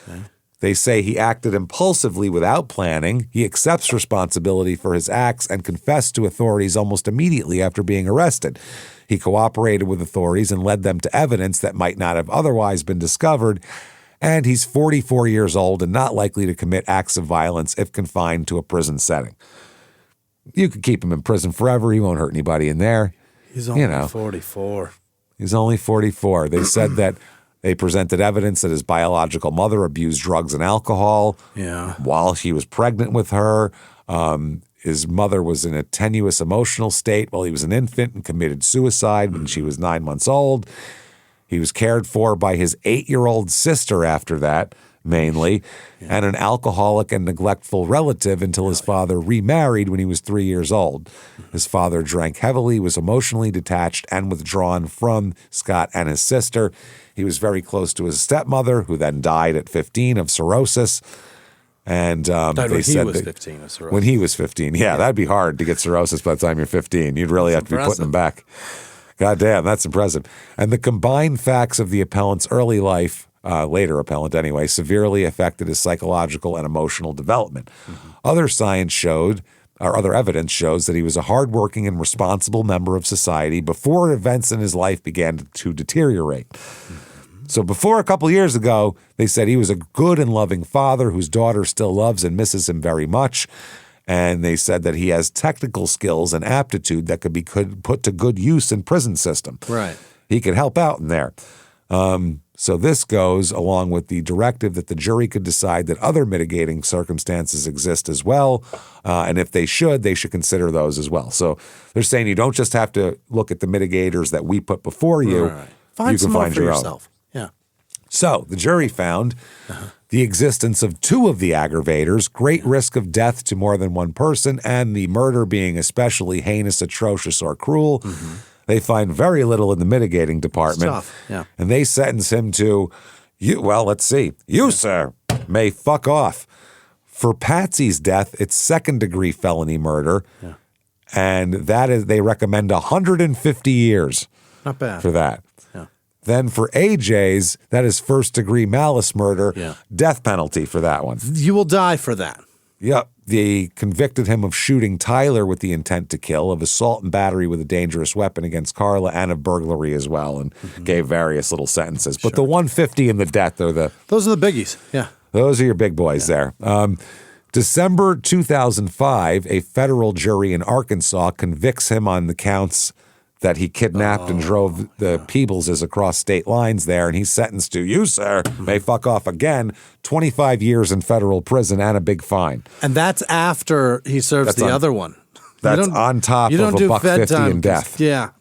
Okay. They say he acted impulsively without planning. He accepts responsibility for his acts and confessed to authorities almost immediately after being arrested. He cooperated with authorities and led them to evidence that might not have otherwise been discovered. And he's 44 years old and not likely to commit acts of violence if confined to a prison setting. You could keep him in prison forever. He won't hurt anybody in there. He's only 44. He's only 44. They said that they presented evidence that his biological mother abused drugs and alcohol while she was pregnant with her. His mother was in a tenuous emotional state while he was an infant and committed suicide when she was 9 months old. He was cared for by his 8-year-old sister after that, mainly, and an alcoholic and neglectful relative until his father remarried when he was 3 years old. His father drank heavily, was emotionally detached, and withdrawn from Scott and his sister. He was very close to his stepmother, who then died at 15 of cirrhosis. And they said when he was 15 of cirrhosis. When he was 15, that'd be hard to get cirrhosis by the time you're 15. You'd really have to be putting him back. God damn, that's impressive. And the combined facts of the appellant's early life, later appellant anyway, severely affected his psychological and emotional development. Other evidence shows that he was a hardworking and responsible member of society before events in his life began to deteriorate. So before a couple years ago, they said he was a good and loving father whose daughter still loves and misses him very much. And they said that he has technical skills and aptitude that could be put to good use in prison system. Right. He could help out in there. So this goes along with the directive that the jury could decide that other mitigating circumstances exist as well. And if they should consider those as well. So they're saying you don't just have to look at the mitigators that we put before you. Right. You can find your yourself. own. Yeah. So the jury found the existence of 2 of the aggravators, great risk of death to more than one person, and the murder being especially heinous, atrocious, or cruel. They find very little in the mitigating department. It's tough. Yeah. And they sentence him to, let's see. You, sir, may fuck off. For Patsy's death, it's second-degree felony murder. Yeah. And they recommend 150 years. Not bad. For that. Then for AJ's, that is first-degree malice murder, death penalty for that one. You will die for that. Yep. They convicted him of shooting Tyler with the intent to kill, of assault and battery with a dangerous weapon against Carla, and of burglary as well, and gave various little sentences. But the 150 and the death are those are the biggies. Yeah. Those are your big boys there. December 2005, a federal jury in Arkansas convicts him on the counts that he kidnapped and drove the Peebleses across state lines there, and he's sentenced to, you, sir, may fuck off again, 25 years in federal prison and a big fine. And that's after he serves the other one. That's on top of $150 in death. Yeah.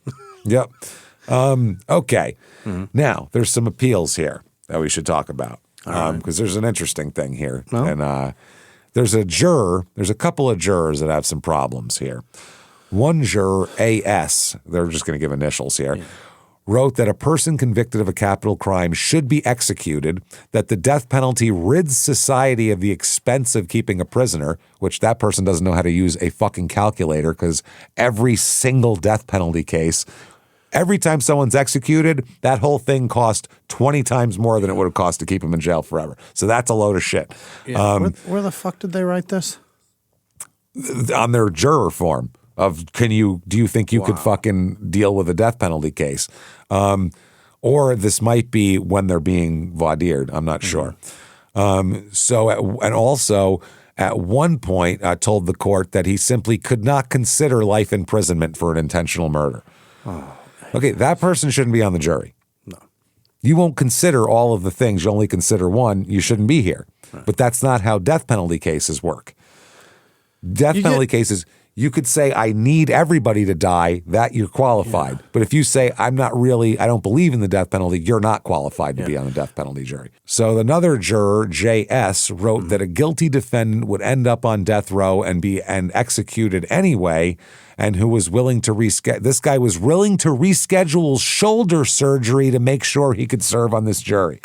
Yep. Okay. Now, there's some appeals here that we should talk about, because there's an interesting thing here. Oh. And there's a couple of jurors that have some problems here. One juror, A.S., they're just going to give initials here, wrote that a person convicted of a capital crime should be executed, that the death penalty rids society of the expense of keeping a prisoner, which that person doesn't know how to use a fucking calculator, because every single death penalty case, every time someone's executed, that whole thing cost 20 times more than it would have cost to keep him in jail forever. So that's a load of shit. Yeah. Where the fuck did they write this? On their juror form. Do you think you could fucking deal with a death penalty case? Or this might be when they're being voir dired. I'm not sure. And also at one point told the court that he simply could not consider life imprisonment for an intentional murder. Okay, that person shouldn't be on the jury. No. You won't consider all of the things. You only consider one. You shouldn't be here. Right. But that's not how death penalty cases work. Death penalty cases, you could say, I need everybody to die, that you're qualified. Yeah. But if you say, I don't believe in the death penalty, you're not qualified to be on the death penalty jury. So another juror, J.S., wrote that a guilty defendant would end up on death row and be executed anyway, and who was willing to this guy was willing to reschedule shoulder surgery to make sure he could serve on this jury.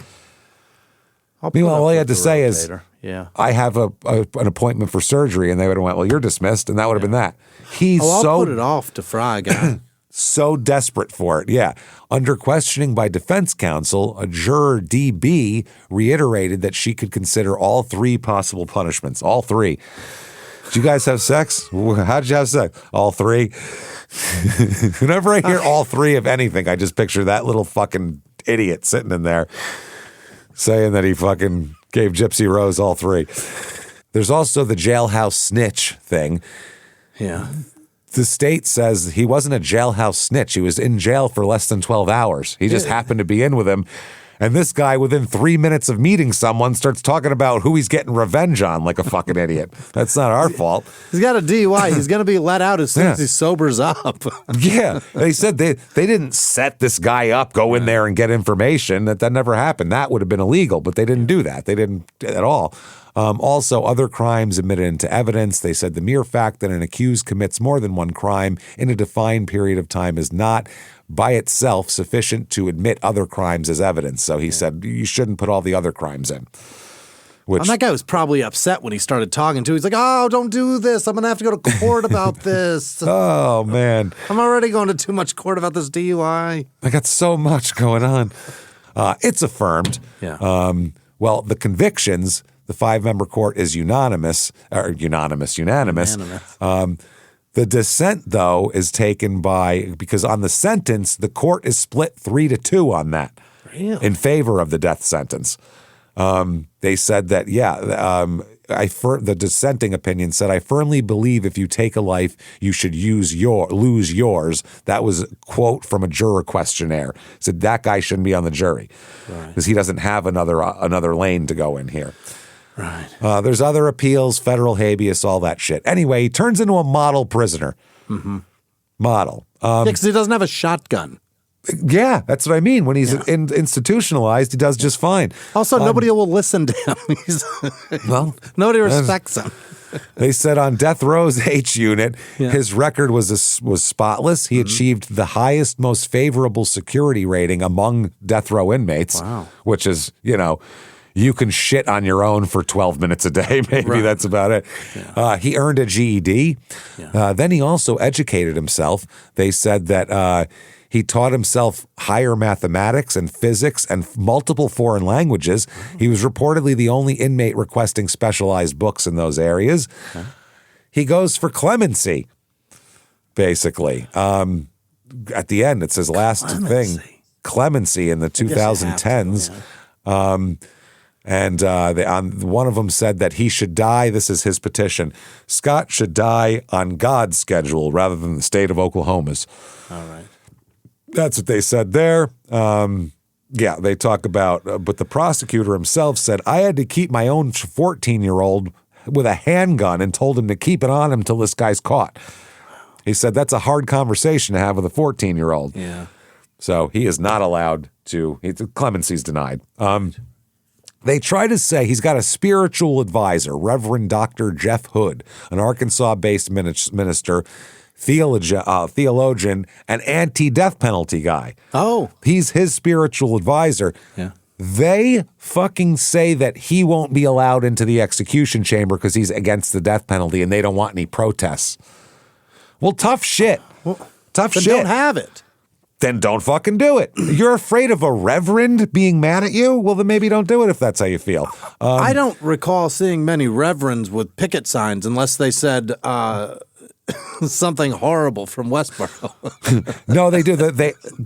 Meanwhile, all he had to say is, I have an appointment for surgery, and they would have went, well, you're dismissed, and that would have been that. I'll put it off to Fry guy. So desperate for it, yeah. Under questioning by defense counsel, a juror DB reiterated that she could consider all 3 possible punishments. All 3. Did you guys have sex? How'd you have sex? All 3. Whenever I hear all 3 of anything, I just picture that little fucking idiot sitting in there saying that he fucking gave Gypsy Rose all 3. There's also the jailhouse snitch thing. Yeah. The state says he wasn't a jailhouse snitch. He was in jail for less than 12 hours. He just happened to be in with him. And this guy, within 3 minutes of meeting someone, starts talking about who he's getting revenge on like a fucking idiot. That's not our fault. He's got a DUI. He's going to be let out as soon as he sobers up. Yeah. They said they didn't set this guy up, go in there and get information. That never happened. That would have been illegal, but they didn't do that. They didn't at all. Also, other crimes admitted into evidence. They said the mere fact that an accused commits more than one crime in a defined period of time is not by itself sufficient to admit other crimes as evidence. So he said you shouldn't put all the other crimes in. And that guy was probably upset when he started talking to. He's like, "Oh, don't do this. I'm going to have to go to court about this." Oh, man. I'm already going to too much court about this DUI. I got so much going on. It's affirmed. Yeah. Well, the convictions, the 5-member court is unanimous. The dissent, though, is taken because on the sentence, the court is split 3-2 on that. Really? In favor of the death sentence. They said that, the dissenting opinion said, I firmly believe if you take a life, you should lose yours. That was a quote from a juror questionnaire. Said that guy shouldn't be on the jury because he doesn't have another lane to go in here. Right. There's other appeals, federal habeas, all that shit. Anyway, he turns into a model prisoner. Mm-hmm. Model. Because he doesn't have a shotgun. Yeah, that's what I mean. When he's institutionalized, he does just fine. Also, nobody will listen to him. Nobody respects him. They said on death row's H unit, his record was spotless. He achieved the highest, most favorable security rating among death row inmates, which is, you can shit on your own for 12 minutes a day. Maybe that's about it. Yeah. He earned a GED. Yeah. Then he also educated himself. They said that he taught himself higher mathematics and physics and multiple foreign languages. He was reportedly the only inmate requesting specialized books in those areas. Okay. He goes for clemency, basically. At the end, it says last thing, clemency in the 2010s. And one of them said that he should die. This is his petition. Scott should die on God's schedule rather than the state of Oklahoma's. All right. That's what they said there. They talk about, but the prosecutor himself said, I had to keep my own 14-year-old with a handgun and told him to keep it on him until this guy's caught. He said that's a hard conversation to have with a 14-year-old. Yeah. So he is not allowed to, clemency's denied. They try to say he's got a spiritual advisor, Reverend Dr. Jeff Hood, an Arkansas-based minister, theologian, and anti-death penalty guy. Oh. He's his spiritual advisor. Yeah. They fucking say that he won't be allowed into the execution chamber because he's against the death penalty and they don't want any protests. Well, tough shit. Tough shit. Don't have it. Then don't fucking do it. You're afraid of a reverend being mad at you? Well, then maybe don't do it if that's how you feel. I don't recall seeing many reverends with picket signs unless they said something horrible from Westboro. No, they do.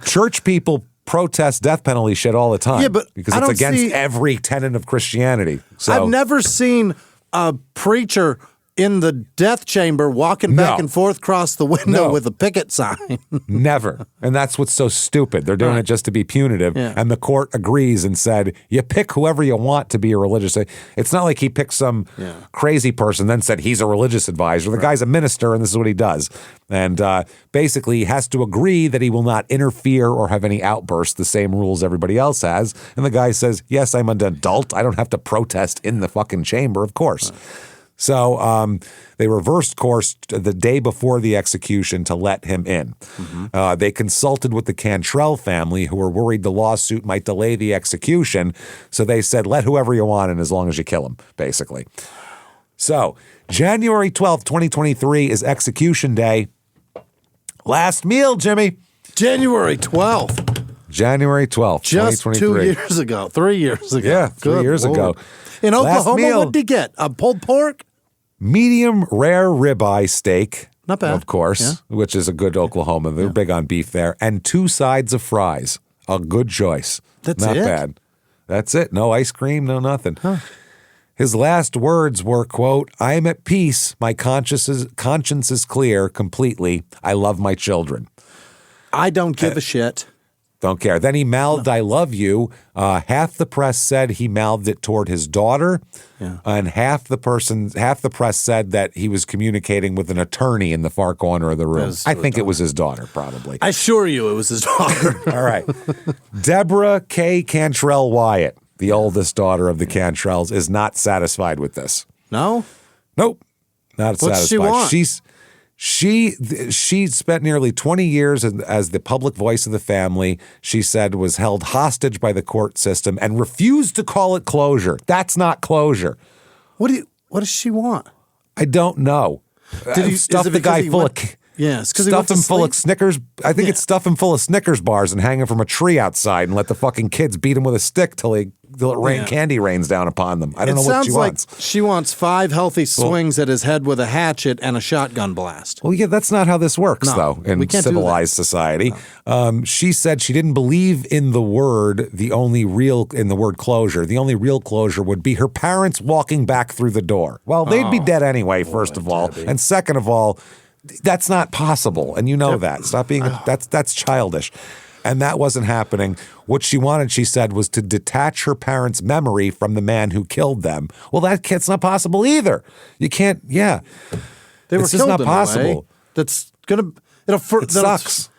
Church people protest death penalty shit all the time. Yeah, but because it's against every tenet of Christianity. So I've never seen a preacher in the death chamber walking back and forth across the window with a picket sign. Never. And that's what's so stupid. They're doing it just to be punitive. Yeah. And the court agrees and said, you pick whoever you want to be a religious. It's not like he picked some crazy person, then said he's a religious advisor. The guy's a minister and this is what he does. And basically he has to agree that he will not interfere or have any outbursts, the same rules everybody else has. And the guy says, yes, I'm an adult. I don't have to protest in the fucking chamber, of course. So they reversed course the day before the execution to let him in. They consulted with the Cantrell family, who were worried the lawsuit might delay the execution. So they said, let whoever you want in as long as you kill him, basically. So January 12th, 2023 is execution day. Last meal, Jimmy. January 12th. January 12th, Just 2023. 2 years ago. 3 years ago. Yeah, 3 years ago. In Last Oklahoma, meal. what did he get? A pulled pork? Medium rare ribeye steak. Not bad. Of course, Yeah. which is a good Oklahoma. They're big on beef there. And 2 sides of fries. A good choice. That's Not it? bad. That's it. No ice cream, no nothing. His last words were, quote, I am at peace. My conscience is clear completely. I love my children. I don't give a shit. Don't care. Then he mouthed, I love you. Half the press said he mouthed it toward his daughter. And half the press said that he was communicating with an attorney in the far corner of the room. I think it was his daughter, probably. I assure you it was his daughter. All right. Deborah K. Cantrell Wyatt, the oldest daughter of the Cantrells, is not satisfied with this. No? Nope. Not satisfied. What's she want? She spent nearly 20 years as the public voice of the family. She said was held hostage by the court system and refused to call it closure. That's not closure. What does she want? I don't know. Did he stuff the guy full of Yes, because stuff him full of Snickers. I think it's stuff him full of Snickers bars and hang him from a tree outside and let the fucking kids beat him with a stick till candy rains down upon them. I don't know what she wants. It sounds like she wants 5 healthy swings at his head with a hatchet and a shotgun blast. Well, yeah, that's not how this works, though, we in can't civilized society. She said she didn't believe in the word closure. The only real closure would be her parents walking back through the door. Well, they'd be dead anyway, first of all. Debbie. And second of all, that's not possible. And you know that. Stop being, that's childish. And that wasn't happening. What she wanted, she said, was to detach her parents' memory from the man who killed them. Well, that's not possible either. You can't, They were it's just killed not in a way possible. That's going to, It sucks.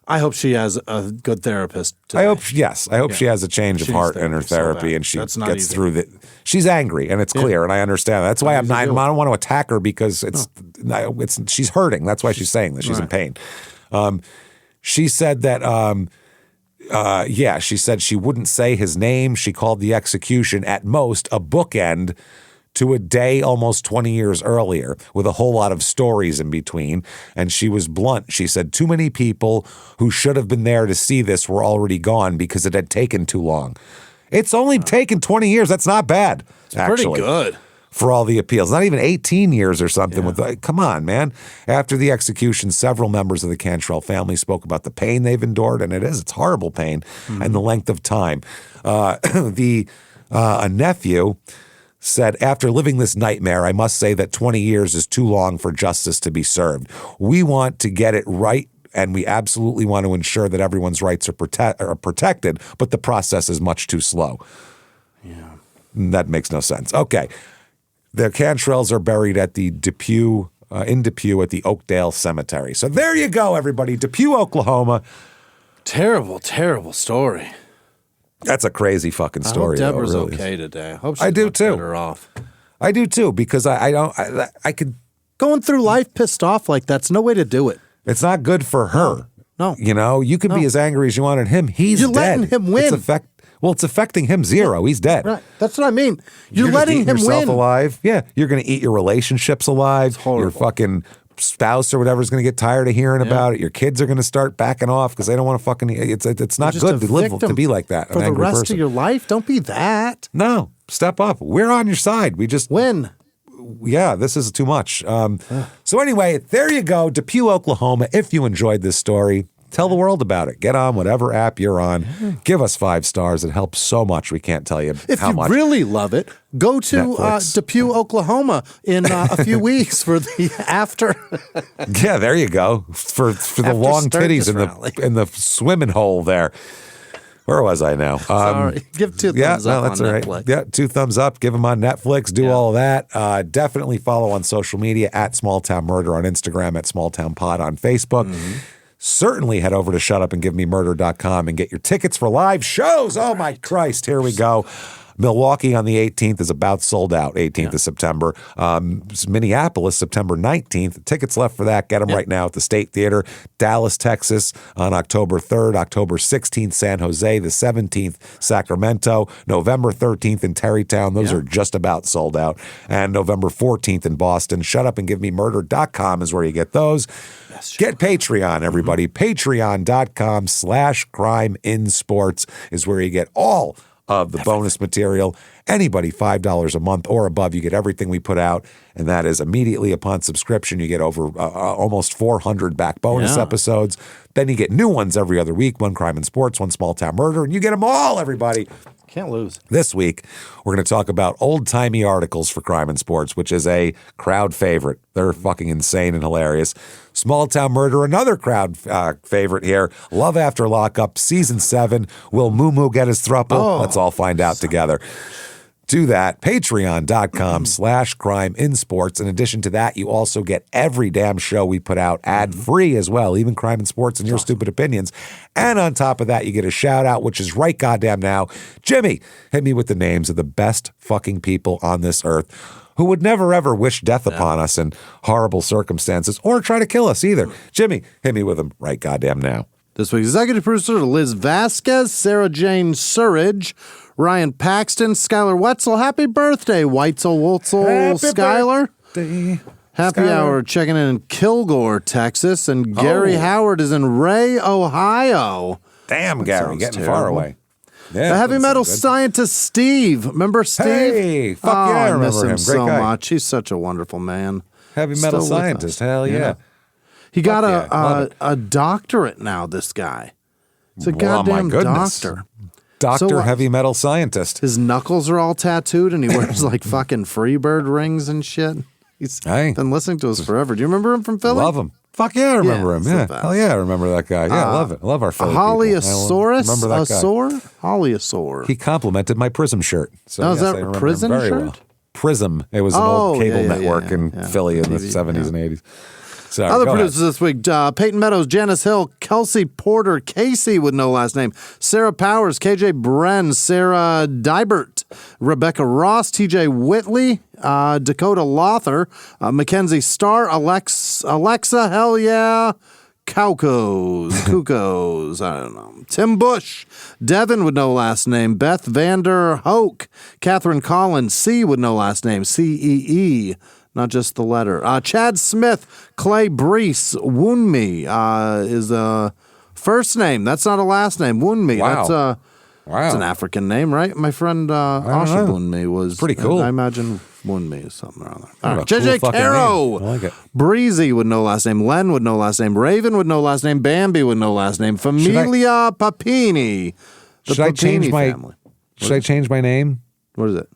I hope she has a good therapist today. I hope she has a change of heart in her therapy and she gets through the. She's angry and it's clear and I understand that. That's why I don't want to attack her because she's hurting. That's why she's saying this. She's in pain. She said that. She said she wouldn't say his name. She called the execution at most a bookend to a day almost 20 years earlier with a whole lot of stories in between. And she was blunt. She said too many people who should have been there to see this were already gone because it had taken too long. It's only taken 20 years. That's not bad, actually. Pretty good. For all the appeals. Not even 18 years or something. Come on, man. After the execution, several members of the Cantrell family spoke about the pain they've endured, and it's horrible pain, and the length of time. A nephew said, after living this nightmare, I must say that 20 years is too long for justice to be served. We want to get it right, and we absolutely want to ensure that everyone's rights are protected, but the process is much too slow. Yeah. That makes no sense. Okay. The Cantrells are buried at the Depew, in Depew at the Oakdale Cemetery. So there you go, everybody. Depew, Oklahoma. Terrible, terrible story. That's a crazy fucking story. I hope Deborah's really okay today. I hope she's better off. I do too, because I could. Going through life pissed off like that's no way to do it. It's not good for her. No. You know, you can be as angry as you want at him. You're dead. Letting him win. It's affecting him zero. He's dead. Right. That's what I mean. You're letting him yourself win. alive. Yeah. You're going to eat your relationships alive. Your fucking spouse or whatever is going to get tired of hearing about it. Your kids are going to start backing off because they don't want to fucking. It's not good to be like that. For the rest of your life, don't be that. No, step up. We're on your side. We just win. Yeah, this is too much. So anyway, there you go, Depew, Oklahoma. If you enjoyed this story, tell the world about it. Get on whatever app you're on. Give us 5 stars. It helps so much. We can't tell you how much. If you really love it, go to Depew, Oklahoma in a few weeks for the after. Yeah, there you go. For the long titties in the swimming hole there. Where was I now? Sorry. Give 2 thumbs up that's on all right. Netflix. Yeah, 2 thumbs up. Give them on Netflix. Do all of that. Definitely follow on social media at Small Town Murder on Instagram, at Small Town Pod on Facebook. Certainly head over to shutupandgivememurder.com and get your tickets for live shows. Oh, my Christ. Here we go. Milwaukee on the 18th is about sold out, 18th of September. Minneapolis, September 19th. Tickets left for that. Get them right now at the State Theater. Dallas, Texas on October 3rd. October 16th, San Jose. The 17th, Sacramento. November 13th in Terrytown. Those are just about sold out. And November 14th in Boston. ShutUpAndGiveMeMurder.com is where you get those. Get Patreon, everybody. Patreon.com/CrimeInSports is where you get all of the bonus material. Anybody $5 a month or above, you get everything we put out, and that is immediately upon subscription. You get over almost 400 back bonus episodes. Then you get new ones every other week, one Crime and Sports, one Small Town Murder, and you get them all, everybody. Can't lose. This week, we're going to talk about old-timey articles for Crime and Sports, which is a crowd favorite. They're fucking insane and hilarious. Small Town Murder, another crowd favorite here. Love After Lockup, Season 7. Will Moo Moo get his throuple? Let's all find out together. Do that. Patreon.com/CrimeInSports. In addition to that, you also get every damn show we put out ad-free as well, even Crime and Sports and Your Stupid Opinions. And on top of that, you get a shout-out, which is right goddamn now. Jimmy, hit me with the names of the best fucking people on this earth who would never, ever wish death upon us in horrible circumstances or try to kill us either. Jimmy, hit me with them right goddamn now. This week's executive producer, Liz Vasquez, Sarah Jane Surridge, Ryan Paxton, Skylar Wetzel. Happy birthday, Weitzel, Wurzel, Skylar. Happy hour checking in Kilgore, Texas. And Gary Howard is in Ray, Ohio. Damn, Gary, getting far away. Yeah, the heavy metal scientist Steve. Remember Steve? Hey, fuck yeah, I remember miss him him. so Great guy. much. He's such a wonderful man. Heavy metal Still with scientist, us. hell yeah. He got Fuck a doctorate now, this guy. It's a Well, my goddamn goodness. doctor. Dr. So, Heavy Metal Scientist. His knuckles are all tattooed, and he wears like fucking Freebird rings and shit. He's been listening to us forever. Do you remember him from Philly? Love him. Fuck yeah, I remember him. it's the Yeah. best. Hell yeah, I remember that guy. Yeah, I love it. I love our Philly people. Holyosaurus? Remember that guy. Holyosaur. He complimented my Prism shirt. So Oh, is yes, that I a remember Prism him very shirt? well. Prism. It was an old cable network in yeah. Philly in the TV, 70s and 80s. Sorry, Other go ahead. producers this week, Peyton Meadows, Janice Hill, Kelsey Porter, Casey with no last name, Sarah Powers, KJ Bren, Sarah Dybert, Rebecca Ross, TJ Whitley, Dakota Lother, Mackenzie Starr, Alexa, hell yeah, Kukos, I don't know, Tim Bush, Devin with no last name, Beth Vander Hoek, Catherine Collins, C with no last name, CEE. Not just the letter. Chad Smith, Clay Brees, Woonmi is a first name. That's not a last name. Woonmi. Wow. That's an African name, right? My friend Asha Woonmi was pretty cool. I imagine Woonmi is something around there. All right. Cool JJ fucking Caro. name. I like it. Breezy with no last name. Len with no last name. Raven with no last name. Bambi with no last name. Familia Papini. The Should I Papini change my family. Should I change my name? What is it?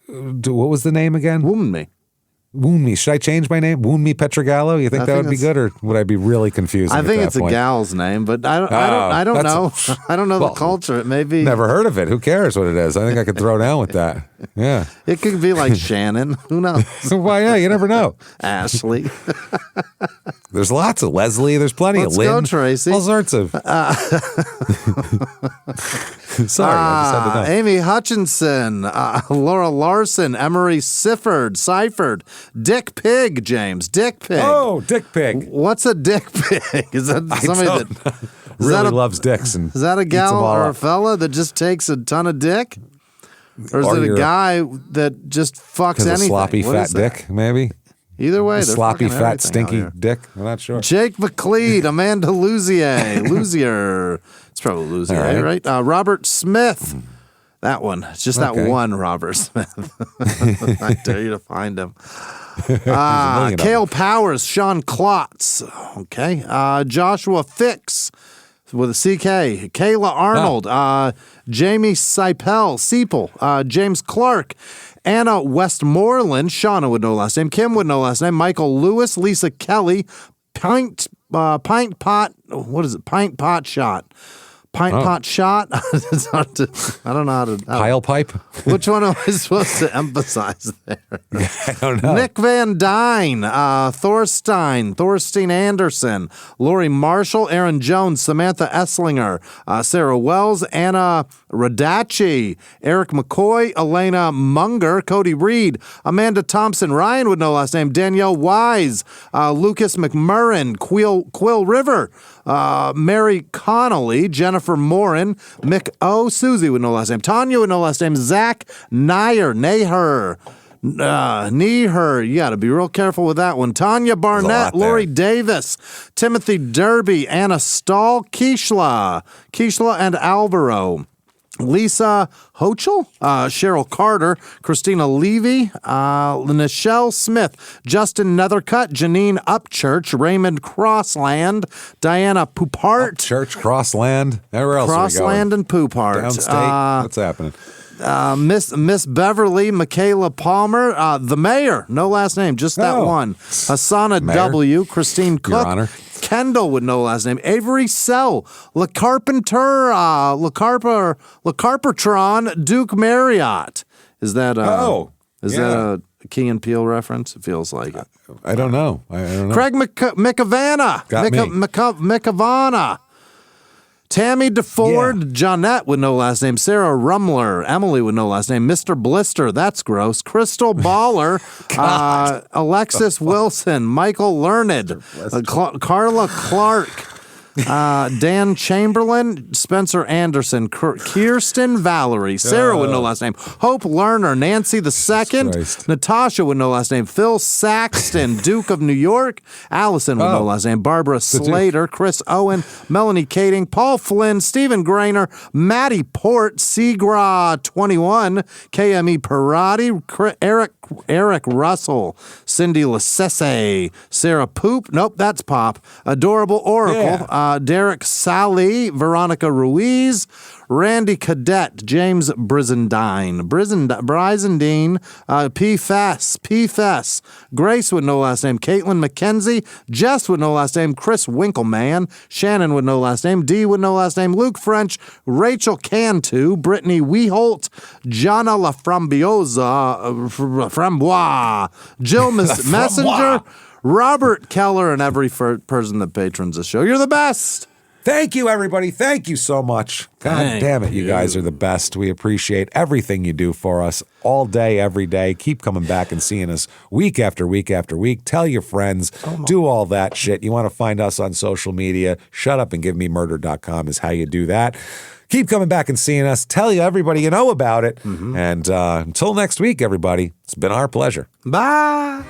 What was the name again? Woonmi. Woonmi. Should I change my name? Woonmi Petrogallo? You think that would be good, or would I be really confusing? I think at it's that a point? gal's name, but I don't know. I don't know the culture. It may be. Never heard of it. Who cares what it is? I think I could throw down with that. Yeah. It could be like Shannon. Who knows? Why? Yeah, you never know. Ashley. There's lots of Leslie. There's plenty Let's of Lynn. go, Tracy. All sorts of. Sorry, I just had to know. Amy Hutchinson, Laura Larson, Emery Seifert, Dick Pig, James. Dick Pig. Oh, Dick Pig. What's a Dick Pig? Is that somebody that really loves dicks? And is that a gal eats 'em all or a up. fella that just takes a ton of dick? Or is it a guy that just fucks Has anything? a sloppy What fat is that? dick, maybe? Either way, A they're sloppy, fucking fat, everything out stinky here. dick? I'm not sure. Jake McLeod, Amanda Luzier. It's probably Luzier, All right? Robert Smith. That one. It's just that one Robert Smith. I dare you to find him. Cale Powers, Sean Klotz. Okay. Joshua Fix with a CK. Kayla Arnold. Jamie Seipel. James Clark. Anna Westmoreland, Shauna with no last name, Kim with no last name, Michael Lewis, Lisa Kelly, Pint Pot Shot, Pint pot shot. I don't know how to. Pile pipe? Which one am I supposed to emphasize there? I don't know. Nick Van Dyne, Thorstein Anderson, Lori Marshall, Aaron Jones, Samantha Esslinger, Sarah Wells, Anna Radacci, Eric McCoy, Elena Munger, Cody Reed, Amanda Thompson, Ryan with no last name, Danielle Wise, Lucas McMurrin, Quill River, Mary Connolly, Jennifer Morin, Mick O, Susie with no last name, Tanya with no last name, Zach Naher, you got to be real careful with that one. Tanya Barnett, Lori Davis, Timothy Derby, Anna Stahl, Keishla and Alvaro. Lisa Hochul, Cheryl Carter, Christina Levy, Nichelle Smith, Justin Nethercutt, Janine Upchurch, Raymond Crossland, Diana Poupart. Upchurch, Crossland. Where else Crossland and Poupart. Downstate. What's happening? Miss Beverly, Michaela Palmer, the mayor, no last name, just that one. Hasana Mayor. W, Christine Cook, Your Honor. Kendall with no last name, Avery Sell, Le Carpentron, Duke Marriott. Is that that a Key and Peele reference? It feels like it. I don't know. Craig McAvanna. McAvanna. Tammy DeFord, Jeanette with no last name, Sarah Rumler, Emily with no last name, Mr. Blister, that's gross, Crystal Baller, Alexis Wilson, Michael Learned, Carla Clark, Dan Chamberlain, Spencer Anderson, Kirsten Valerie, Sarah with no last name, Hope Lerner, Nancy the Second, Natasha with no last name, Phil Saxton, Duke of New York, Allison with no last name, Barbara Slater, Chris Owen, Melanie Kading, Paul Flynn, Stephen Grainer, Maddie Port, Seagra 21, KME Parati, Eric Russell, Cindy Lassese, Sarah Poop, nope, that's Pop, Adorable Oracle, Derek Sally, Veronica Ruiz, Randy Cadet, James Brizendine, P. Fess, Grace with no last name, Caitlin McKenzie, Jess with no last name, Chris Winkleman, Shannon with no last name, Dee with no last name, Luke French, Rachel Cantu, Brittany Weholt, Jana La Framboise, Jill Messenger, Robert Keller, and every person that patrons the show. You're the best. Thank you, everybody. Thank you so much. God damn it, you guys are the best. We appreciate everything you do for us all day, every day. Keep coming back and seeing us week after week after week. Tell your friends. Do all that shit. You want to find us on social media, shutupandgivememurder.com is how you do that. Keep coming back and seeing us. Tell everybody you know about it. And until next week, everybody, it's been our pleasure. Bye.